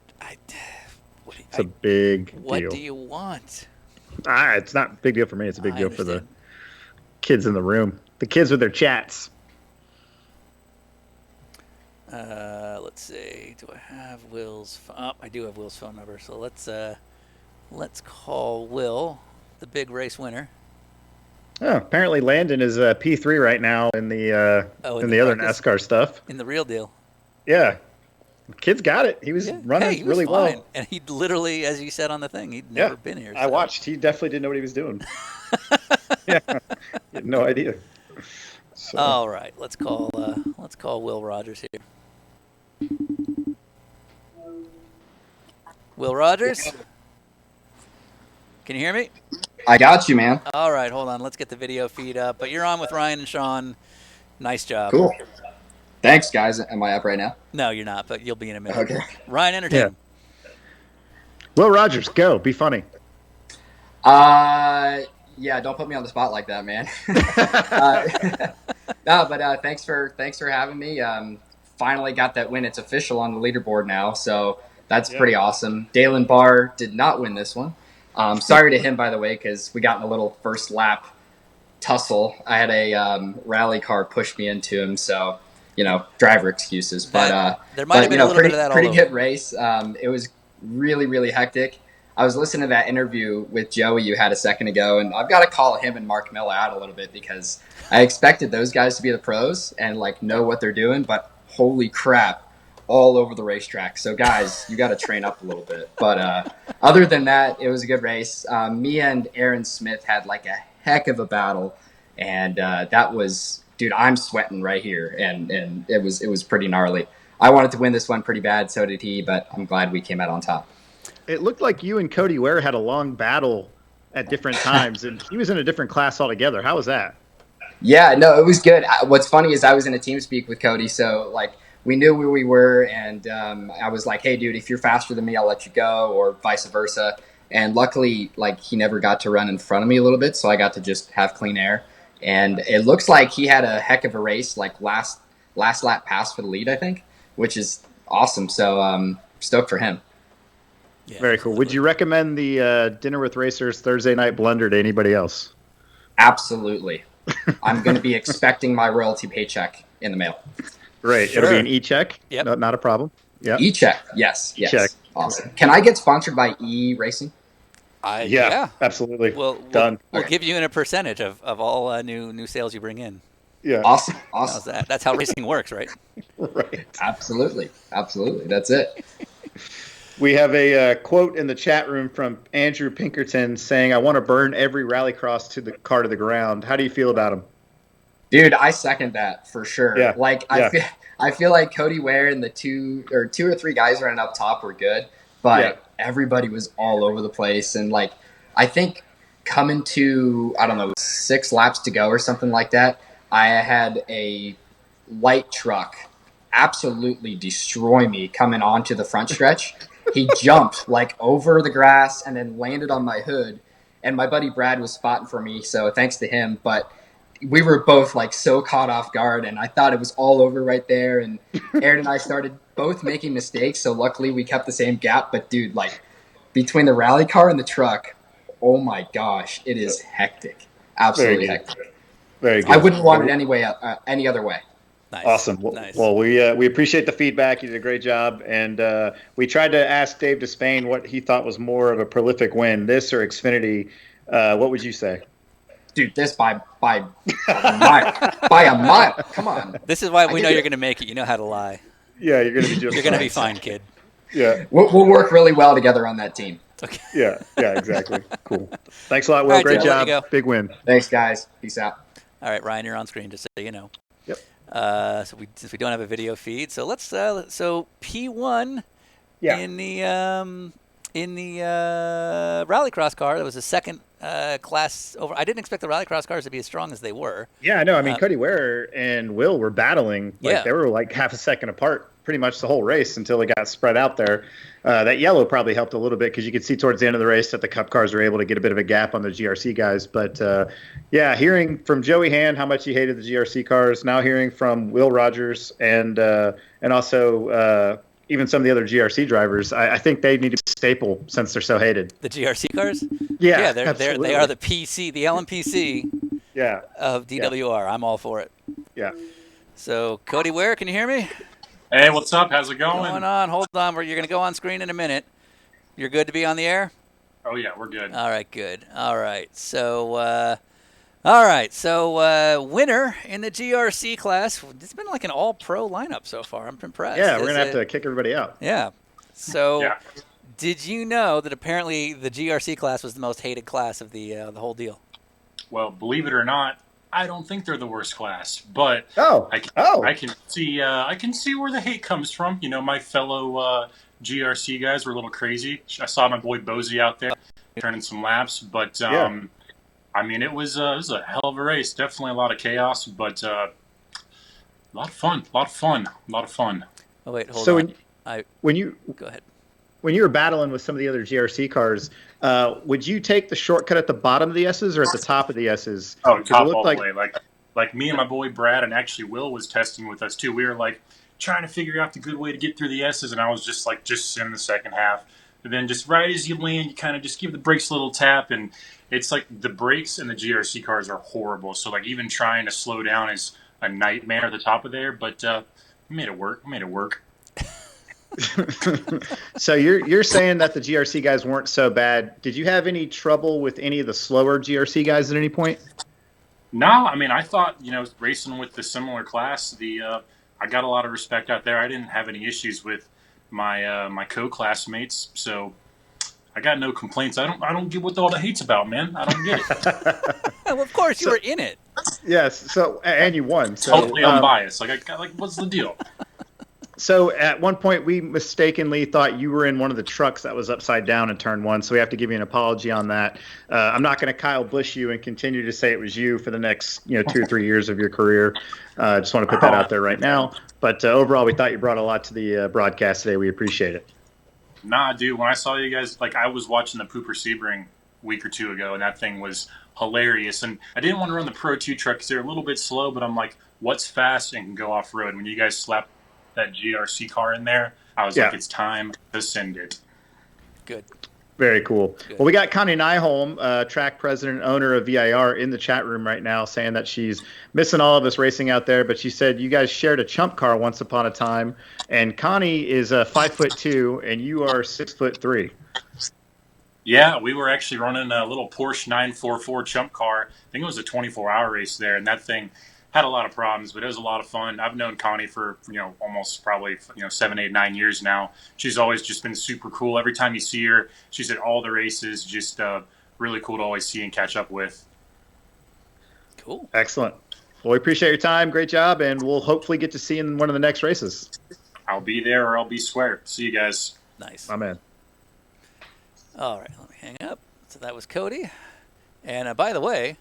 it's a big deal. What do you want? It's not a big deal for me. It's a big deal for the kids in the room. The kids with their chats. Let's see. Do I have Will's? I do have Will's phone number. So let's call Will, the big race winner. Oh, apparently Landon is P3 right now in the other NASCAR stuff. In the real deal. Yeah. Kid's got it. He was running really well. And he literally, as you said on the thing, he'd never been here. So. I watched. He definitely didn't know what he was doing. Yeah. He had no idea. So. All right. Let's call Will Rogers here. Will Rogers? Can you hear me? I got you, man. All right. Hold on. Let's get the video feed up. But you're on with Ryan and Sean. Nice job. Cool. Thanks, guys. Am I up right now? No, you're not, but you'll be in a minute. Okay. Ryan, entertain. Will Rogers, go. Be funny. Yeah, don't put me on the spot like that, man. No, but thanks for having me. Finally got that win. It's official on the leaderboard now, so that's pretty awesome. Dalen Barr did not win this one. Sorry to him, by the way, because we got in a little first lap tussle. I had a rally car push me into him, so driver excuses. But there might have been a little bit of that. Pretty good race. It was really, really hectic. I was listening to that interview with Joey you had a second ago, and I've got to call him and Mark Miller out a little bit because I expected those guys to be the pros and know what they're doing, but holy crap, all over the racetrack. So guys, you got to train up a little bit. But other than that, it was a good race. Me and Aaron Smith had a heck of a battle, and that was, dude, I'm sweating right here, and it was pretty gnarly. I wanted to win this one pretty bad, so did he, but I'm glad we came out on top. It looked like you and Cody Ware had a long battle at different times, and he was in a different class altogether. How was that? Yeah, no, it was good. What's funny is I was in a team speak with Cody, so we knew where we were, and I was like, hey, dude, if you're faster than me, I'll let you go, or vice versa. And luckily, he never got to run in front of me a little bit, so I got to just have clean air. And it looks like he had a heck of a race, last lap pass for the lead, I think, which is awesome. So stoked for him. Yeah, very cool. Would you recommend the Dinner with Racers Thursday night Blunder to anybody else? Absolutely. I'm going to be expecting my royalty paycheck in the mail. Great. Sure. It'll be an e-check. Yep. No, not a problem. Yeah. E-check. Yes. E-check. Awesome. Can I get sponsored by E-Racing? Yeah, absolutely. Done. We'll give you in a percentage of all new sales you bring in. Yeah. Awesome. How's that? That's how racing works, right? Right. Absolutely. That's it. We have a quote in the chat room from Andrew Pinkerton saying, I want to burn every rallycross to the car to the ground. How do you feel about him? Dude, I second that for sure. Yeah. I feel like Cody Ware and the two or three guys running up top were good, but everybody was all over the place. And I think coming to, 6 laps to go or something like that, I had a light truck absolutely destroy me coming onto the front stretch. He jumped over the grass and then landed on my hood. And my buddy Brad was spotting for me, so thanks to him. But we were both so caught off guard, and I thought it was all over right there. And Aaron and I started both making mistakes, so luckily we kept the same gap. But dude, between the rally car and the truck, oh my gosh, it is hectic. Absolutely hectic. Very good. I wouldn't want it any other way. Nice. Awesome. Nice. Well, we appreciate the feedback. You did a great job, and we tried to ask Dave Despain what he thought was more of a prolific win, this or Xfinity. What would you say? Dude, this by a mile. By a mile. Come on. This is why we know you're going to make it. You know how to lie. Yeah, you're going to be just You're going to be fine, kid. Yeah. We'll work really well together on that team. Okay. Yeah, exactly. Cool. Thanks a lot, Will. All right, great Tim, I'll let job. you go. Big win. Thanks, guys. Peace out. All right, Ryan, you're on screen, just so you know. Yep. Since we don't have a video feed, so let's so P1 Yeah. In the rallycross car, there was a second class over. I didn't expect the rallycross cars to be as strong as they were. Yeah, no, I mean, Cody Ware and Will were battling. Like, Yeah. they were like half a second apart pretty much the whole race until they got spread out there. That yellow probably helped a little bit because you could see towards the end of the race that the Cup cars were able to get a bit of a gap on the GRC guys. But, yeah, hearing from Joey Hand how much he hated the GRC cars, now hearing from Will Rogers and also even some of the other GRC drivers, I think they need to be a staple since they're so hated. The GRC cars? Yeah, they are the PC, the LMPC yeah. of DWR. I'm all for it. Yeah. So, Cody Ware, can you hear me? Hey, what's up? How's it going? Going on? Hold on. You're going to go on screen in a minute. You're good to be on the air? Oh, yeah, we're good. All right, good. All right. So, winner in the GRC class. It's been like an all-pro lineup so far. I'm impressed. Yeah, we're going to have to kick everybody out. Yeah. So, did you know that apparently the GRC class was the most hated class of the whole deal? Well, believe it or not, I don't think they're the worst class, but I can see where the hate comes from. You know, my fellow GRC guys were a little crazy. I saw my boy Bozy out there turning some laps, but I mean, it was a hell of a race. Definitely a lot of chaos, but a lot of fun. Oh wait, hold on. Go ahead. When you were battling with some of the other GRC cars, would you take the shortcut at the bottom of the S's or at the top of the S's? Oh, top all the way. Like me and my boy Brad, and actually Will was testing with us too. We were like trying to figure out the good way to get through the S's, and I was just in the second half. And then just right as you land, you kind of just give the brakes a little tap, and it's like the brakes in the GRC cars are horrible. So like even trying to slow down is a nightmare at the top of there, but we made it work. So you're saying that the GRC guys weren't so bad. Did you have any trouble with any of the slower GRC guys at any point? No, I mean, I thought, racing with the similar class, I got a lot of respect out there. I didn't have any issues with my my co-classmates, so I got no complaints. I don't get what all the hate's about, man. I don't get it. Well, of course you were in it. Yes. So and you won. So totally unbiased. What's the deal? So at one point, we mistakenly thought you were in one of the trucks that was upside down in turn one. So we have to give you an apology on that. I'm not going to Kyle Busch you and continue to say it was you for the next 2 or 3 years of your career. Just want to put that out there right now. But overall, we thought you brought a lot to the broadcast today. We appreciate it. Nah, dude. When I saw you guys, I was watching the Pooper Sebring a week or two ago, and that thing was hilarious. And I didn't want to run the Pro 2 truck because they're a little bit slow. But I'm like, what's fast and can go off road? When you guys slapped that GRC car in there, I was like, it's time to send it. Good. Very cool. Good. Well, we got Connie Nyholm, track president and owner of VIR, in the chat room right now saying that she's missing all of us racing out there, but she said you guys shared a chump car once upon a time, and Connie is 5'2", and you are 6'3". Yeah, we were actually running a little Porsche 944 chump car. I think it was a 24-hour race there, and that thing had a lot of problems, but it was a lot of fun. I've known Connie for, almost probably, 7, 8, 9 years now. She's always just been super cool. Every time you see her, she's at all the races, just really cool to always see and catch up with. Cool. Excellent. Well, we appreciate your time. Great job, and we'll hopefully get to see you in one of the next races. I'll be there or I'll be square. See you guys. Nice. My man. All right, let me hang up. So that was Cody. And by the way,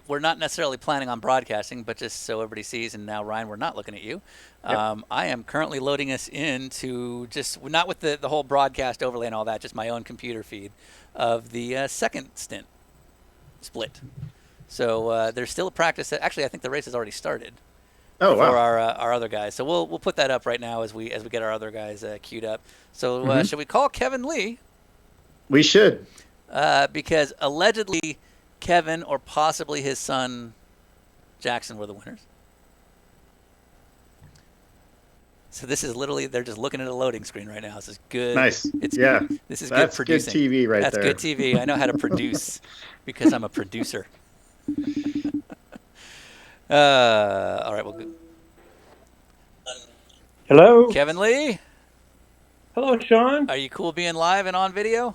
we're not necessarily planning on broadcasting, but just so everybody sees, and now, Ryan, we're not looking at you. Yep. I am currently loading us into just, not with the whole broadcast overlay and all that, just my own computer feed of the second stint split. So there's still a practice. Actually, I think the race has already started. Oh, wow. For our other guys. So we'll put that up right now as we get our other guys queued up. So should we call Kevin Lee? We should. Because allegedly Kevin or possibly his son Jackson were the winners. So this is literally, they're just looking at a loading screen right now. This is good. Nice. It's yeah. Good. This is That's good producing. Good TV right That's there. That's good TV. I know how to produce because I'm a producer. All right, well, good. Hello. Kevin Lee. Hello, Sean. Are you cool being live and on video?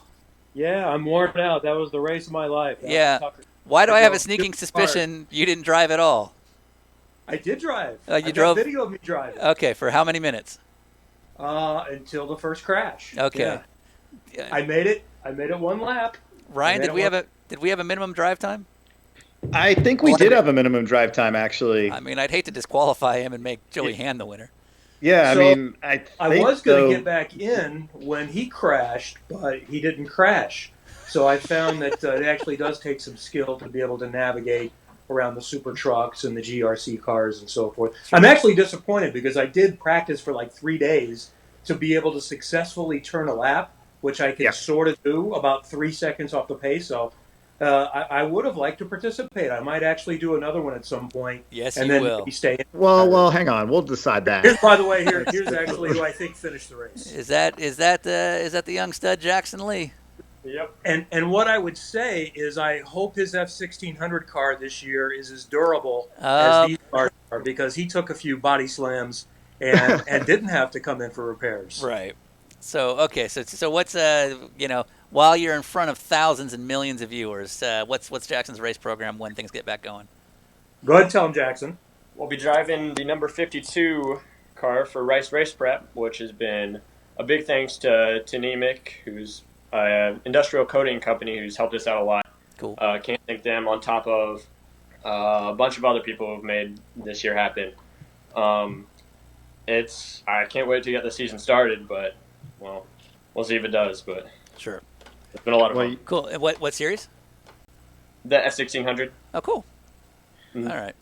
Yeah, I'm worn out. That was the race of my life. Yeah. Why do I have a sneaking suspicion you didn't drive at all? I did drive. You drove? Video of me driving. Okay, for how many minutes? until the first crash. Okay. Yeah. I made it one lap. Ryan, did we have a minimum drive time? I think we did have a minimum drive time, actually. I mean, I'd hate to disqualify him and make Joey Hand the winner. Yeah, So, I mean, I was going to get back in when he crashed, but he didn't crash. So I found that it actually does take some skill to be able to navigate around the super trucks and the GRC cars and so forth. I'm actually disappointed because I did practice for like 3 days to be able to successfully turn a lap, which I can sort of do about 3 seconds off the pace. So I would have liked to participate. I might actually do another one at some point. Yes, and you then will. maybe stay in. Well, hang on. We'll decide that. By the way, here's actually who I think finished the race. Is that the young stud Jackson Lee? Yep. And what I would say is I hope his F1600 car this year is as durable as these cars are, because he took a few body slams and didn't have to come in for repairs. Right. So okay. So what's while you're in front of thousands and millions of viewers, what's Jackson's race program when things get back going? Go ahead, tell him, Jackson. We'll be driving the number 52 car for Rice Race Prep, which has been a big thanks to Nemec, who's an industrial coating company who's helped us out a lot. Cool. Can't thank them on top of a bunch of other people who've made this year happen. I can't wait to get the season started, but well, we'll see if it does. But sure, it's been a lot of fun. Cool. And what series? The F1600. Oh, cool. Mm-hmm. All right.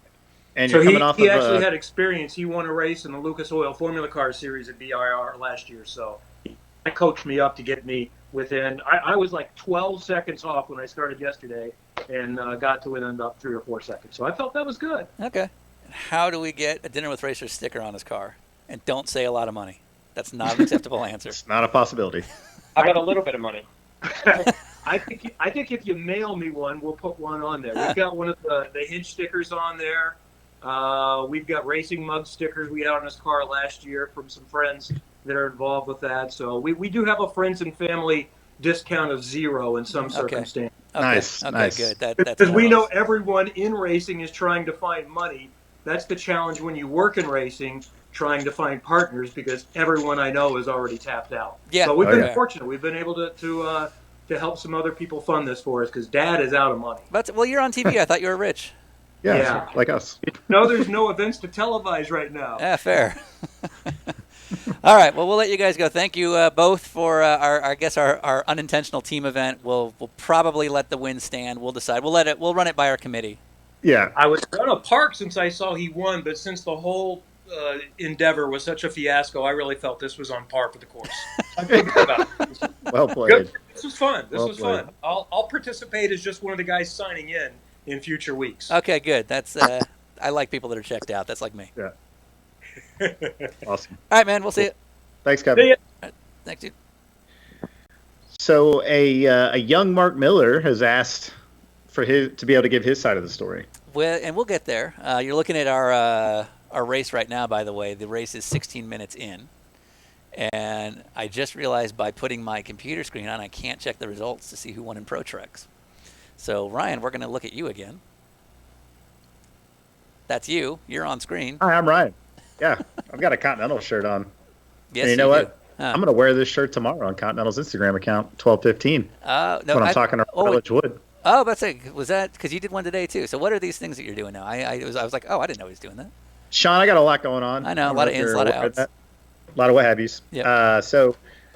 And so you're coming off he of actually had experience. He won a race in the Lucas Oil Formula Car Series at VIR last year. So he coached me up to get me within. I was like 12 seconds off when I started yesterday, and got to within about 3 or 4 seconds. So I felt that was good. Okay. And how do we get a Dinner with Racers sticker on his car? And don't say a lot of money. That's not an acceptable answer. It's not a possibility. I got a little bit of money. I think if you mail me one, we'll put one on there. We've got one of the Hinge stickers on there. We've got racing mug stickers we had on his car last year from some friends that are involved with that. So we do have a friends and family discount of 0 in some circumstances. Okay. Nice. Okay, nice. good. That's because we know everyone in racing is trying to find money. That's the challenge when you work in racing, trying to find partners, because everyone I know is already tapped out. Yeah. So we've been fortunate. We've been able to help some other people fund this for us, because Dad is out of money. But well, you're on TV. I thought you were rich. Yeah, like us. No, there's no events to televise right now. Yeah, fair. All right. Well, we'll let you guys go. Thank you both for our unintentional team event. We'll probably let the win stand. We'll decide. We'll run it by our committee. Yeah. I was going to park since I saw he won, but since the whole endeavor was such a fiasco, I really felt this was on par for the course. I feel good about it. Well played. Good. This was fun. This Well was played. fun. I'll participate as just one of the guys signing in future weeks. Okay, good. That's I like people that are checked out. That's like me. Yeah. Awesome. All right, man. We'll see you. Thanks, Kevin. See ya. All right, thanks, dude. So a young Mark Miller has asked for to be able to give his side of the story. Well, and we'll get there. You're looking at our race right now, by the way. The race is 16 minutes in. And I just realized by putting my computer screen on, I can't check the results to see who won in Pro Treks. So, Ryan, we're going to look at you again. That's you. You're on screen. Hi, I'm Ryan. Yeah, I've got a Continental shirt on. Yes, and you know what? Huh. I'm going to wear this shirt tomorrow on Continental's Instagram account, 1215. No, when I'm talking to Village Wood. Oh, but was that because you did one today too? So what are these things that you're doing now? I was like, oh, I didn't know he was doing that. Sean, I got a lot going on. I know, a lot of ins, a lot of outs. A lot of what have yous. Yep.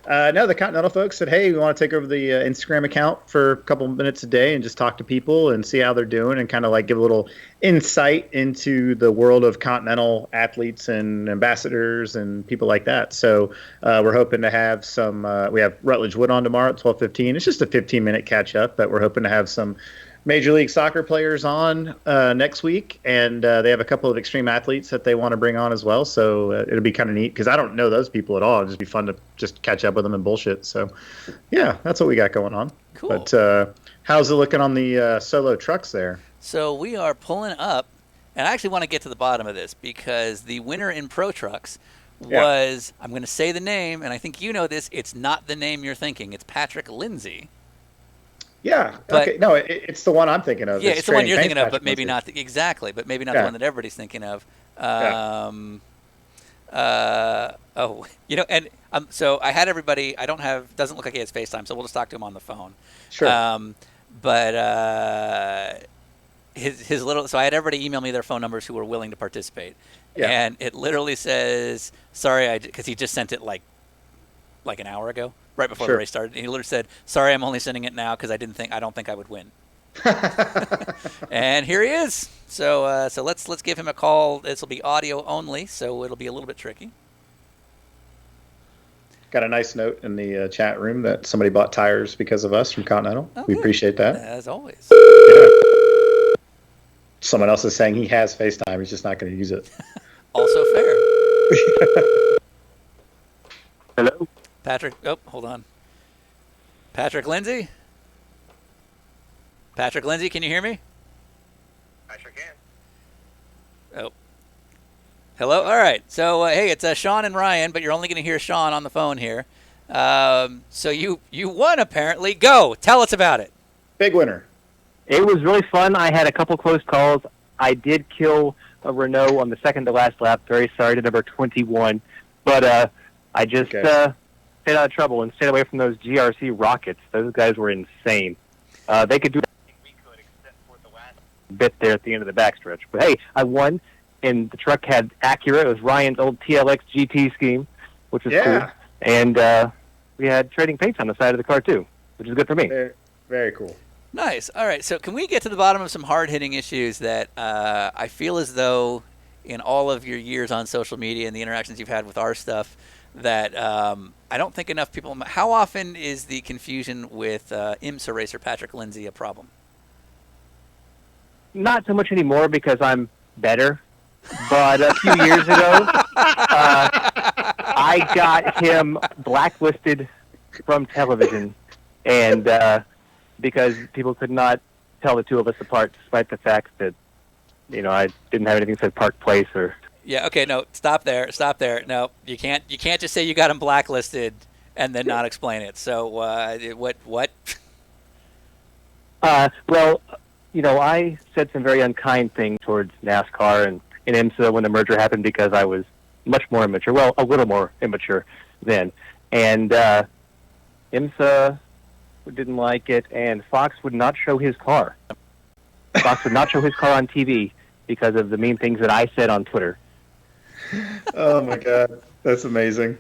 No, the Continental folks said, hey, we want to take over the Instagram account for a couple minutes a day and just talk to people and see how they're doing and kind of like give a little insight into the world of Continental athletes and ambassadors and people like that. So we're hoping to have some we have Rutledge Wood on tomorrow at 12:15. It's just a 15-minute catch-up, but we're hoping to have some Major League Soccer players on next week, and they have a couple of extreme athletes that they want to bring on as well. So it'll be kind of neat because I don't know those people at all. It'll just be fun to just catch up with them and bullshit. So, yeah, that's what we got going on. Cool. But how's it looking on the solo trucks there? So we are pulling up, and I actually want to get to the bottom of this because the winner in Pro Trucks was, I'm going to say the name, and I think you know this. It's not the name you're thinking. It's Patrick Lindsay. Yeah. Okay. No, it's the one I'm thinking of. Yeah, it's the one you're thinking of, but maybe not exactly. But maybe not the one that everybody's thinking of. And so I had everybody. Doesn't look like he has FaceTime, so we'll just talk to him on the phone. Sure. But his little. So I had everybody email me their phone numbers who were willing to participate. Yeah. And it literally says, "Sorry, because he just sent it like an hour ago, right before the race started." And he literally said, "Sorry, I'm only sending it now because I don't think I would win." And here he is. So let's give him a call. This will be audio only, so it'll be a little bit tricky. Got a nice note in the chat room that somebody bought tires because of us from Continental. We appreciate that. As always. Yeah. Someone else is saying he has FaceTime. He's just not going to use it. Also fair. Hello? Patrick. Oh, hold on. Patrick Lindsay? Patrick Lindsay, can you hear me? I sure can. Oh. Hello? All right. So, hey, it's Sean and Ryan, but you're only going to hear Sean on the phone here. So you won, apparently. Go. Tell us about it. Big winner. It was really fun. I had a couple close calls. I did kill a Renault on the second to last lap. Very sorry to number 21. But I just stayed out of trouble and stayed away from those GRC rockets. Those guys were insane. They could do everything we could except for the last bit there at the end of the backstretch. But, hey, I won, and the truck had Acura. It was Ryan's old TLX GT scheme, which was cool. And we had trading paints on the side of the car, too, which is good for me. Very, very cool. Nice. All right. So can we get to the bottom of some hard-hitting issues that I feel as though in all of your years on social media and the interactions you've had with our stuff that I don't think enough people... How often is the confusion with IMSA racer Patrick Lindsay a problem? Not so much anymore because I'm better. But a few years ago, I got him blacklisted from television, and because people could not tell the two of us apart, despite the fact that, I didn't have anything that said Park Place or... Yeah, okay, no, stop there. No, you can't just say you got him blacklisted and then not explain it. So, what? Well, I said some very unkind things towards NASCAR and IMSA when the merger happened because I was much more immature. Well, a little more immature then. And IMSA didn't like it, and Fox would not show his car. Fox would not show his car on TV because of the mean things that I said on Twitter. Oh, my God. That's amazing.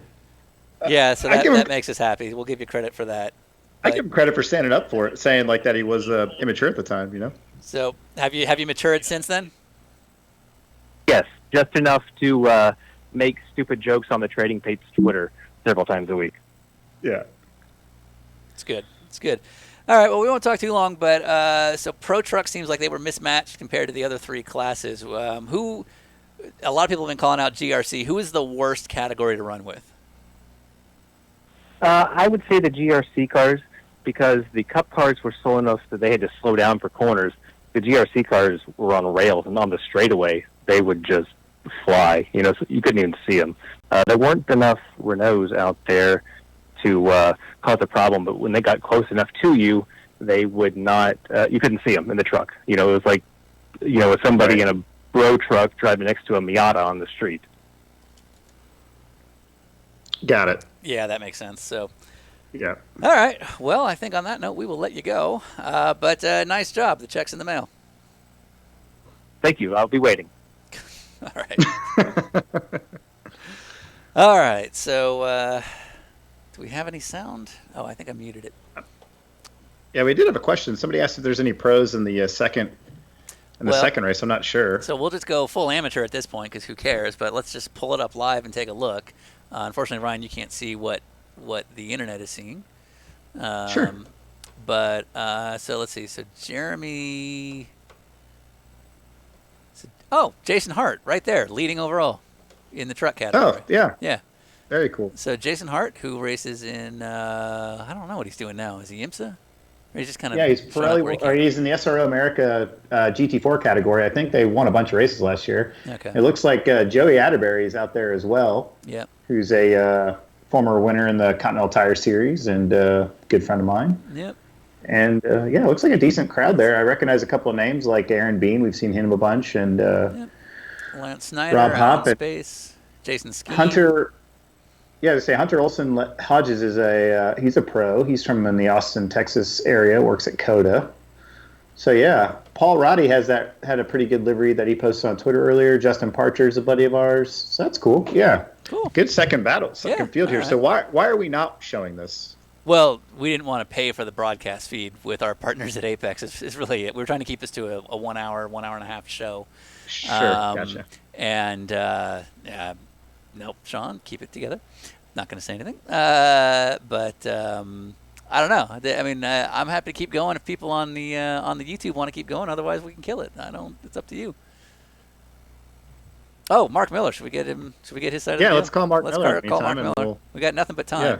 Yeah, so that makes us happy. We'll give you credit for that. I give him credit for standing up for it, saying like that he was immature at the time, So have you matured since then? Yes, just enough to make stupid jokes on the Trading Pates Twitter several times a week. Yeah. It's good. All right, well, we won't talk too long, but so Pro Truck seems like they were mismatched compared to the other three classes. A lot of people have been calling out GRC. Who is the worst category to run with? I would say the GRC cars, because the Cup cars were slow enough that they had to slow down for corners. The GRC cars were on rails, and on the straightaway, they would just fly. So you couldn't even see them. There weren't enough Renaults out there to cause a problem, but when they got close enough to you, they would not. You couldn't see them in the truck. It was like, somebody in a bro truck driving next to a Miata on the street. Got it. Yeah, that makes sense. So, yeah. All right. Well, I think on that note, we will let you go. But nice job. The check's in the mail. Thank you. I'll be waiting. All right. All right. So, do we have any sound? Oh, I think I muted it. Yeah, we did have a question. Somebody asked if there's any pros in the second race. I'm not sure. So we'll just go full amateur at this point because who cares? But let's just pull it up live and take a look. Unfortunately, Ryan, you can't see what the internet is seeing. Sure. But so let's see. So Jeremy. Jason Hart, right there, leading overall in the truck category. Oh, yeah. Yeah. Very cool. So Jason Hart, who races in, I don't know what he's doing now. Is he IMSA? Or he's just kind of... Yeah, he's in the SRO America GT4 category. I think they won a bunch of races last year. Okay. It looks like Joey Atterbury is out there as well. Yeah. Who's a former winner in the Continental Tire Series and a good friend of mine. Yep. And, it looks like a decent crowd there. I recognize a couple of names like Aaron Bean. We've seen him a bunch. And Lance Snyder, Rob Hopp. Space. Jason Ski. Hunter. Yeah, to say Hunter Olson Hodges is he's a pro. He's from in the Austin, Texas area. Works at Coda. So yeah, Paul Roddy had a pretty good livery that he posted on Twitter earlier. Justin Parcher's a buddy of ours. So that's cool. Yeah, cool. Good second field here. Right. So why are we not showing this? Well, we didn't want to pay for the broadcast feed with our partners at Apex. Is really it. We were trying to keep this to a 1 hour and a half show. Sure, gotcha. And nope, Sean, keep it together. Not going to say anything. But I don't know. I mean, I'm happy to keep going if people on the YouTube want to keep going. Otherwise, we can kill it. It's up to you. Oh, Mark Miller. Should we get him? Should we get his side of the deal? Yeah, let's call Mark Miller. Call Mark Miller. We got nothing but time. Yeah.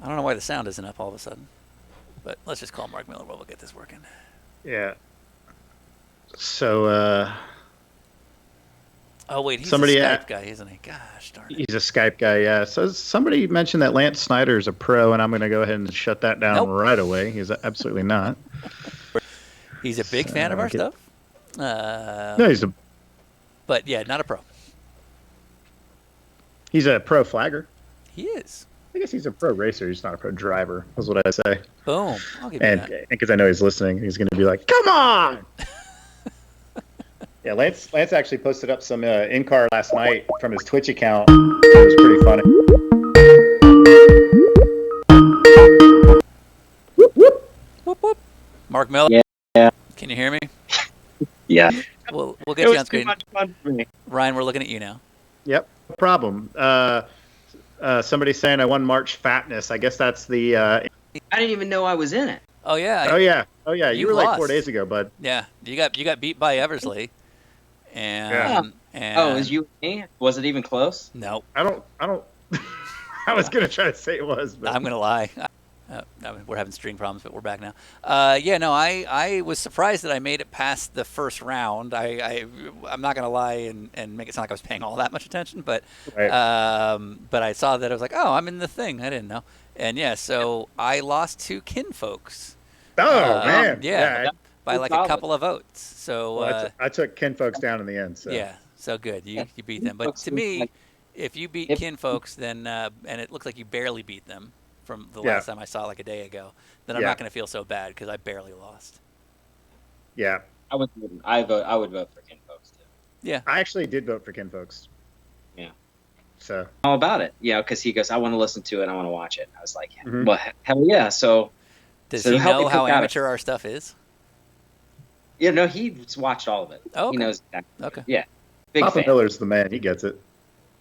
I don't know why the sound isn't up all of a sudden, but let's just call Mark Miller while we'll get this working. Yeah. So. Oh wait, he's a Skype guy, isn't he? Gosh darn it. He's a Skype guy, yeah. So somebody mentioned that Lance Snyder's a pro, and I'm going to go ahead and shut that down right away. He's absolutely not. He's a big fan of our stuff. No, But yeah, not a pro. He's a pro flagger. He is. I guess he's a pro racer. He's not a pro driver. Is what I say. Boom. I'll give you that. And because I know he's listening, he's going to be like, "Come on!" Yeah, Lance actually posted up some in-car last night from his Twitch account. It was pretty funny. Whoop, whoop. Whoop, whoop. Mark Miller. Yeah. Can you hear me? Yeah. We'll get you on screen. Much fun for me. Ryan, we're looking at you now. Yep. No problem. Somebody saying I won March Fatness. I guess that's the. I didn't even know I was in it. Oh yeah. Oh yeah. You were lost. like 4 days ago, bud. Yeah. You got beat by Eversley. And it was you and me? Was it even close? No. I don't. I was gonna try to say it was, but I'm gonna lie. We're having string problems, but we're back now. I was surprised that I made it past the first round. I'm not gonna lie and make it sound like I was paying all that much attention, but right. But I saw that I was like, oh, I'm in the thing. I didn't know, and so I lost to Kinfolks. Oh man, yeah. By like a couple of votes. So I took Kinfolks down in the end. So. Yeah, so good. You beat them. But to me, if you beat Kinfolks, then and it looks like you barely beat them from the last time I saw it like a day ago, then I'm not going to feel so bad because I barely lost. Yeah. I would vote for Kinfolks too. Yeah. I actually did vote for Kinfolks. Yeah. So. All about it. Yeah, because he goes, I want to listen to it. I want to watch it. I was like, well, hell yeah. So. Does he know how amateur our stuff is? Yeah, no, he's watched all of it. Oh, okay. He knows exactly. Okay. Yeah. Big Papa fan. Miller's the man. He gets it.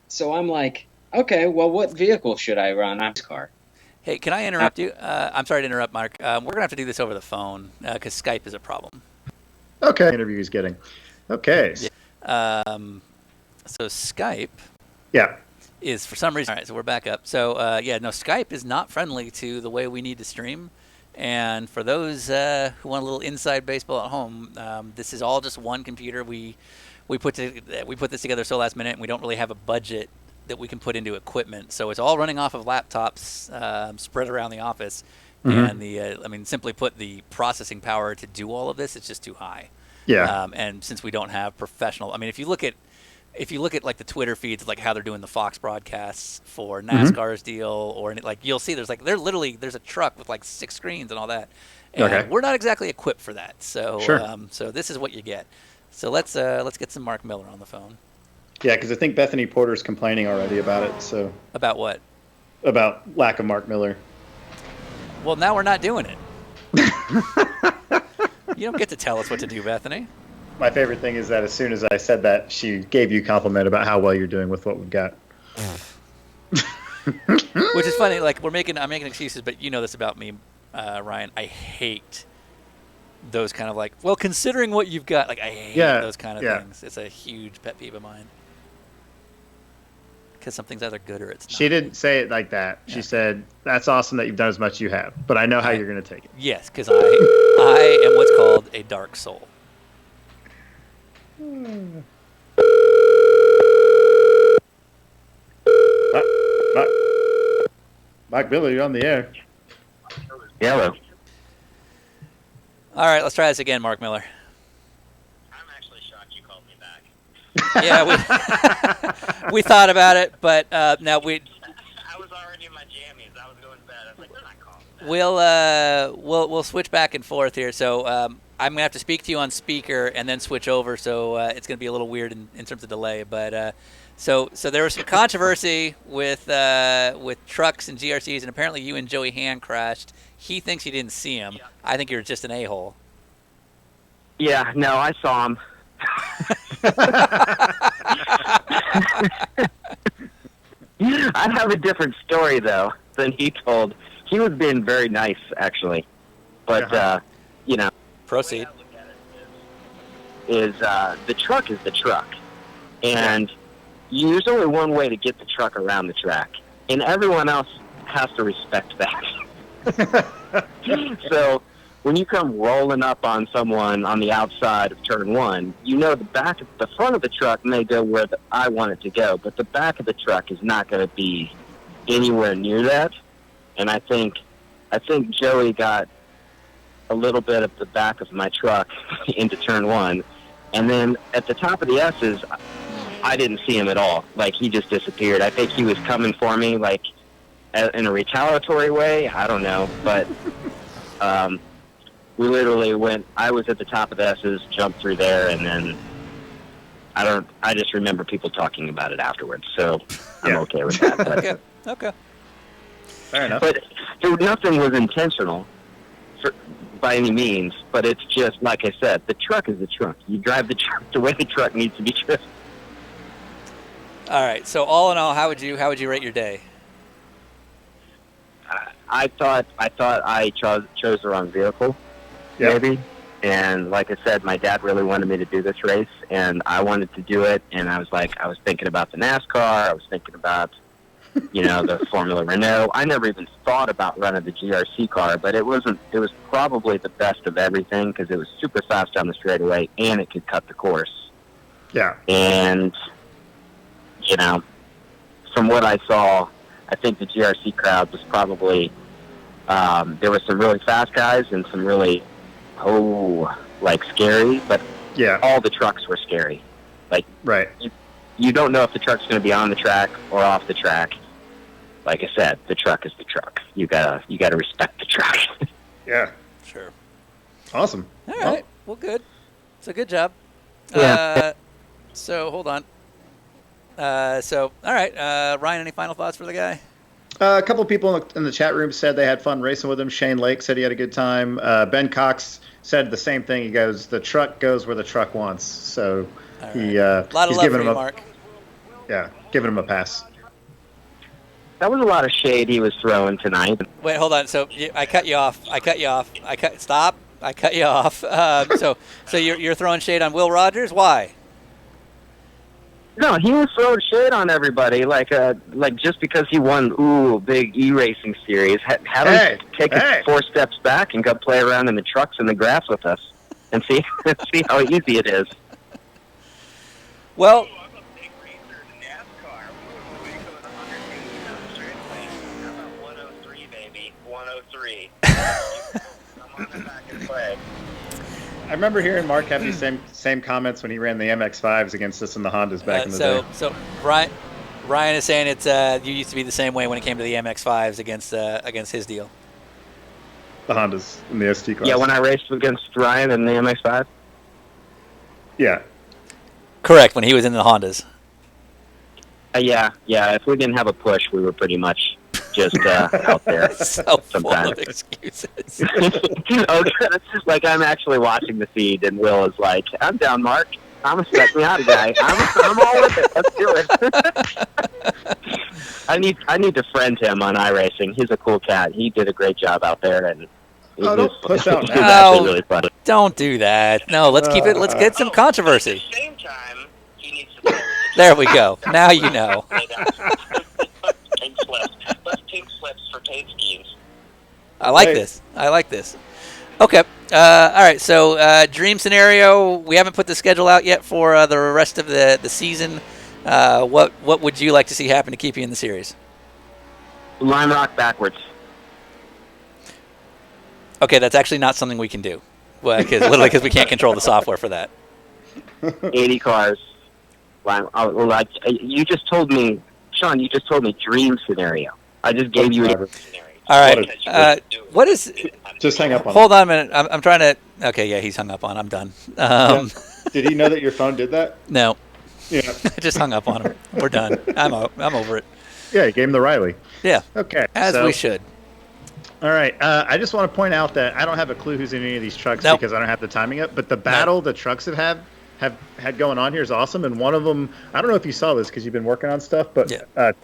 So I'm like, okay, well, what vehicle should I run? I'm car. Hey, can I interrupt you? I'm sorry to interrupt, Mark. We're going to have to do this over the phone because Skype is a problem. Okay. Interview he's getting. Okay. Yeah. So Skype. Yeah. Is for some reason. All right, so we're back up. So, Skype is not friendly to the way we need to stream. And for those who want a little inside baseball at home, this is all just one computer. We put this together so last minute, and we don't really have a budget that we can put into equipment. So it's all running off of laptops spread around the office. Mm-hmm. And simply put, the processing power to do all of this is just too high. Yeah. And since we don't have professional, if you look at like the Twitter feeds of like how they're doing the Fox broadcasts for NASCAR's deal, or like you'll see there's a truck with like 6 screens and all that. And we're not exactly equipped for that. So so this is what you get. So let's get some Mark Miller on the phone. Yeah, because I think Bethany Porter's complaining already about it. So about what? About lack of Mark Miller. Well, now we're not doing it. You don't get to tell us what to do, Bethany. My favorite thing is that as soon as I said that, she gave you a compliment about how well you're doing with what we've got. Which is funny. Like I'm making excuses, but you know this about me, Ryan. I hate those kind of like, well, considering what you've got, like I hate those kind of things. It's a huge pet peeve of mine. Because something's either good or it's not. She didn't say it like that. Yeah. She said, that's awesome that you've done as much as you have, but I know how you're going to take it. Yes, because I am what's called a dark soul. Mike Miller, you're on the air. Hello. All right, let's try this again, Mark Miller. I'm actually shocked Yeah, we thought about it, but now I was already in my jammies. I was going to bed. I was like, they're not calling. we'll switch back and forth here. So I'm gonna have to speak to you on speaker and then switch over. So it's gonna be a little weird in terms of delay. But so there was some controversy with trucks and GRCs, and apparently you and Joey Hand crashed. He thinks you didn't see him. I think you're just an a-hole. Yeah, no, I saw him. I have a different story, though, than he told. He was being very nice, actually. But, you know. Proceed. The truck is the truck. And there's only one way to get the truck around the track. And everyone else has to respect that. So when you come rolling up on someone on the outside of turn one, you know the front of the truck may go where I want it to go, but the back of the truck is not going to be anywhere near that. And I think Joey got a little bit of the back of my truck into turn one, and then at the top of the S's, I didn't see him at all. Like, he just disappeared. I think he was coming for me, like, in a retaliatory way. I don't know, but we literally went. I was at the top of the S's, jumped through there, and then I just remember people talking about it afterwards. So I'm okay with that. But, Okay. Fair enough. But nothing was intentional by any means. But it's just like I said, the truck is the truck. You drive the truck the way the truck needs to be driven. All right. So all in all, how would you rate your day? I thought I chose the wrong vehicle, maybe. And like I said, my dad really wanted me to do this race, and I wanted to do it. And I was thinking about the NASCAR. I was thinking about, the Formula Renault. I never even thought about running the GRC car, but it was probably the best of everything because it was super fast down the straightaway and it could cut the course. Yeah. And, from what I saw, I think the GRC crowd was probably, there were some really fast guys and some really, scary, but all the trucks were scary. Like, right. You don't know if the truck's going to be on the track or off the track. Like I said, the truck is the truck. You gotta respect the truck. Yeah. Sure. Awesome. All right. Well, good. So good job. Yeah. So hold on. All right. Ryan, any final thoughts for the guy? A couple of people in the chat room said they had fun racing with him. Shane Lake said he had a good time. Ben Cox said the same thing. He goes, the truck goes where the truck wants. So right. he's a lot of love giving for him you, Mark. Yeah, giving him a pass. That was a lot of shade he was throwing tonight. Wait, hold on. So I cut you off. Stop. I cut you off. So you're throwing shade on Will Rogers? Why? No, he was throwing shade on everybody, like just because he won big e-racing series. Have him take 4 steps back and go play around in the trucks and the grass with us, and see how easy it is. Well. I remember hearing Mark have these same comments when he ran the MX-5s against us in the Hondas back in the day. So Ryan is saying it's you used to be the same way when it came to the MX-5s against his deal. The Hondas in the ST class. Yeah, when I raced against Ryan in the MX-5. Yeah. Correct, when he was in the Hondas. Yeah. If we didn't have a push, we were pretty much just out there. So full of excuses. It's just like I'm actually watching the feed, and Will is like, "I'm down, Mark. I'm a step me out guy. I'm all with it. Let's do it." I need to friend him on iRacing. He's a cool cat. He did a great job out there, and don't push out now. actually really funny. Don't do that. No, let's keep it. Let's get some controversy. At the same time, he needs to. There we go. Now you know. Pink slips. Let's pink slips for paint schemes. I like this. Okay. All right. So, dream scenario. We haven't put the schedule out yet for the rest of the season. What would you like to see happen to keep you in the series? Line rock backwards. Okay, that's actually not something we can do. Well, because we can't control the software for that. 80 cars. Like you just told me, Sean. You just told me dream scenario. I just gave you a dream scenario. All right. What is? Just hang up on. Hold on a minute. I'm trying to. Okay, yeah, he's hung up on. I'm done. Yeah. Did he know that your phone did that? No. Yeah. I just hung up on him. We're done. I'm over it. Yeah, you gave him the Riley. Yeah. Okay. As we should. All right. I just want to point out that I don't have a clue who's in any of these trucks because I don't have the timing up. But the battle the trucks have had going on here is awesome. And one of them, I don't know if you saw this because you've been working on stuff, but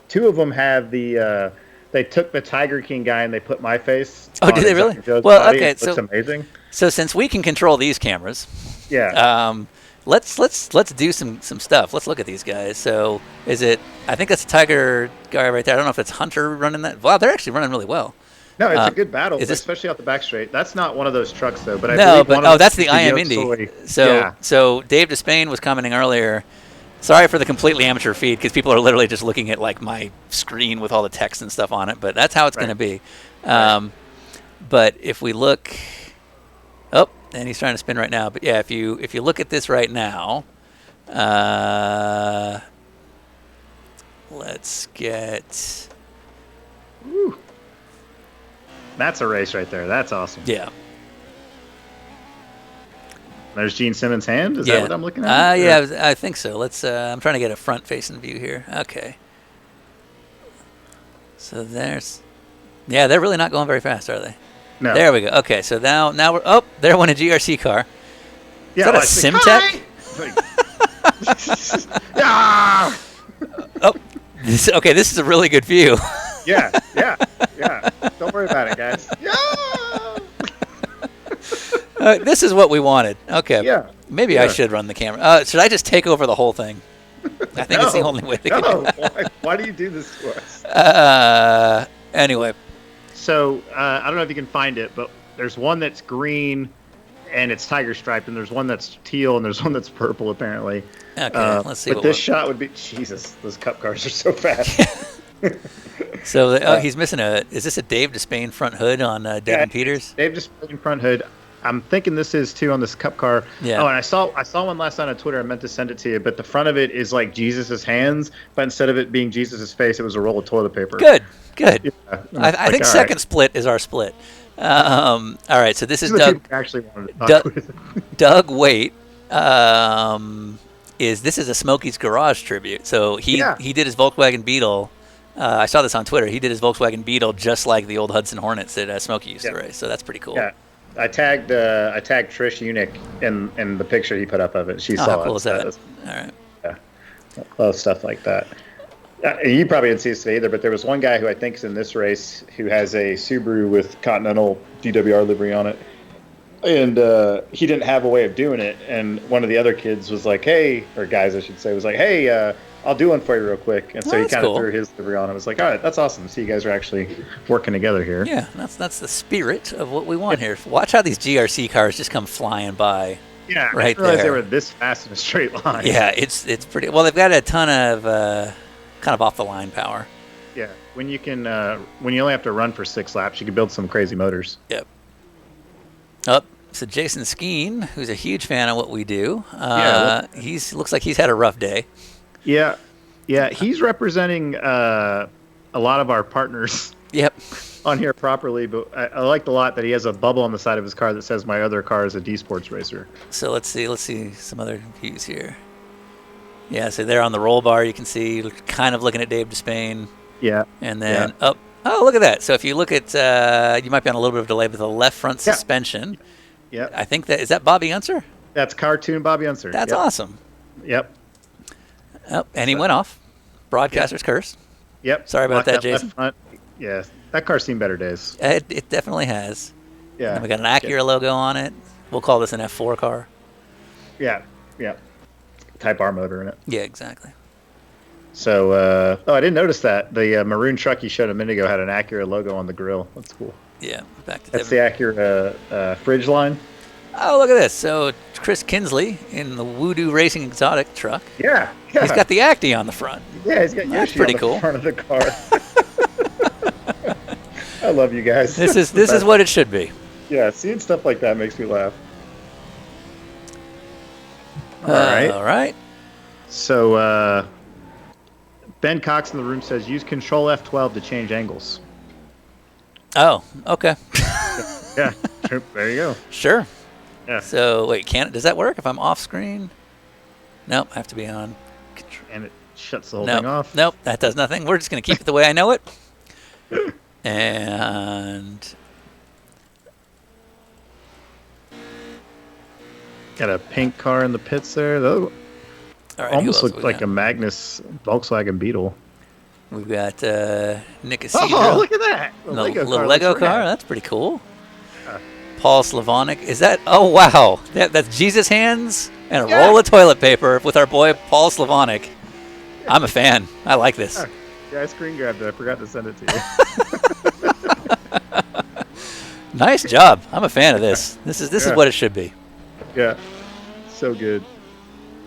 two of them have the. They took the Tiger King guy and they put my face. Oh, did they really? Joe's well, body. okay. It looks amazing. So since we can control these cameras, let's do some stuff. Let's look at these guys. So is it? I think that's a Tiger guy right there. I don't know if it's Hunter running that. Wow, they're actually running really well. No, it's a good battle, especially out the back straight. That's not one of those trucks though. But that's the I Am Indy. So Dave Despain was commenting earlier. Sorry for the completely amateur feed because people are literally just looking at like my screen with all the text and stuff on it. But that's how it's going to be. But if we look, and he's trying to spin right now. But yeah, if you look at this right now, let's get. Woo. That's a race right there. That's awesome. Yeah. There's Gene Simmons' hand? Is that what I'm looking at? Yeah, I think so. Let's. I'm trying to get a front-facing view here. Okay. So there's. Yeah, they're really not going very fast, are they? No. There we go. Okay, so now we're. Oh, there went a GRC car. Is that a Simtech? Okay, this is a really good view. Yeah. Don't worry about it, guys. This is what we wanted. Okay. Yeah. Maybe I should run the camera. Should I just take over the whole thing? I think it's the only way to go. Why do you do this to us? Anyway. So, I don't know if you can find it, but there's one that's green and it's tiger striped, and there's one that's teal, and there's one that's purple, apparently. Okay, let's see. But this shot would be... Jesus, those cup cars are so fast. So, he's missing is this a Dave Despain front hood on Devin Peters? Dave Despain front hood. I'm thinking this is too on this cup car. Yeah. Oh, and I saw one last night on Twitter. I meant to send it to you, but the front of it is like Jesus's hands, but instead of it being Jesus's face, it was a roll of toilet paper. Good. Yeah. I think second split is our split. All right, so this is Doug. Actually wanted to talk with. Doug Waite. This is a Smokey's Garage tribute. So he did his Volkswagen Beetle. I saw this on Twitter. He did his Volkswagen Beetle just like the old Hudson Hornets that Smokey used to race. So that's pretty cool. Yeah. I tagged Trish Unick in the picture he put up of it. She saw how cool it. Is that? All right. Yeah. I love stuff like that. You probably didn't see this either, but there was one guy who I think is in this race who has a Subaru with Continental DWR livery on it. And he didn't have a way of doing it. And one of the other kids was like, hey, or guys I should say, was like, hey, I'll do one for you real quick. And so he kind of threw his livery on. I was like, all right, that's awesome. So you guys are actually working together here. Yeah, that's the spirit of what we want here. Watch how these GRC cars just come flying by. Yeah, right I didn't realize there. They were this fast in a straight line. Yeah, it's pretty. Well, they've got a ton of kind of off the line power. Yeah, when you only have to run for 6 laps, you can build some crazy motors. Yep. So Jason Skeen, who's a huge fan of what we do, looks like he's had a rough day. Yeah, he's representing a lot of our partners. Yep. On here properly, but I liked a lot that he has a bubble on the side of his car that says my other car is a D Sports racer. So let's see some other views here. Yeah, so there on the roll bar you can see kind of looking at Dave Despain. Yeah. And then oh look at that. So if you look at you might be on a little bit of delay with the left front suspension. Yeah. I think is that Bobby Unser? That's cartoon Bobby Unser. That's awesome. Yep. Oh, and he went off. Broadcaster's curse. Yep. Sorry about that, Jason. Yeah, that car's seen better days. It definitely has. Yeah. And we got an Acura logo on it. We'll call this an F4 car. Yeah. Type R motor in it. Yeah, exactly. So, I didn't notice that. The maroon truck you showed a minute ago had an Acura logo on the grill. That's cool. Yeah, back to That's Devin. The Acura fridge line. Oh, look at this. So, Chris Kinsley in the Voodoo Racing Exotic truck. Yeah. He's got the Acti on the front. Yeah, he's got That's Yoshi pretty on the cool. front of the car. I love you guys. This is what it should be. Yeah, seeing stuff like that makes me laugh. All right. All right. So Ben Cox in the room says use Control F12 to change angles. Oh, okay. Yeah, there you go. Sure. Yeah. So wait, does that work if I'm off screen? Nope, I have to be on. And it shuts the whole thing off. Nope, that does nothing. We're just going to keep it the way I know it. And got a pink car in the pits there. Though, right, almost looked like a Magnus Volkswagen Beetle. We've got Nick Isidro. Oh, look at that! The little Lego car. That's pretty cool. Paul Slavonic. Is that? Oh, wow. That's Jesus hands and a roll of toilet paper with our boy Paul Slavonic. I'm a fan. I like this. Yeah, I screen grabbed it. I forgot to send it to you. Nice job. I'm a fan of this. This is what it should be. Yeah. So good.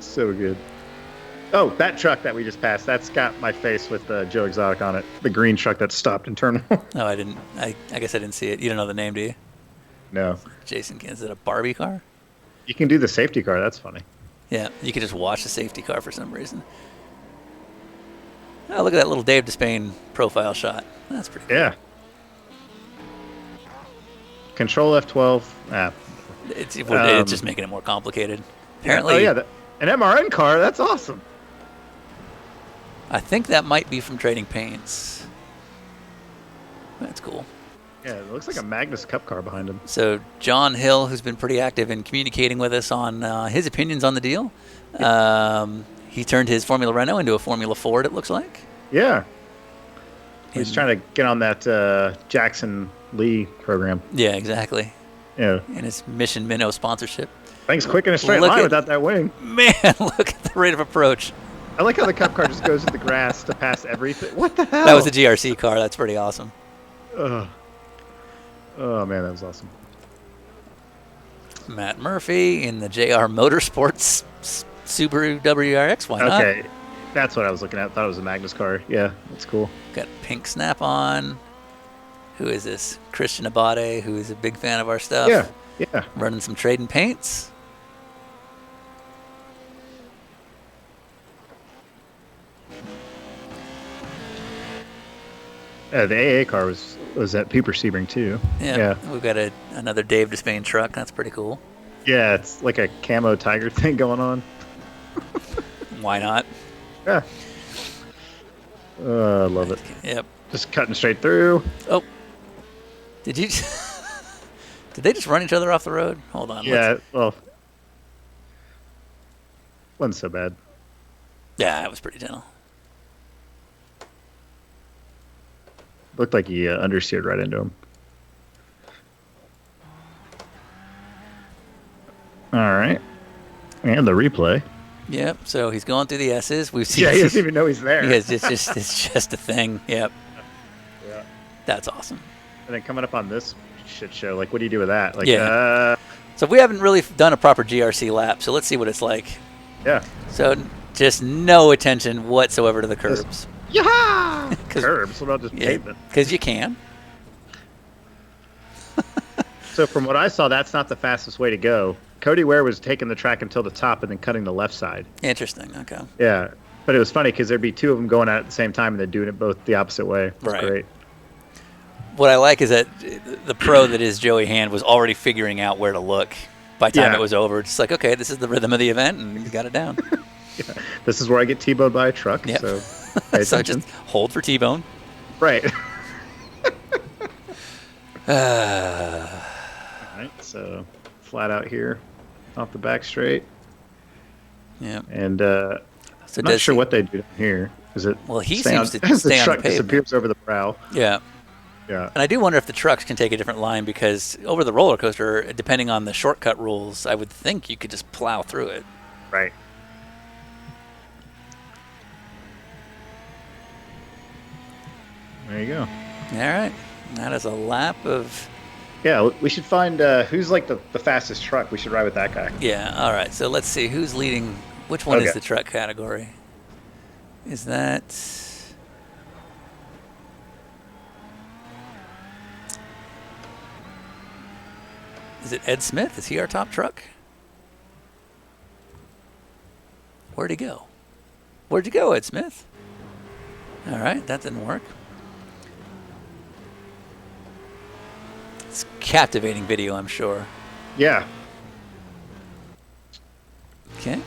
So good. Oh, that truck that we just passed, that's got my face with Joe Exotic on it. The green truck that stopped in turn 1. No, I didn't. I guess I didn't see it. You don't know the name, do you? No. Jason, is it a Barbie car? You can do the safety car. That's funny. Yeah, you can just watch the safety car for some reason. Oh, look at that little Dave Despain profile shot. That's pretty cool. Yeah. Control F12. It's just making it more complicated. Apparently. Oh, yeah. An MRN car. That's awesome. I think that might be from Trading Paints. That's cool. Yeah, it looks like a Magnus Cup car behind him. So John Hill, who's been pretty active in communicating with us on his opinions on the deal, he turned his Formula Renault into a Formula Ford, it looks like. Yeah. He's trying to get on that Jackson Lee program. Yeah, exactly. Yeah. And his Mission Minnow sponsorship. Things quick in a straight line without that wing. Man, look at the rate of approach. I like how the Cup car just goes in the grass to pass everything. What the hell? That was a GRC car. That's pretty awesome. Oh, man, that was awesome. Matt Murphy in the JR Motorsports Subaru WRX. Why not? Okay, that's what I was looking at. Thought it was a Magnus car. Yeah, that's cool. Got pink snap-on. Who is this? Christian Abate, who is a big fan of our stuff. Yeah. Running some Trading Paints. The AA car was at Peeper Sebring too. Yeah. We've got another Dave Despain truck. That's pretty cool. Yeah, it's like a camo tiger thing going on. Why not? Yeah. I love it. Yep. Just cutting straight through. Oh. Did you? Did they just run each other off the road? Hold on. Yeah. Well, wasn't so bad. Yeah, it was pretty gentle. Looked like he understeered right into him. All right. And the replay. Yep. So he's going through the S's. We've seen. Yeah, he doesn't even know he's there. It's just a thing. Yep. Yeah. That's awesome. And then coming up on this shit show, like, what do you do with that? Like, So we haven't really done a proper GRC lap, so let's see what it's like. Yeah. So just no attention whatsoever to the curbs. Yeah. Curbs. What about just pavement? Because you can. So from what I saw, that's not the fastest way to go. Cody Ware was taking the track until the top and then cutting the left side. Interesting. Okay. Yeah. But it was funny because there'd be two of them going at the same time and they're doing it both the opposite way. It was great. What I like is that the pro that is Joey Hand was already figuring out where to look by the time it was over. It's like, okay, this is the rhythm of the event, and he's got it down. Yeah. This is where I get T-boned by a truck. Yep. So, so just hold for T-bone. Right. All right. So flat out here, off the back straight. Yeah. And I'm not sure what they do down here. Is it? Well, he seems to as stay the on truck the pavement. disappears over the brow. Yeah. Yeah. And I do wonder if the trucks can take a different line because over the roller coaster, depending on the shortcut rules, I would think you could just plow through it. Right. There you go. All right. That is a lap of... Yeah, we should find who's like the fastest truck. We should ride with that guy. Yeah, all right. So let's see. Who's leading? Which one is the truck category? Is that... Is it Ed Smith? Is he our top truck? Where'd he go? Where'd you go, Ed Smith? All right, that didn't work. It's captivating video, I'm sure. Yeah. Okay.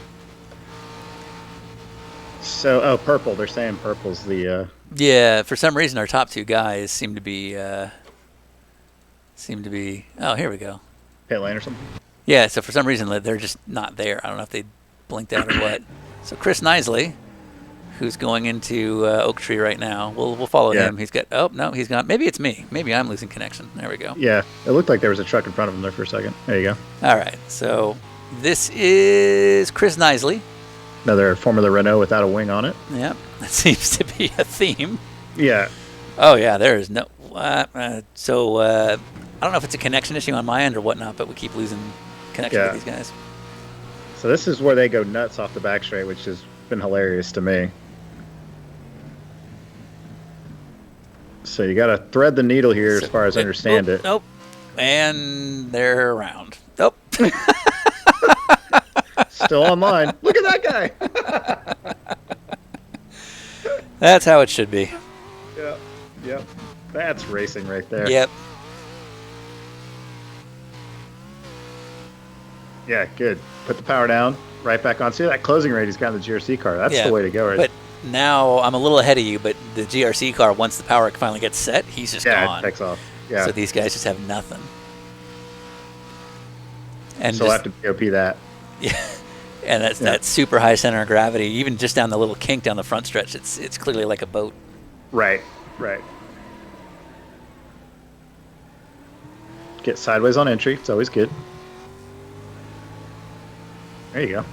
So, purple. They're saying purple's the... Yeah, for some reason our top 2 guys seem to be... Oh, here we go. Pit lane or something? Yeah, so for some reason they're just not there. I don't know if they blinked out or what. So Chris Nisley, who's going into Oak Tree right now, we'll follow him. He's got... Oh, no, he's gone. Maybe it's me. Maybe I'm losing connection. There we go. Yeah, it looked like there was a truck in front of him there for a second. There you go. All right, so this is Chris Nisley. Another Formula Renault without a wing on it. Yep, that seems to be a theme. Yeah. Oh, yeah, there is no... I don't know if it's a connection issue on my end or whatnot, but we keep losing connection with these guys. So this is where they go nuts off the back straight, which has been hilarious to me. So you got to thread the needle here as far as I understand it. Nope. And they're around. Nope. Still online. Look at that guy. That's how it should be. Yep. Yep. That's racing right there. Yep. Yeah, good. Put the power down, right back on. See that closing rate he's got in the GRC car. That's the way to go, right? But now I'm a little ahead of you, but the GRC car, once the power finally gets set, he's just gone. It takes off. Yeah. So these guys just have nothing. And so we'll have to BOP that. Yeah. And that's that super high center of gravity. Even just down the little kink down the front stretch, it's clearly like a boat. Right, right. Get sideways on entry. It's always good. There you go.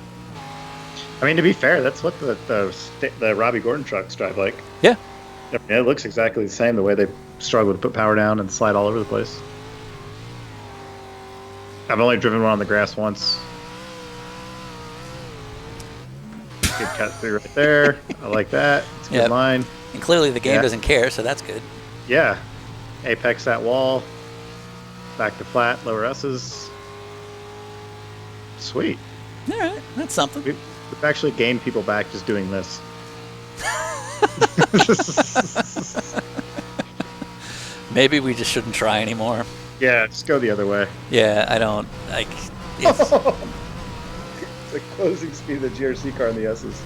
I mean, to be fair, that's what the Robbie Gordon trucks drive like. Yeah. It looks exactly the same, the way they struggle to put power down and slide all over the place. I've only driven one on the grass once. Good cut through right there. I like that. It's a good line. And clearly the game doesn't care, so that's good. Yeah. Apex that wall. Back to flat, lower S's. Sweet. All right, that's something. We've actually gained people back just doing this. Maybe we just shouldn't try anymore. Yeah, just go the other way. Yeah, I don't like. The closing speed of the GRC car in the S's.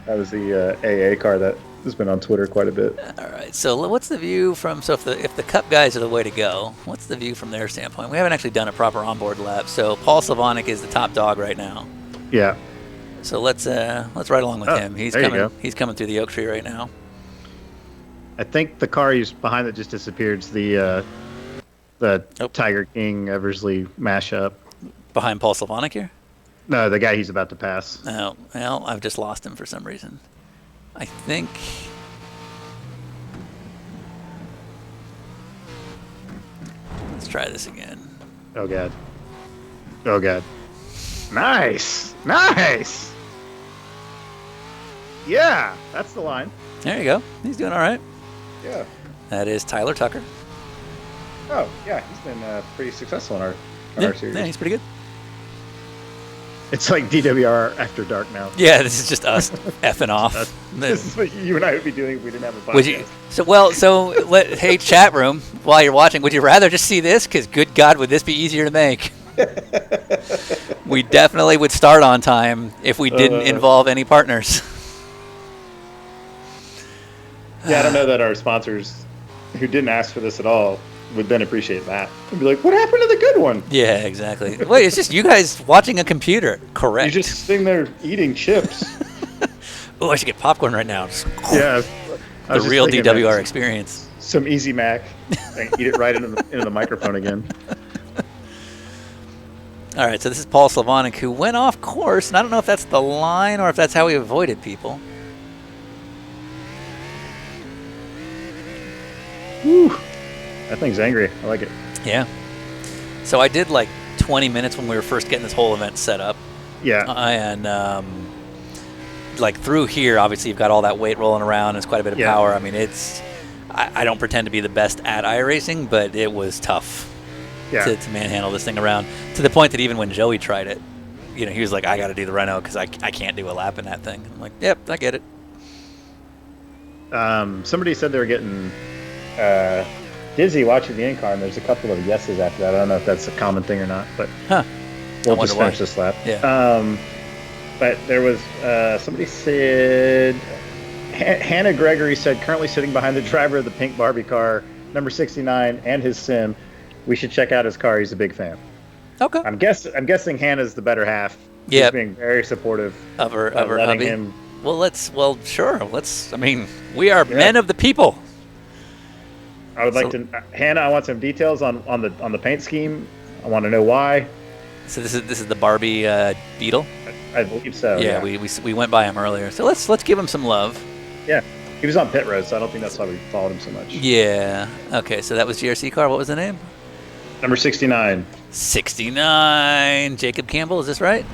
That was the AA car that has been on Twitter quite a bit. All right, so what's the view from? So if the Cup guys are the way to go, what's the view from their standpoint? We haven't actually done a proper onboard lap. So Paul Slavonic is the top dog right now. Yeah. So let's ride along with him. He's coming. He's coming through the Oak Tree right now. I think the car he's behind that just disappeared is the Tiger King Eversley mashup. Behind Paul Slavonic here? No, the guy he's about to pass. Oh, well, I've just lost him for some reason. I think... Let's try this again. Oh, God. Oh, God. Nice! Nice! Yeah, that's the line. There you go. He's doing all right. Yeah. That is Tyler Tucker. Oh, yeah, he's been pretty successful in our series. Yeah, he's pretty good. It's like DWR After Dark now. Yeah, this is just us effing off. This is what you and I would be doing if we didn't have a podcast. Hey, chat room, while you're watching, would you rather just see this? Because good God, would this be easier to make? We definitely would start on time if we didn't involve any partners. Yeah, I don't know that our sponsors, who didn't ask for this at all, would then appreciate that. They'd be like, what happened to the good one? Yeah, exactly. Wait, it's just you guys watching a computer. Correct. You're just sitting there eating chips. Oh, I should get popcorn right now. Yeah. The real DWR experience. Some Easy Mac. And eat it right into the microphone again. All right, so this is Paul Slavonic, who went off course, and I don't know if that's the line or if that's how he avoided people. Whew. That thing's angry. I like it. Yeah. So I did like 20 minutes when we were first getting this whole event set up. Yeah. And like through here, obviously you've got all that weight rolling around. It's quite a bit of power. I mean, I don't pretend to be the best at iRacing, but it was tough to manhandle this thing around, to the point that even when Joey tried it, he was like, I got to do the Renault because I can't do a lap in that thing. I'm like, yep, I get it. Somebody said they were getting dizzy watching the in-car, and there's a couple of yeses after that. I don't know if that's a common thing or not, but we'll just finish this lap. Yeah. But there was somebody said, Hannah Gregory said, currently sitting behind the driver of the pink Barbie car, number 69, and his sim. We should check out his car. He's a big fan. Okay. I'm guessing Hannah's the better half. Yeah. He's being very supportive of her letting hubby. him. Well, sure. I mean, we are men of the people. I would like to, Hannah. I want some details on the paint scheme. I want to know why. So this is the Barbie Beetle. I believe so. Yeah, we went by him earlier. So let's give him some love. Yeah, he was on pit road, so I don't think that's why we followed him so much. Yeah. Okay, so that was GRC car. What was the name? Number 69. 69. Jacob Campbell. Is this right?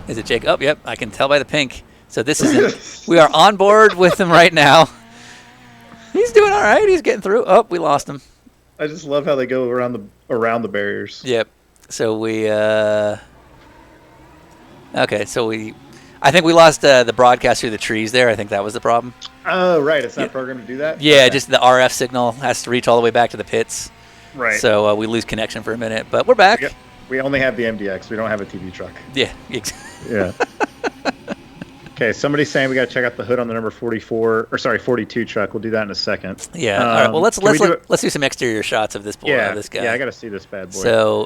Is it Jake? Oh, yep. I can tell by the pink. So this is we are on board with him right now. He's doing all right. He's getting through. Oh, we lost him. I just love how they go around the barriers. Yep. So we okay. So I think we lost the broadcast through the trees there. I think that was the problem. Oh, right. It's not programmed to do that. Yeah, Okay. just the RF signal has to reach all the way back to the pits. Right. So we lose connection for a minute, but we're back. Yep. We only have the MDX. We don't have a TV truck. Yeah. Yeah. Okay, somebody's saying we got to check out the hood on the number 42 truck. We'll do that in a second. Yeah. All right. Well, let's do some exterior shots of this boy. Yeah. This guy. Yeah, I got to see this bad boy. So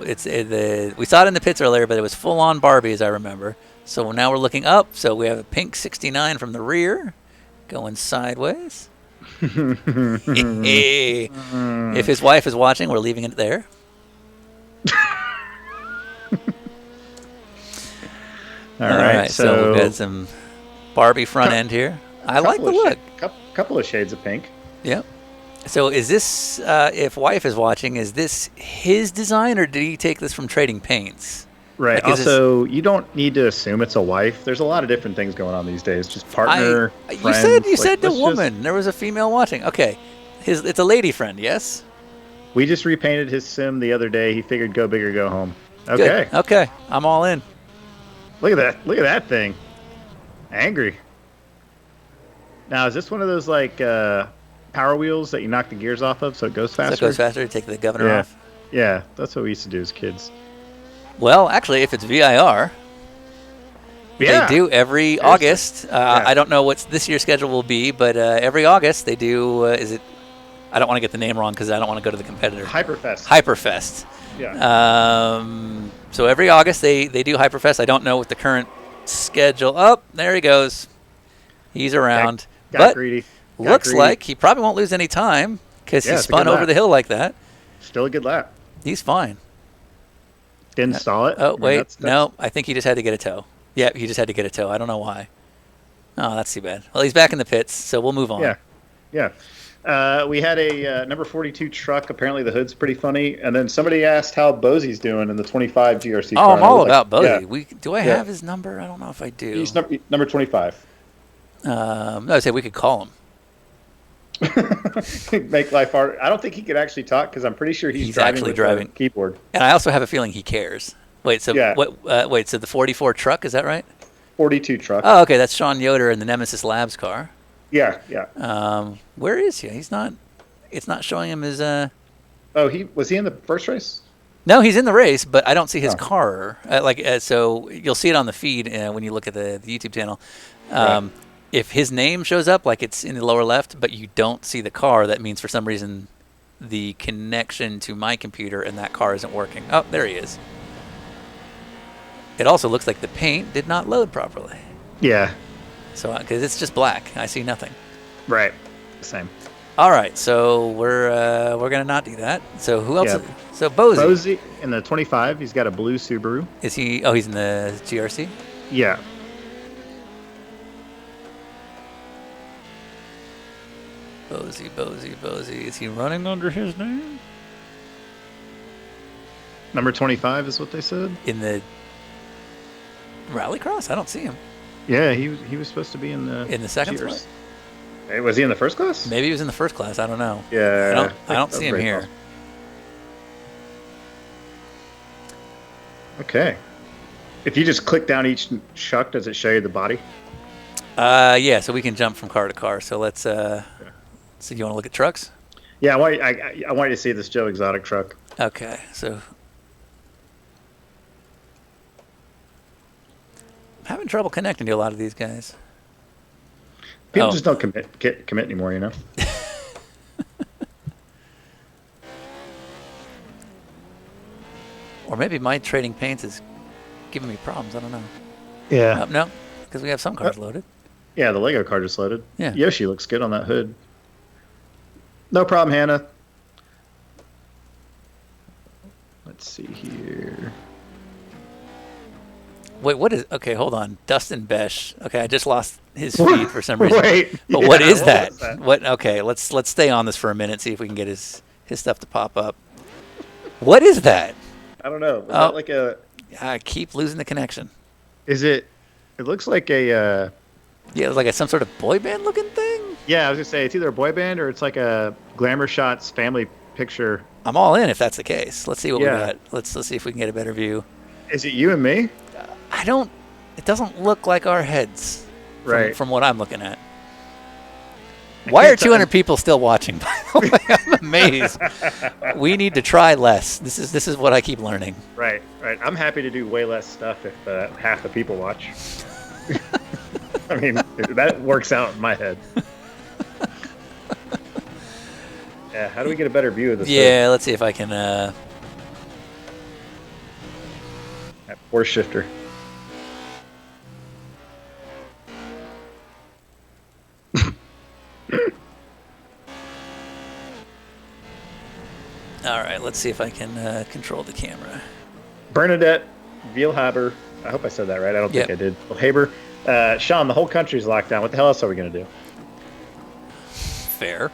we saw it in the pits earlier, but it was full on Barbie, as I remember. So now we're looking up. So we have a pink 69 from the rear, going sideways. If his wife is watching, we're leaving it there. All right. So we've got some Barbie front end here. I like the look. Couple of shades of pink. Yep. So is this, if wife is watching, is this his design, or did he take this from Trading Paints? Right. Like, also, you don't need to assume it's a wife. There's a lot of different things going on these days. Just partner, friends. You said the woman. There was a female watching. Okay. It's a lady friend, yes? We just repainted his sim the other day. He figured go big or go home. Okay. Good. Okay. I'm all in. Look at that. Look at that thing. Angry. Now, is this one of those like power wheels that you knock the gears off of so it goes faster? So it goes faster to take the governor off? Yeah. That's what we used to do as kids. Well, actually, if it's VIR, they do every August. I don't know what this year's schedule will be, but every August they do. I don't want to get the name wrong because I don't want to go to the competitor. Hyperfest. Yeah. So every August they do Hyperfest. I don't know what the current schedule. Oh, there he goes. He's around. Got greedy. Looks like he probably won't lose any time because he spun over the hill like that. Still a good lap. He's fine. Didn't stall it. Oh, wait. No, I think he just had to get a tow. Yeah, he just had to get a tow. I don't know why. Oh, that's too bad. Well, he's back in the pits, so we'll move on. Yeah. We had a number 42 truck. Apparently the hood's pretty funny. And then somebody asked how Bosey's doing in the 25 GRC car. Oh, I'm all about Bosey. Yeah. Do I have his number? I don't know if I do. He's number 25. No, I say we could call him. Make life hard. I don't think he could actually talk because I'm pretty sure he's actually driving keyboard. And I also have a feeling he cares. Wait, so what? So the 44 truck, is that right? 42 truck. Oh, okay. That's Sean Yoder in the Nemesis Labs car. Yeah. Where is he? He's not. It's not showing him his. Oh, was he in the first race? No, he's in the race, but I don't see his car. So you'll see it on the feed when you look at the YouTube channel. Right. If his name shows up, like it's in the lower left, but you don't see the car, that means for some reason the connection to my computer and that car isn't working. Oh, there he is. It also looks like the paint did not load properly. Yeah. So, because it's just black, I see nothing. Right. Same. All right, so we're gonna not do that. So who else? Yeah. So Bosey in the 25. He's got a blue Subaru. Is he? Oh, he's in the GRC. Yeah. Bosey. Is he running under his name? Number 25 is what they said. In the Rallycross? I don't see him. Yeah, he was supposed to be in the second class. Hey, was he in the first class? Maybe he was in the first class. I don't know. Yeah. I don't see him here. Okay. If you just click down each truck, does it show you the body? Yeah, so we can jump from car to car. So let's. So you want to look at trucks? Yeah, I want you to see this Joe Exotic truck. Okay, so I'm having trouble connecting to a lot of these guys. People just don't commit anymore, you know. Or maybe my trading paints is giving me problems. I don't know. Yeah. No, because we have some cars loaded. Yeah, the Lego car just loaded. Yeah. Yoshi looks good on that hood. No problem, Hannah. Let's see here. Wait, what is? Okay, hold on. Dustin Besh. Okay, I just lost his feed for some reason. Wait, but yeah, what is that? was that? What? Okay, let's stay on this for a minute. See if we can get his stuff to pop up. What is that? I don't know. Is that like a? I keep losing the connection. Is it? It looks like a. Yeah, it's like some sort of boy band looking thing. Yeah, I was gonna say it's either a boy band or it's like a Glamour Shots family picture. I'm all in if that's the case. Let's see what we Yeah. got. Let's see if we can get a better view. Is it you and me? I don't. It doesn't look like our heads. Right. From what I'm looking at. Why are 200 people still watching? By the way, I'm amazed. We need to try less. This is what I keep learning. Right. I'm happy to do way less stuff if half the people watch. I mean, that works out in my head. Yeah. How do we get a better view of this? Yeah. Let's see if I can. That force shifter. All right. Let's see if I can control the camera. Bernadette Vielhaber. I hope I said that right. I don't think I did. Haber. Sean, the whole country's locked down. What the hell else are we going to do? Fair.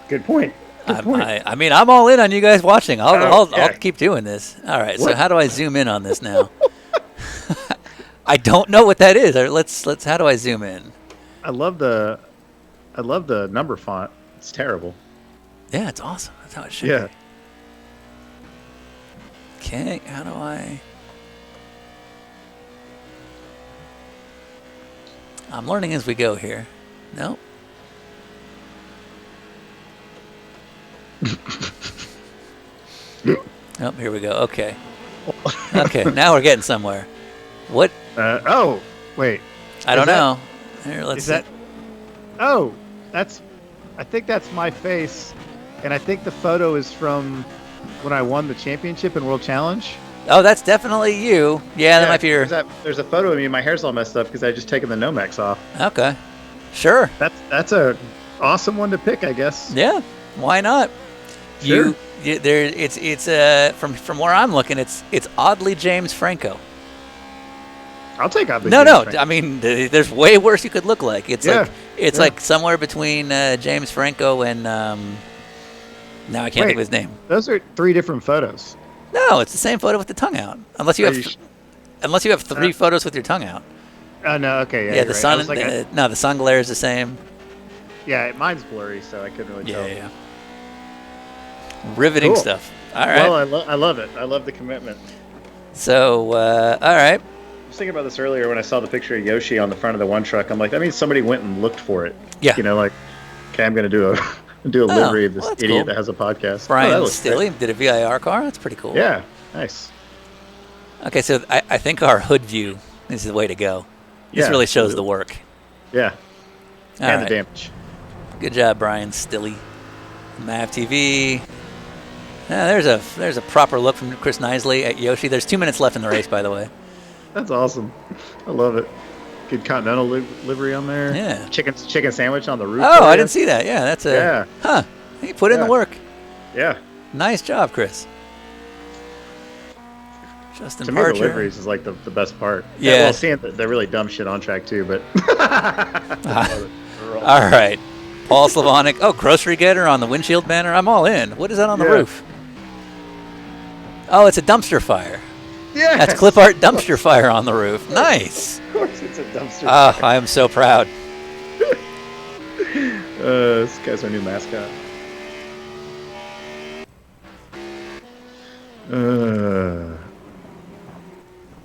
Good point. I mean, I'm all in on you guys watching. I'll keep doing this. All right. What? So how do I zoom in on this now? I don't know what that is. Let's. How do I zoom in? I love the number font. It's terrible. Yeah, it's awesome. That's how it should. Yeah. Be. Okay. How do I? I'm learning as we go here. Nope. Oh, here we go. Okay. Okay, now we're getting somewhere. What? Oh, wait. I don't know. Here, let's is see. that? Oh, I think that's my face, and I think the photo is from when I won the championship in World Challenge. Oh, that's definitely you. Yeah, that might be your. There's a photo of me. My hair's all messed up because I just taken the Nomex off. Okay. Sure. That's a awesome one to pick, I guess. Yeah. Why not? Sure. It's from where I'm looking, it's oddly James Franco. I'll take oddly. No, James no. Franco. I mean, there's way worse you could look like. It's like somewhere between James Franco and now I can't think of his name. Those are 3 different photos. No, it's the same photo with the tongue out. Unless you have 3 photos with your tongue out. Oh no, okay, yeah. Yeah, the right. sun. Like no, the sun glare is the same. Yeah, mine's blurry, so I couldn't really tell. Yeah. Riveting Cool. stuff. All right. Well, I love it. I love the commitment. So, all right. I was thinking about this earlier when I saw the picture of Yoshi on the front of the one truck. I'm like, that means somebody went and looked for it. Yeah. You know, like, okay, I'm going to do a livery of this that's idiot cool. that has a podcast. Brian Stilley did a VIR car. That's pretty cool. Yeah, nice. Okay, so I think our hood view is the way to go. This really shows the work. Yeah. All and right. the damage. Good job, Brian Stilley. Mav TV. There's a proper look from Chris Nisley at Yoshi. There's 2 minutes left in the race, by the way. That's awesome. I love it. Good Continental livery on there. Yeah. Chicken sandwich on the roof. Oh, I didn't see that. Yeah, that's a. Yeah. Huh. He put in the work. Yeah. Nice job, Chris. Justin To me, the Parcher. liveries is like the best part. Yeah. Well, seeing the really dumb shit on track too, but. All right. Paul Slavonic. Oh, grocery getter on the windshield banner. I'm all in. What is that on the roof? Oh, it's a dumpster fire. Yeah. That's clip art dumpster fire on the roof. Nice. Of course, it's a dumpster Oh, fire. I am so proud. This guy's our new mascot.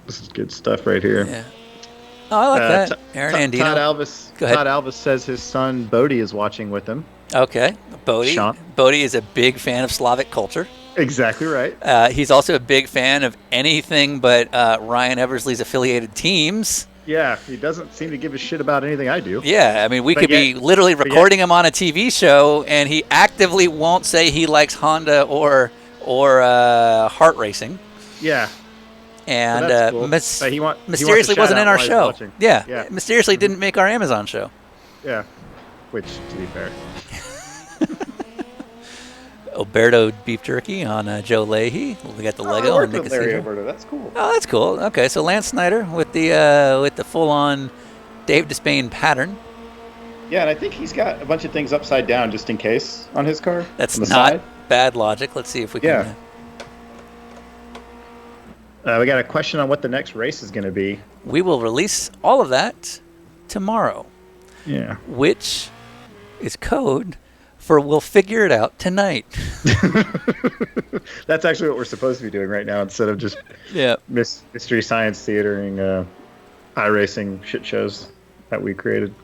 This is Good stuff right here. Yeah. Oh, I like that. Aaron Andino. Go ahead. Todd Alvis says his son Bodie is watching with him. Okay. Bodie. Sean. Bodie is a big fan of Slavic culture. Exactly right. He's also a big fan of anything but Ryan Eversley's affiliated teams. Yeah, he doesn't seem to give a shit about anything I do. Yeah, I mean, we could be literally recording him on a TV show, and he actively won't say he likes Honda or heart racing. Yeah. And cool. mysteriously wasn't in our show. Yeah, mysteriously didn't make our Amazon show. Yeah, which, to be fair. Alberto beef jerky on Joe Leahy. We got the Lego. I worked with Larry Alberto. That's cool. Oh, that's cool. Okay, so Lance Snyder with the full-on Dave Despain pattern. Yeah, and I think he's got a bunch of things upside down just in case on his car. That's not bad logic. Let's see if we can. We got a question on what the next race is going to be. We will release all of that tomorrow. Yeah. Which is code for we'll figure it out tonight. That's actually what we're supposed to be doing right now instead of just mystery science theatering iRacing shit shows that we created.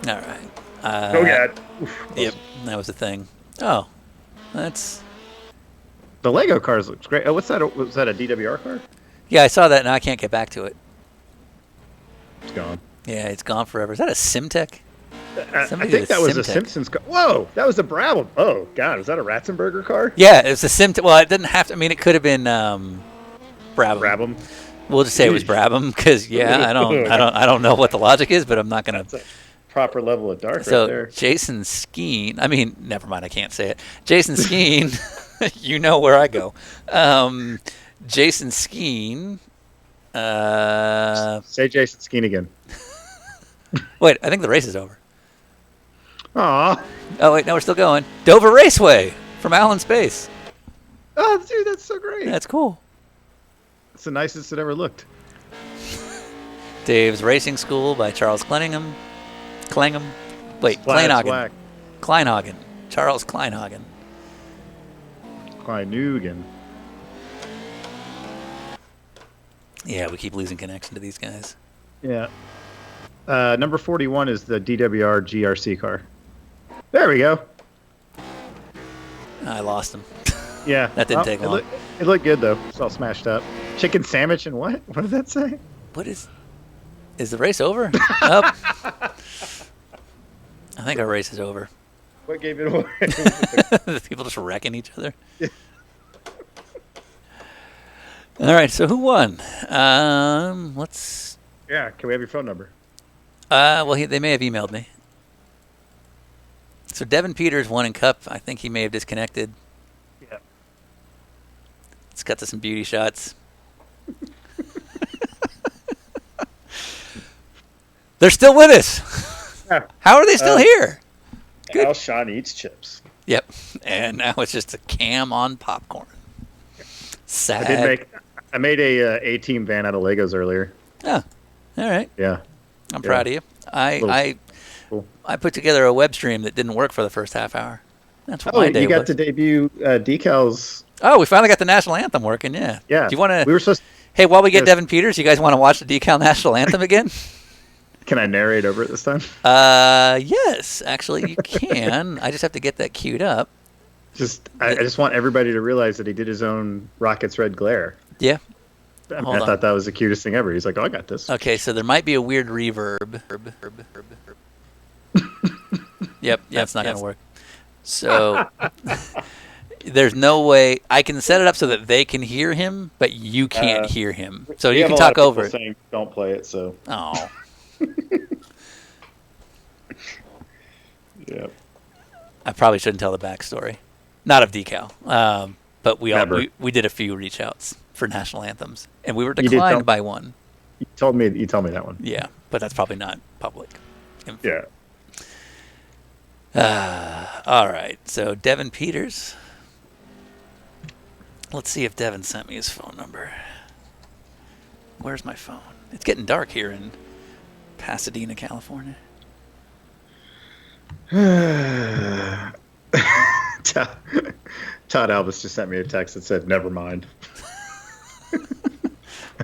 All right. Oh, God. Yep, that was the thing. Oh, that's... The Lego cars looks great. Oh, what's that? Was that a DWR car? Yeah, I saw that, and I can't get back to it. It's gone. Yeah, it's gone forever. Is that a Simtech? I think that was a Simpsons car. Whoa, that was a Brabham. Oh, God, is that a Ratzenberger car? Yeah, it was a Simtech. Well, it didn't have to. I mean, it could have been Brabham. Brabham. We'll just say it was Brabham because, I don't know what the logic is, but I'm not going to. Proper level of dark so right there. Jason Skeen, I mean, never mind, I can't say it. Jason Skeen, you know where I go. Jason Skeen. Say Jason Skeen again. Wait, I think the race is over. Aw. Oh, wait, no, we're still going. Dover Raceway from Allen Space. Oh, dude, that's so great. That's cool. It's the nicest it ever looked. Dave's Racing School by Charles Kleinhagen. Kleinhagen. Charles Kleinhagen. Kleinhagen. Yeah, we keep losing connection to these guys. Yeah. Number 41 is the DWR GRC car. There we go. I lost him. Yeah. That didn't take long. It looked good, though. It's all smashed up. Chicken sandwich and what? What did that say? What is the race over? Up. I think our race is over. What gave it away? People just wrecking each other. Yeah. All right, so who won? Let's. Yeah, can we have your phone number? Well, they may have emailed me. So Devin Peters won in Cup. I think he may have disconnected. Yeah. Let's cut to some beauty shots. They're still with us. Yeah. How are they still here? Good. Al Sean eats chips. Yep. And now it's just a cam on popcorn. Sad. I made a A-Team van out of Legos earlier. Oh, all right. Yeah. I'm proud of you. I put together a web stream that didn't work for the first half hour. That's what my day was. You got to debut decals. Oh, we finally got the national anthem working. Yeah. Yeah. Do you want to? We were supposed. Hey, while we get Devin Peters, you guys want to watch the decal national anthem again? Can I narrate over it this time? Yes, actually you can. I just have to get that queued up. I just want everybody to realize that he did his own Rockets Red Glare. Yeah. I thought that was the cutest thing ever. He's like, "Oh, I got this." Okay, so there might be a weird reverb. Yep, it's not going to work. So there's no way I can set it up so that they can hear him, but you can't hear him. So you can talk over it. Saying, don't play it. So. Oh. Yep. I probably shouldn't tell the backstory. Not of decal, but we did a few reach outs for national anthems, and we were declined by one. You told me that one. Yeah, but that's probably not public info. Yeah. All right. So Devin Peters. Let's see if Devin sent me his phone number. Where's my phone? It's getting dark here in Pasadena, California. Todd Albus just sent me a text that said, "Never mind."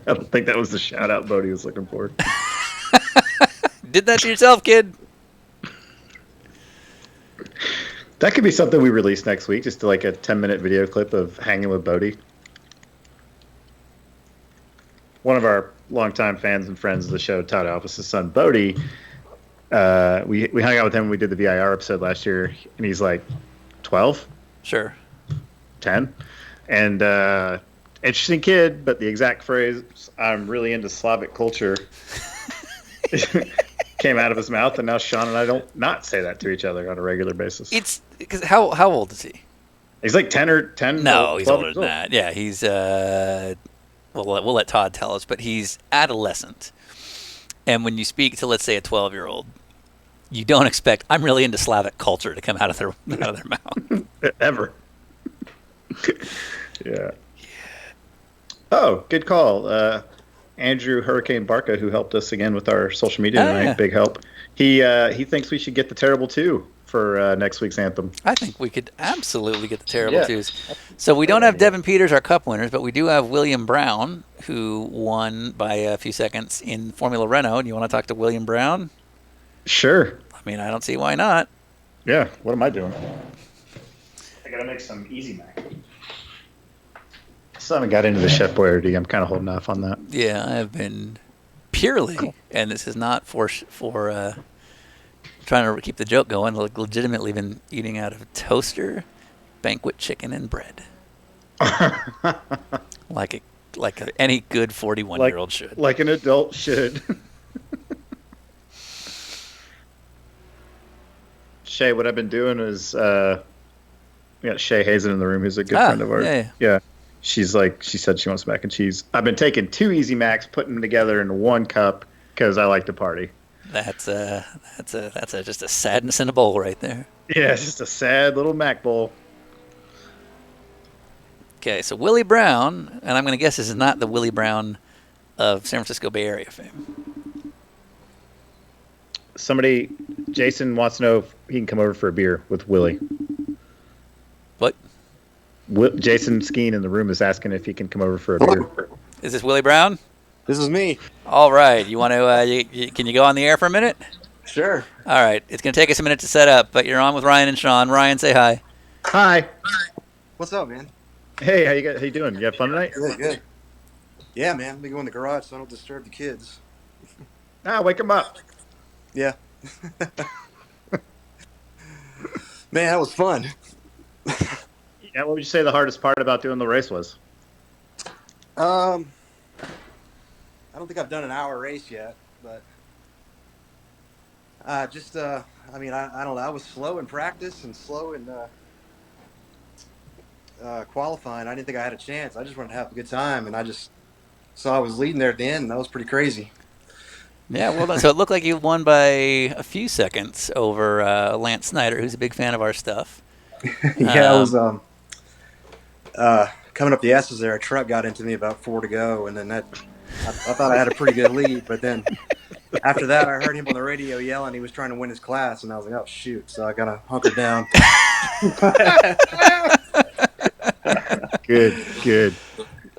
I don't think that was the shout out Bodie was looking for. Did that to yourself, kid. That could be something we release next week, just like a 10-minute video clip of hanging with Bodie. One of our longtime fans and friends of the show, Todd Alphys' son, Bodie, we hung out with him when we did the VIR episode last year, and he's like 12? Sure. 10? And interesting kid, but the exact phrase, I'm really into Slavic culture, came out of his mouth, and now Sean and I don't not say that to each other on a regular basis. It's because how old is he? He's like 10 or 10. No, he's older than that. Yeah, he's we'll let Todd tell us, but he's adolescent. And when you speak to, let's say, a 12-year-old, you don't expect I'm really into Slavic culture to come out of their mouth ever. Yeah. Oh, good call. Andrew Hurricane Barca, who helped us again with our social media tonight, yeah. Big help. He thinks we should get the Terrible 2 for next week's anthem. I think we could absolutely get the Terrible Twos. So we don't have Devin Peters, our Cup winners, but we do have William Brown, who won by a few seconds in Formula Renault. Do you want to talk to William Brown? Sure. I mean, I don't see why not. Yeah. What am I doing? I got to make some Easy Mac. Still haven't got into the Chef Boyardee. I'm kind of holding off on that. Yeah, I have been purely, and this is not for trying to keep the joke going, legitimately been eating out of toaster, banquet chicken, and bread. like any good 41-year-old should. Like an adult should. Shay, what I've been doing is we got Shay Hazen in the room, who's a good friend of ours. Yeah. She said she wants mac and cheese. I've been taking 2 Easy Macs, putting them together in 1 cup because I like to party. That's just a sadness in a bowl right there. Yeah, it's just a sad little Mac bowl. Okay, so Willie Brown, and I'm going to guess this is not the Willie Brown of San Francisco Bay Area fame. Jason wants to know if he can come over for a beer with Willie. What? Jason Skeen in the room is asking if he can come over for a beer. Is this Willie Brown? This is me. All right. You want to? Can you go on the air for a minute? Sure. All right. It's going to take us a minute to set up, but you're on with Ryan and Sean. Ryan, say hi. Hi. What's up, man? Hey, how you doing? You have fun tonight? Good. Yeah, man. Let me go in the garage so I don't disturb the kids. Wake them up. Yeah. Man, that was fun. Yeah, what would you say the hardest part about doing the race was? I don't think I've done an hour race yet, but I don't know. I was slow in practice and slow in qualifying. I didn't think I had a chance. I just wanted to have a good time, and I just saw I was leading there at the end, and that was pretty crazy. Yeah, well done. So it looked like you won by a few seconds over Lance Snyder, who's a big fan of our stuff. Yeah, I was coming up the S's there. A truck got into me about 4 to go, and then I thought I had a pretty good lead. But then after that, I heard him on the radio yelling he was trying to win his class, and I was like, oh, shoot. So I got to hunker down. Good.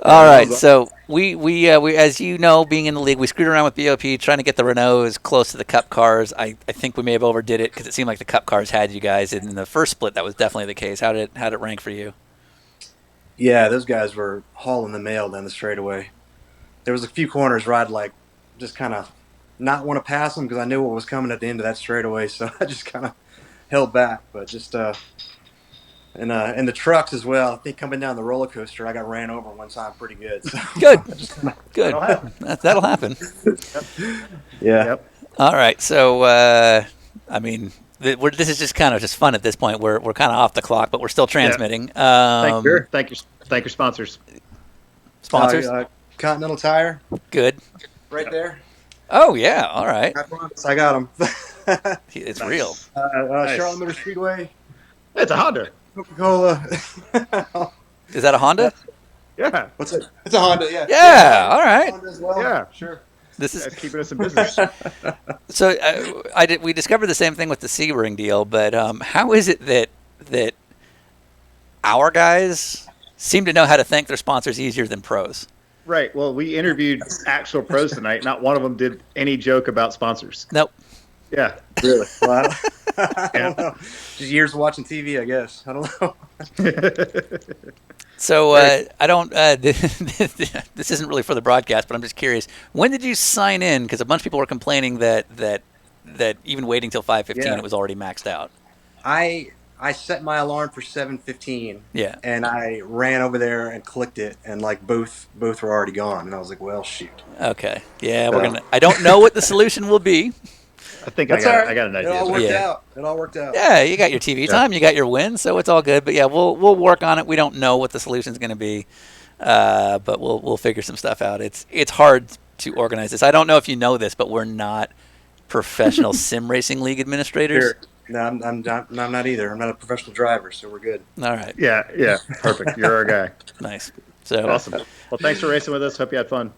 All right, so we as you know, being in the league, we screwed around with BOP trying to get the Renault as close to the Cup cars. I think we may have overdid it because it seemed like the Cup cars had you guys. In the first split, that was definitely the case. How did it rank for you? Yeah, those guys were hauling the mail down the straightaway. There was a few corners where I'd just kind of not want to pass them because I knew what was coming at the end of that straightaway, so I just kind of held back. But just and the trucks as well. I think coming down the roller coaster, I got ran over one time pretty good. So Good. That'll happen. Yeah. Yep. All right, so this is just kind of just fun at this point. We're kind of off the clock, but we're still transmitting. Thank your sponsors. Sponsors. Continental Tire. Good. Right there. Oh yeah. All right. I promise I got them. It's real. Nice. Charlotte Motor Speedway. It's a Honda. Coca-Cola. Is that a Honda? Yeah. What's it? It's a Honda. Yeah. Yeah. All right. Honda as well. Yeah. Sure. This is keeping us in business. So we discovered the same thing with the C-Ring deal, but how is it that our guys seem to know how to thank their sponsors easier than pros? Right. Well, we interviewed actual pros tonight. Not one of them did any joke about sponsors. Nope. Yeah. Really? Well, I don't know. Just years of watching TV, I guess. I don't know. So I don't. This isn't really for the broadcast, but I'm just curious. When did you sign in? Because a bunch of people were complaining that even waiting till 5:15, Yeah. it was already maxed out. I set my alarm for 7:15. Yeah. And I ran over there and clicked it, and like both were already gone. And I was like, well, shoot. Okay. Yeah, we're gonna. I don't know what the solution will be. I think That's I all right. got an idea. It all worked out. It all worked out. Yeah, you got your TV time, you got your win, so it's all good. But yeah, we'll work on it. We don't know what the solution's going to be, but we'll figure some stuff out. It's hard to organize this. I don't know if you know this, but we're not professional sim racing league administrators. Sure. No, I'm not either. I'm not a professional driver, so we're good. All right. Yeah. Perfect. You're our guy. Nice. So awesome. Well, thanks for racing with us. Hope you had fun.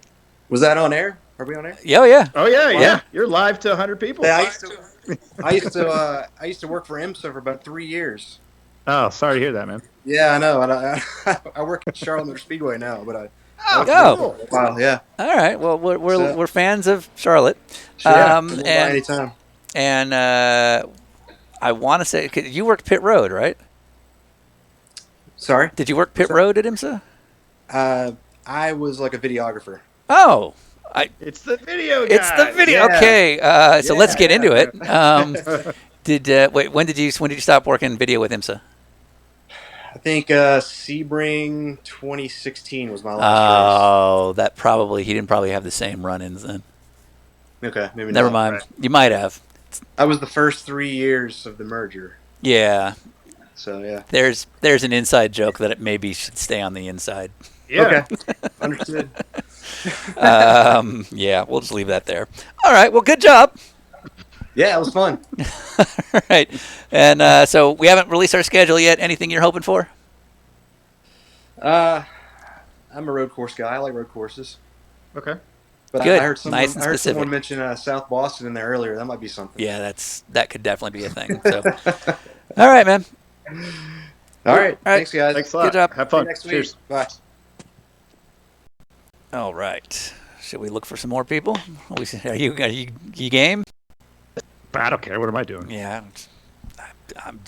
Was that on air? Are we on air? Yeah, yeah. Oh yeah, Wow. yeah. You're live to 100 people. Yeah, I used to work for IMSA for about 3 years. Oh, sorry to hear that, man. Yeah, I know. I work at Charlotte Motor Speedway now, but Oh. Wow, yeah. All right. Well, we're fans of Charlotte. Sure. Anytime. And I want to say, 'cause you worked pit road, right? Sorry. Did you work pit road at IMSA? I was like a videographer. Oh, it's the video. It's the video. Yeah. Okay, so let's get into it. When did you stop working video with IMSA? I think Sebring 2016 was my last Oh, he didn't probably have the same run-ins then. race. Okay, maybe Never not. mind. Right. You might have. I was the first 3 years of the merger. Yeah. So yeah. There's an inside joke that it maybe should stay on the inside. Yeah. Okay. Understood. Yeah, we'll just leave that there. All right. Well, good job. Yeah, it was fun. All right. And so we haven't released our schedule yet. Anything you're hoping for? I'm a road course guy. I like road courses. Okay. But Good. I heard someone, Nice and specific. mention South Boston in there earlier. That might be something. Yeah, that could definitely be a thing. So, all right, man. All right. Thanks, guys. Thanks a lot. Good job. Have See you fun. next Cheers. week. Bye. All right. Should we look for some more people? Are you game? I don't care. What am I doing? Yeah. I'm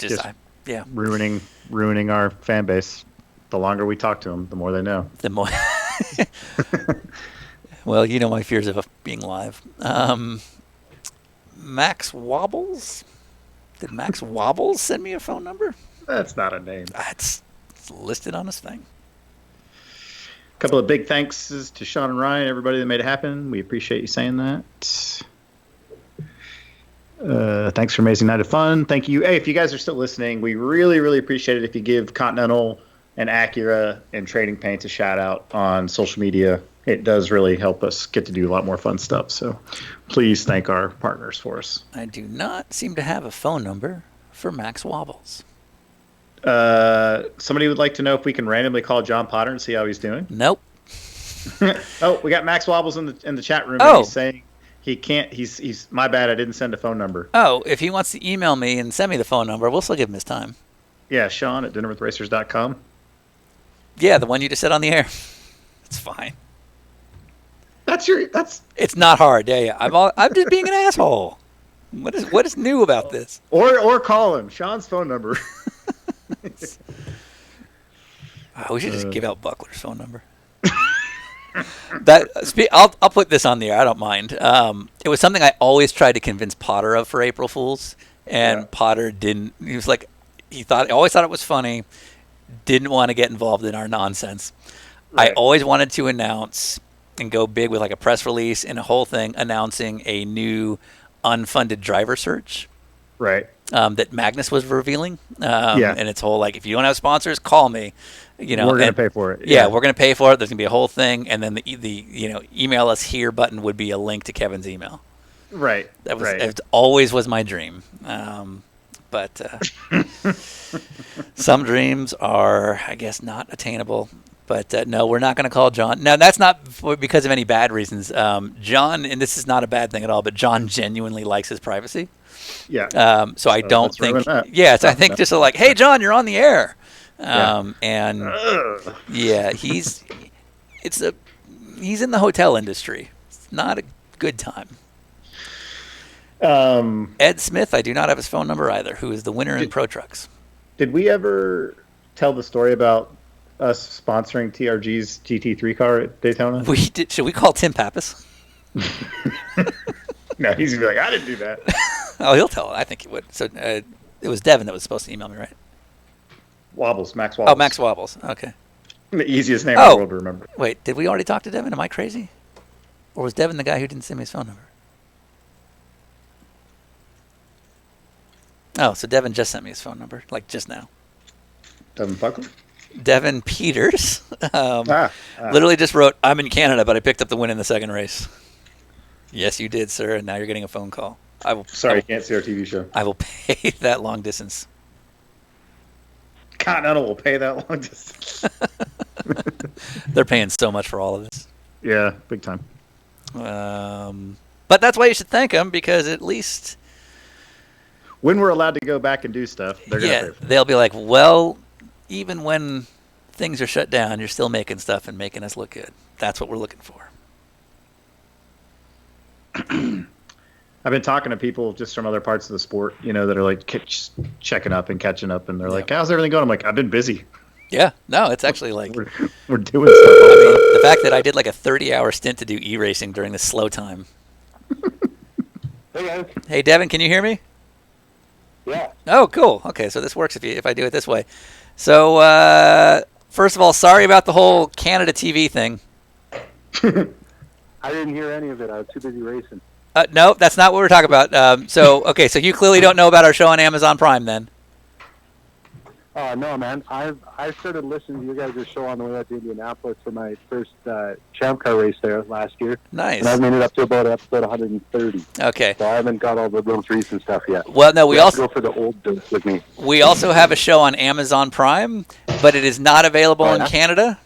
yeah. Ruining our fan base. The longer we talk to them, the more they know. The more. Well, you know my fears of being live. Max Wobbles? Did Max Wobbles send me a phone number? That's not a name. It's listed on his thing. A couple of big thanks to Sean and Ryan, everybody that made it happen. We appreciate you saying that. Thanks for Amazing Night of Fun. Thank you. Hey, if you guys are still listening, we really, really appreciate it if you give Continental and Acura and Trading Paints a shout out on social media. It does really help us get to do a lot more fun stuff. So please thank our partners for us. I do not seem to have a phone number for Max Wobbles. Somebody would like to know if we can randomly call John Potter and see how he's doing. Nope. Oh, we got Max Wobbles in the chat room. Oh. And he's saying he can't. He's my bad. I didn't send a phone number. Oh, if he wants to email me and send me the phone number, we'll still give him his time. Yeah, Sean at dinnerwithracers.com. Yeah, the one you just said on the air. It's fine. That's. It's not hard. Yeah. I'm just being an asshole. What is new about this? Or call him. Sean's phone number. We should just give out Buckler's phone number. I'll put this on the air. I don't mind. It was something I always tried to convince Potter of for April Fools, and Potter didn't. He was like, always thought it was funny. Didn't want to get involved in our nonsense. Right. I always wanted to announce and go big with like a press release and a whole thing announcing a new unfunded driver search. Right. That Magnus was revealing. And it's whole like, if you don't have sponsors, call me. We're going to pay for it. Yeah, we're going to pay for it. There's going to be a whole thing, and then the email us here button would be a link to Kevin's email. Right. That was it. Always was my dream. But some dreams are, I guess, not attainable. But no, we're not going to call John. Now, that's not because of any bad reasons. John, and this is not a bad thing at all, but John genuinely likes his privacy. Yeah. So I don't think. Yeah. So I think just like, hey, John, you're on the air. And yeah, it's a He's in the hotel industry. It's not a good time. Ed Smith, I do not have his phone number either, who is the winner in Pro Trucks. Did we ever tell the story about us sponsoring TRG's GT3 car at Daytona? We did. Should we call Tim Pappas? No, he's going to be like, I didn't do that. Oh, he'll tell it. I think he would. So it was Devin that was supposed to email me, right? Wobbles, Max Wobbles. Oh, Max Wobbles. Okay. The easiest name in the world to remember. Wait, did we already talk to Devin? Am I crazy? Or was Devin the guy who didn't send me his phone number? Oh, so Devin just sent me his phone number, like just now. Devin Buckle? Devin Peters. Literally just wrote, I'm in Canada, but I picked up the win in the second race. Yes, you did, sir, and now you're getting a phone call. Sorry, you can't see our TV show. I will pay that long distance. Continental will pay that long distance. They're paying so much for all of this. Yeah, big time. But that's why you should thank them, because at least when we're allowed to go back and do stuff, they're going to pay for it. They'll be like, well, even when things are shut down, you're still making stuff and making us look good. That's what we're looking for. I've been talking to people just from other parts of the sport, that are like checking up and catching up, and they're like, how's everything going? I'm like, I've been busy. Yeah, no, it's actually like we're doing stuff. I mean, the fact that I did like a 30-hour stint to do e-racing during the slow time. Hey guys. Hey Devin, can you hear me? Yeah. Oh, cool. Okay, so this works if I do it this way. So first of all, sorry about the whole Canada TV thing. I didn't hear any of it. I was too busy racing. No, that's not what we're talking about. So you clearly don't know about our show on Amazon Prime then. No, man. I started listening to you guys' show on the way out to Indianapolis for my first Champ Car race there last year. Nice. And I've made it up to about episode 130. Okay. So I haven't got all the most recent stuff yet. Well, no, we also go for the old dirt with me. We also have a show on Amazon Prime, but it is not available in Canada.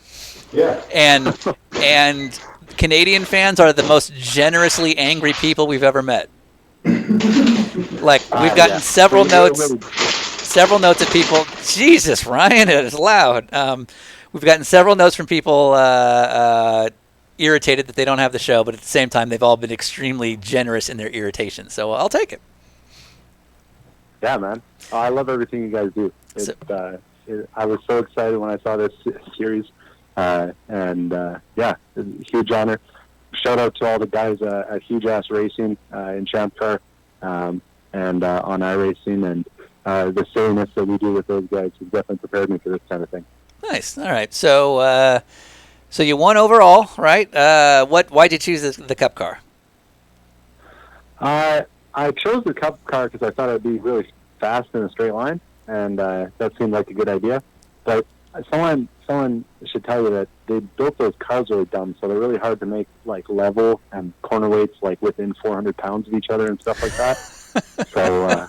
Yeah. And Canadian fans are the most generously angry people we've ever met. Like we've gotten several notes of people. Jesus, Ryan, it is loud. We've gotten several notes from people irritated that they don't have the show, but at the same time, they've all been extremely generous in their irritation. So I'll take it. Yeah, man. I love everything you guys do. I was so excited when I saw this series, yeah, huge honor. Shout out to all the guys at Huge Ass Racing in Champ Car and on iRacing, and the silliness that we do with those guys has definitely prepared me for this kind of thing. Nice. All right. So you won overall, right? Why'd you choose the Cup car? I chose the Cup car because I thought it'd be really fast in a straight line, and that seemed like a good idea. But someone should tell you that they built those cars really dumb, so they're really hard to make like level and corner weights like within 400 pounds of each other and stuff like that. So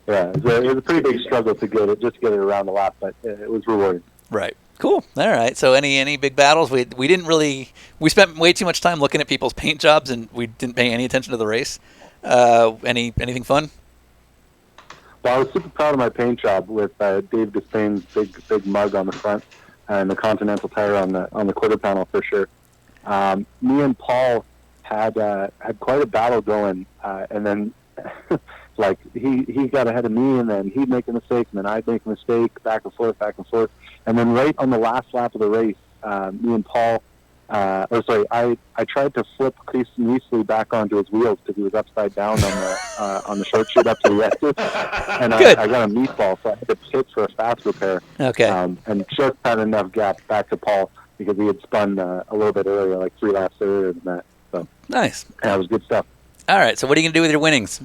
yeah, it was a pretty big struggle to get it around the lap, but it was rewarding. Right. Cool. All right. So any big battles? We didn't really. We spent way too much time looking at people's paint jobs, and we didn't pay any attention to the race. Anything fun? Well, I was super proud of my paint job with Dave Despain's big mug on the front and the Continental tire on the quarter panel for sure. Me and Paul had quite a battle going, and then like he got ahead of me, and then he'd make a mistake, and then I'd make a mistake, back and forth, and then right on the last lap of the race, me and Paul. I tried to flip Chris Neasley back onto his wheels because he was upside down on the short chute up to the exit, and I got a meatball, so I had to pit for a fast repair. Okay. And just had enough gap back to Paul because he had spun a little bit earlier, like 3 laps earlier than that. So nice. Yeah, it was good stuff. All right. So what are you gonna do with your winnings?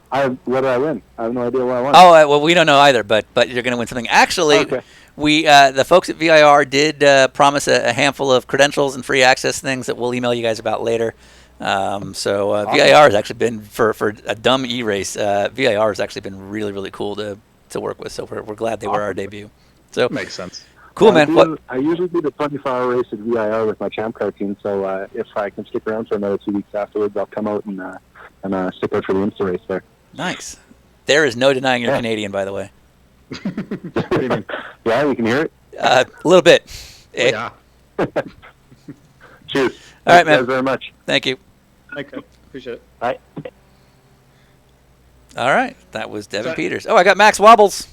What did I win? I have no idea what I won. Oh well, we don't know either, but you're gonna win something. Actually. Okay. We the folks at VIR did promise a handful of credentials and free access things that we'll email you guys about later. Awesome. VIR has actually been for a dumb e-race. VIR has actually been really, really cool to work with. So we're glad they were our debut. So makes sense. Cool, man. I usually do the 24-hour race at VIR with my Champ Car team. So if I can stick around for another 2 weeks afterwards, I'll come out and stick out for the Insta race there. Nice. There is no denying you're Canadian, by the way. Yeah, you can hear it? A little bit. Yeah. Cheers. All right, Thank you man. guys very much. Thank you. Thank you. Appreciate it. Bye. All right. That was Devin So- Peters. Oh, I got Max Wobbles.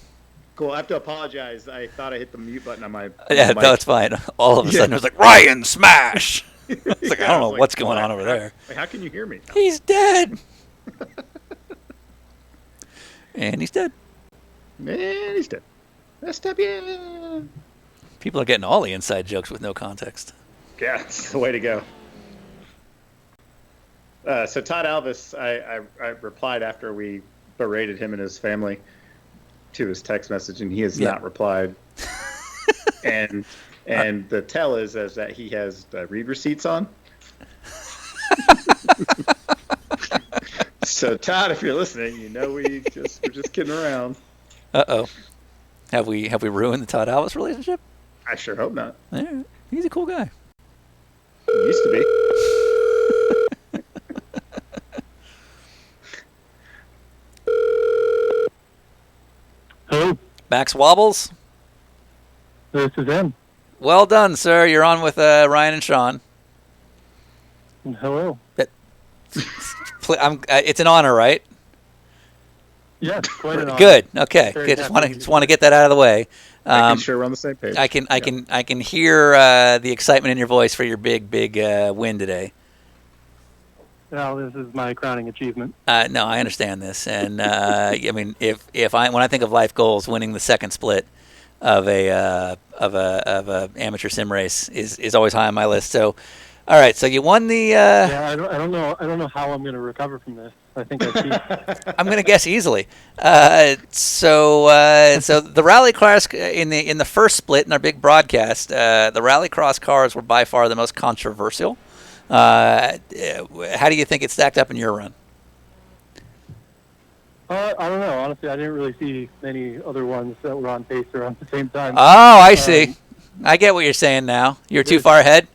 Cool. I have to apologize. I thought I hit the mute button on my Yeah, mic. no, it's fine. All of a sudden, it was like, Ryan, smash! It's like, I don't know what's going on over there. Like, how can you hear me? He's dead. And he's dead. Man, he's dead. That's yeah. People are getting all the inside jokes with no context. Yeah, it's the way to go. So Todd Alvis, I replied after we berated him and his family to his text message, and he has not replied. and the tell is that he has read receipts on. So Todd, if you're listening, you know we're just kidding around. Uh-oh. Have we ruined the Todd Alvis relationship? I sure hope not. Yeah, he's a cool guy. He used to be. Hello. Max Wobbles. This is him. Well done, sir. You're on with Ryan and Sean. Hello. It's an honor, right? Yes, quite an honor. Good. Okay. Very Good. happy Just want to get that out of the way. Making sure we're on the same page. I can hear the excitement in your voice for your big win today. Well, this is my crowning achievement. No, I understand this, and I mean, when I think of life goals, winning the second split of a amateur sim race is always high on my list. So, all right, so you won the. Yeah, I don't know how I'm going to recover from this. I think I cheated. I'm going to guess easily. So the rallycross in the first split in our big broadcast, the rallycross cars were by far the most controversial. How do you think it stacked up in your run? I don't know. Honestly, I didn't really see many other ones that were on pace around the same time. Oh, I see. I get what you're saying now. You're too far ahead.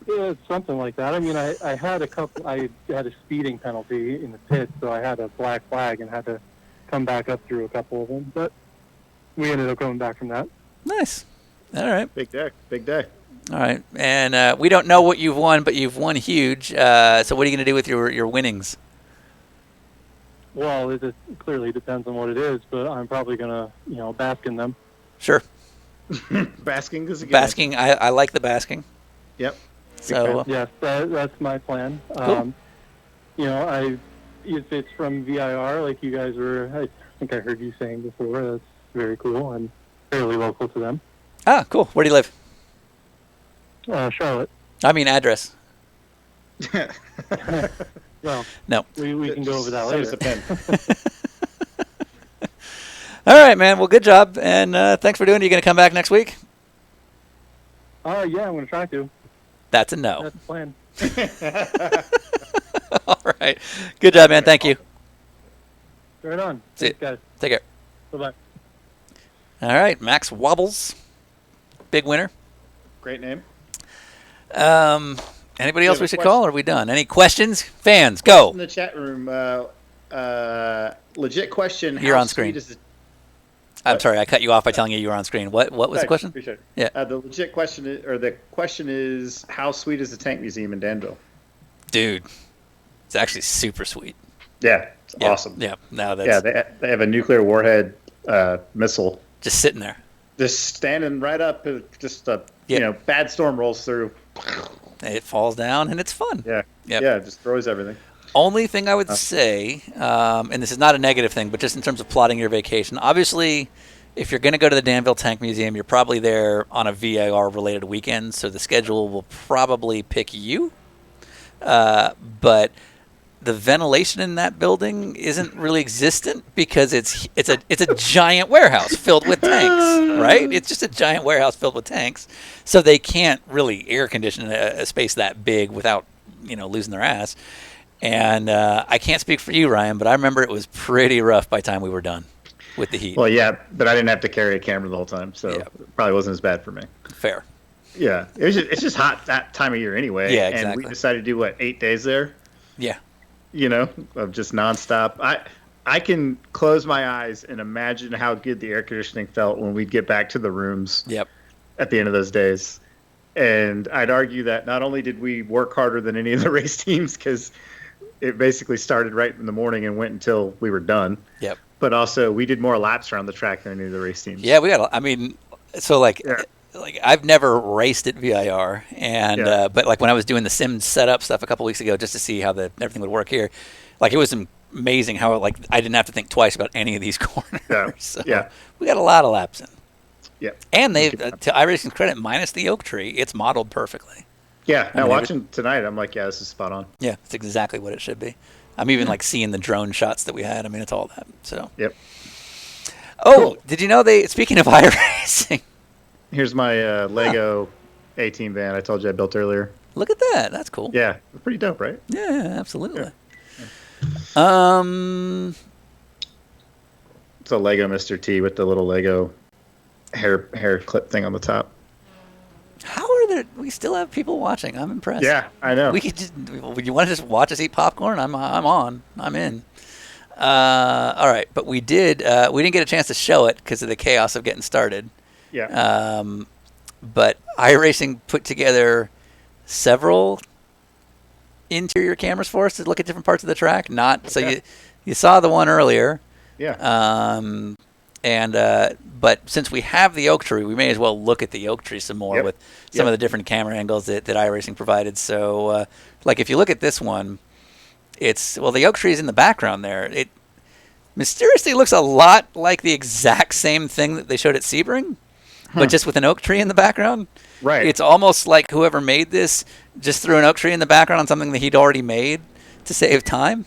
Yeah, something like that. I mean, I had a speeding penalty in the pit, so I had a black flag and had to come back up through a couple of them. But we ended up coming back from that. Nice. All right. Big day. All right, and we don't know what you've won, but you've won huge. So what are you going to do with your winnings? Well, it clearly depends on what it is, but I'm probably going to, bask in them. Sure. Basking is a good basking. I like the basking. Yep. So yes, that's my plan. Cool. If it's from VIR, like you guys were, I think I heard you saying before. That's very cool. I'm fairly local to them. Ah, cool. Where do you live? Charlotte. I mean address. Well, no. We can go over that later. All right, man. Well, good job, and thanks for doing it. You going to come back next week? Yeah, I'm going to try to. That's a no. That's the plan. All right. Good job, man. Thank you. Right on. See you. Guys. Take care. Bye-bye. All right. Max Wobbles. Big winner. Great name. Anybody else we should call, or are we done? Any questions? Fans, go. In the chat room, legit question. You're how on screen. sweet is the- I'm sorry, I cut you off by telling you were on screen. What was the question? Appreciate it. Yeah. The legit question the question is, how sweet is the Tank Museum in Danville? Dude, it's actually super sweet. Yeah, it's awesome. Yeah, no, that's they have a nuclear warhead missile just sitting there, just standing right up. Just bad storm rolls through. It falls down and it's fun. Yeah, Yep. yeah, it just throws everything. Only thing I would say, and this is not a negative thing, but just in terms of plotting your vacation, obviously, if you're going to go to the Danville Tank Museum, you're probably there on a VIR-related weekend, so the schedule will probably pick you. But the ventilation in that building isn't really existent because it's a giant warehouse filled with tanks, right? It's just a giant warehouse filled with tanks, so they can't really air condition a space that big without losing their ass. And I can't speak for you, Ryan, but I remember it was pretty rough by the time we were done with the heat. Well, yeah, but I didn't have to carry a camera the whole time, so it probably wasn't as bad for me. Fair. Yeah, it's just hot that time of year anyway. Yeah, exactly. And we decided to do 8 days there. Yeah. Of just nonstop. I can close my eyes and imagine how good the air conditioning felt when we'd get back to the rooms. Yep. at the end of those days. And I'd argue that not only did we work harder than any of the race teams, because it basically started right in the morning and went until we were done. Yep. But also, we did more laps around the track than any of the race teams. Yeah, we got. I mean, so like I've never raced at VIR, and but like when I was doing the sim setup stuff a couple weeks ago, just to see how everything would work here, like it was amazing how like I didn't have to think twice about any of these corners. Yeah. So Yeah. we got a lot of laps in. Yeah. And they, to iRacing's credit, minus the oak tree, it's modeled perfectly. Yeah. I Now, mean, watching tonight, I'm like, yeah, this is spot on. Yeah, it's exactly what it should be. I'm even like seeing the drone shots that we had. I mean, it's all that. So. Yep. Oh, Cool. did you know speaking of iRacing. Here's my Lego A-Team van I told you I built earlier. Look at that. That's cool. Yeah. Pretty dope, right? Yeah, absolutely. Yeah. It's a Lego Mr. T with the little Lego hair clip thing on the top. How are there? We still have people watching. I'm impressed. Yeah, I know. We could just. Would you want to just watch us eat popcorn? I'm on. I'm in. All right, but we didn't get a chance to show it because of the chaos of getting started. Yeah. But iRacing put together several interior cameras for us to look at different parts of the track. You saw the one earlier. Yeah. But since we have the oak tree, we may as well look at the oak tree some more with some of the different camera angles that iRacing provided. So, like if you look at this one, the oak tree is in the background there. It mysteriously looks a lot like the exact same thing that they showed at Sebring, but just with an oak tree in the background. Right. It's almost like whoever made this just threw an oak tree in the background on something that he'd already made to save time.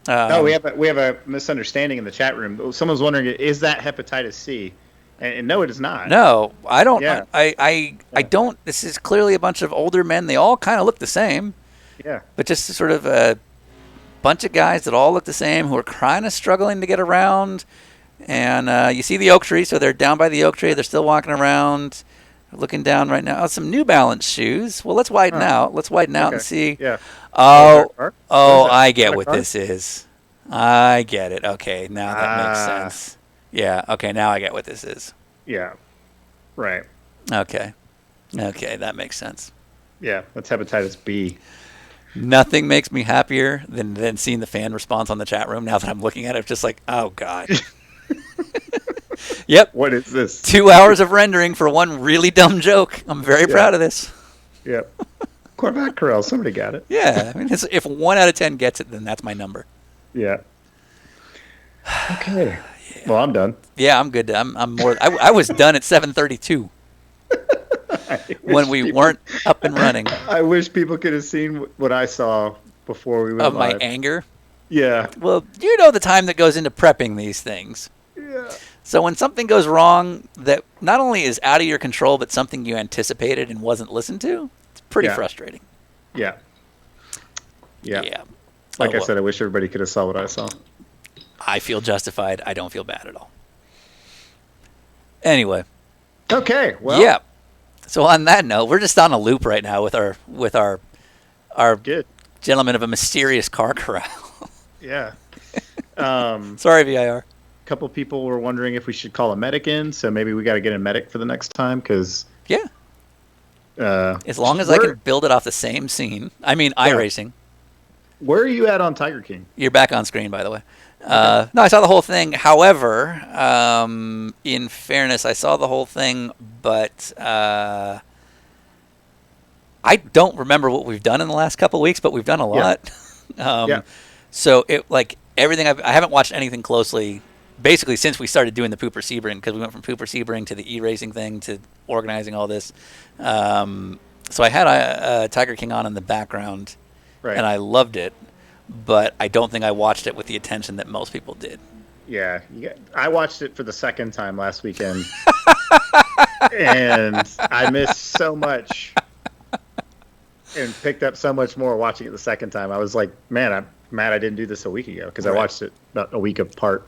No, we have a misunderstanding in the chat room. Someone's wondering, is that hepatitis C? And no, it is not. No, I don't. Yeah. I don't. This is clearly a bunch of older men. They all kind of look the same. Yeah. But just sort of a bunch of guys that all look the same who are kind of struggling to get around. And you see the oak tree, so they're down by the oak tree. They're still walking around, looking down right now. Oh, some New Balance shoes. Well, let's widen out. Let's widen out and see. Yeah. Oh, I get what this is. I get it. Okay, now that makes sense. Yeah, okay, now I get what this is. Yeah. Right. Okay, that makes sense. Yeah, that's hepatitis B. Nothing makes me happier than seeing the fan response on the chat room now that I'm looking at it. Just like, oh, God. Yep. What is this? 2 hours of rendering for one really dumb joke. I'm very proud of this. Yep. Corvette Corral, somebody got it. Yeah, I mean, if 1 out of 10 gets it, then that's my number. Yeah. Okay. Well, I'm done. Yeah, I'm good. I'm more. I was done at 7:32 when we weren't up and running. I wish people could have seen what I saw before we went live. My anger. Yeah. Well, you know the time that goes into prepping these things. Yeah. So when something goes wrong that not only is out of your control, but something you anticipated and wasn't listened to, it's pretty frustrating. Yeah. Yeah. Yeah. Like I said, I wish everybody could have saw what I saw. I feel justified. I don't feel bad at all. Anyway. Okay. Well. Yeah. So on that note, we're just on a loop right now with our Good. gentleman of a mysterious car corral. Yeah. Sorry, VIR. A couple people were wondering if we should call a medic in, so maybe we got to get a medic for the next time, because... Yeah. As long as I can build it off the same scene. I mean, iRacing. Where are you at on Tiger King? You're back on screen, by the way. No, I saw the whole thing. However, in fairness, I saw the whole thing, but I don't remember what we've done in the last couple of weeks, but we've done a lot. So everything I haven't watched anything closely, basically since we started doing the Pooper Sebring, because we went from Pooper Sebring to the e-racing thing to organizing all this. So I had Tiger King on in the background, and I loved it, but I don't think I watched it with the attention that most people did. Yeah, I watched it for the second time last weekend, and I missed so much and picked up so much more watching it the second time. I was like, man, I'm mad I didn't do this a week ago, because I watched it about a week apart.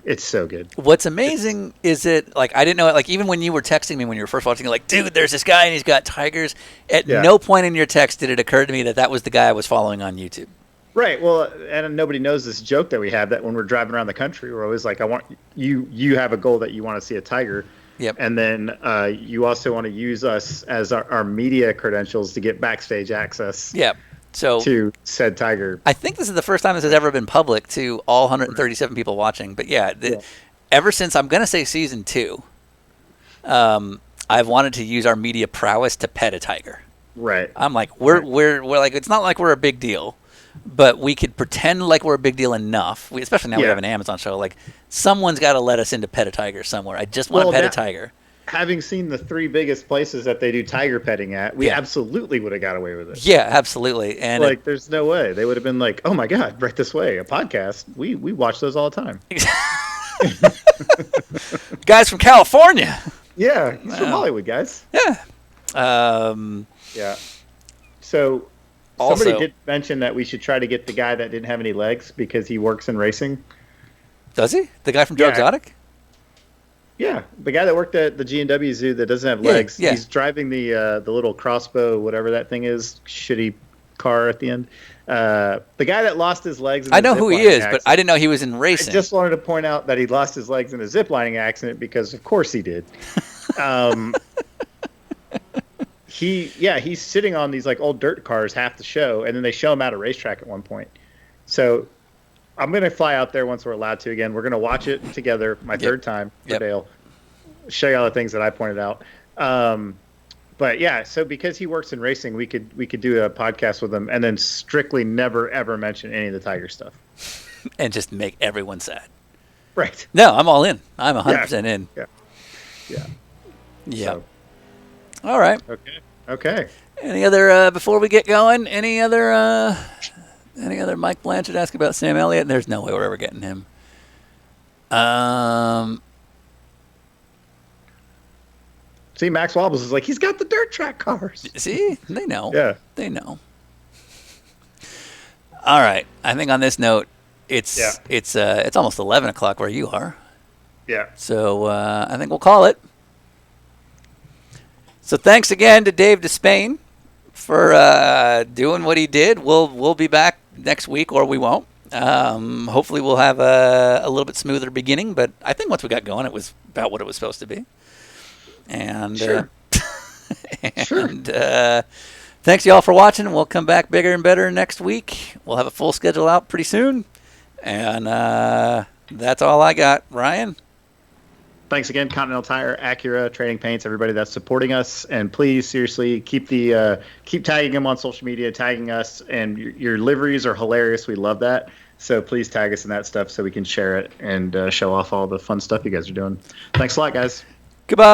It's so good. What's amazing is it, like, I didn't know it, like, even when you were texting me when you were first watching it, like, dude, there's this guy and he's got tigers. At no point in your text did it occur to me that was the guy I was following on YouTube. Right. Well, and nobody knows this joke that we have, that when we're driving around the country, we're always like, I want you have a goal that you want to see a tiger. Yep. And then you also want to use us as our media credentials to get backstage access. Yep. So to said Tiger. I think this is the first time this has ever been public to all 137 people watching. But ever since I'm going to say season 2, I've wanted to use our media prowess to pet a tiger. Right. I'm like, we're like, it's not like we're a big deal, but we could pretend like we're a big deal enough. Especially now we have an Amazon show. Like, someone's got to let us into pet a tiger somewhere. I just want to pet a tiger. Having seen the 3 biggest places that they do tiger petting at, we absolutely would have got away with it. Yeah, absolutely. And like, there's no way they would have been like, "Oh my God, right this way!" A podcast. We watch those all the time. Guys from California. Yeah, he's from Hollywood, guys. Yeah. Yeah. So somebody did mention that we should try to get the guy that didn't have any legs because he works in racing. Does he? The guy from Joe Exotic? Yeah, the guy that worked at the G&W Zoo that doesn't have legs. Yeah. He's driving the little crossbow, whatever that thing is, shitty car at the end. The guy that lost his legs. In I know who he is, but I didn't know he was in racing. I just wanted to point out that he lost his legs in a ziplining accident because, of course, he did. He's sitting on these like old dirt cars half the show, and then they show him at a racetrack at one point. So I'm going to fly out there once we're allowed to again. We're going to watch it together, my third time for Dale. Show you all the things that I pointed out. But yeah, so because he works in racing, we could do a podcast with him and then strictly never ever mention any of the Tiger stuff. And just make everyone sad. Right. No, I'm all in. I'm 100% in. Yeah. Yeah. Yeah. So. All right. Okay. Any other before we get going? Any other Mike Blanchard ask about Sam Elliott? There's no way we're ever getting him. See, Max Wobbles is like, he's got the dirt track cars. See, they know. Yeah, they know. All right. I think on this note, it's almost 11 o'clock where you are. Yeah. So I think we'll call it. So thanks again to Dave Despain for doing what he did. We'll be back next week, or we won't. Hopefully we'll have a little bit smoother beginning, but I think once we got going, it was about what it was supposed to be. And sure. Thanks y'all for watching. We'll come back bigger and better next week. We'll have a full schedule out pretty soon. And that's all I got. Ryan? Thanks again, Continental Tire, Acura, Trading Paints, everybody that's supporting us, and please seriously keep tagging them on social media, tagging us, and your liveries are hilarious. We love that. So please tag us in that stuff so we can share it and show off all the fun stuff you guys are doing. Thanks a lot, guys. Goodbye.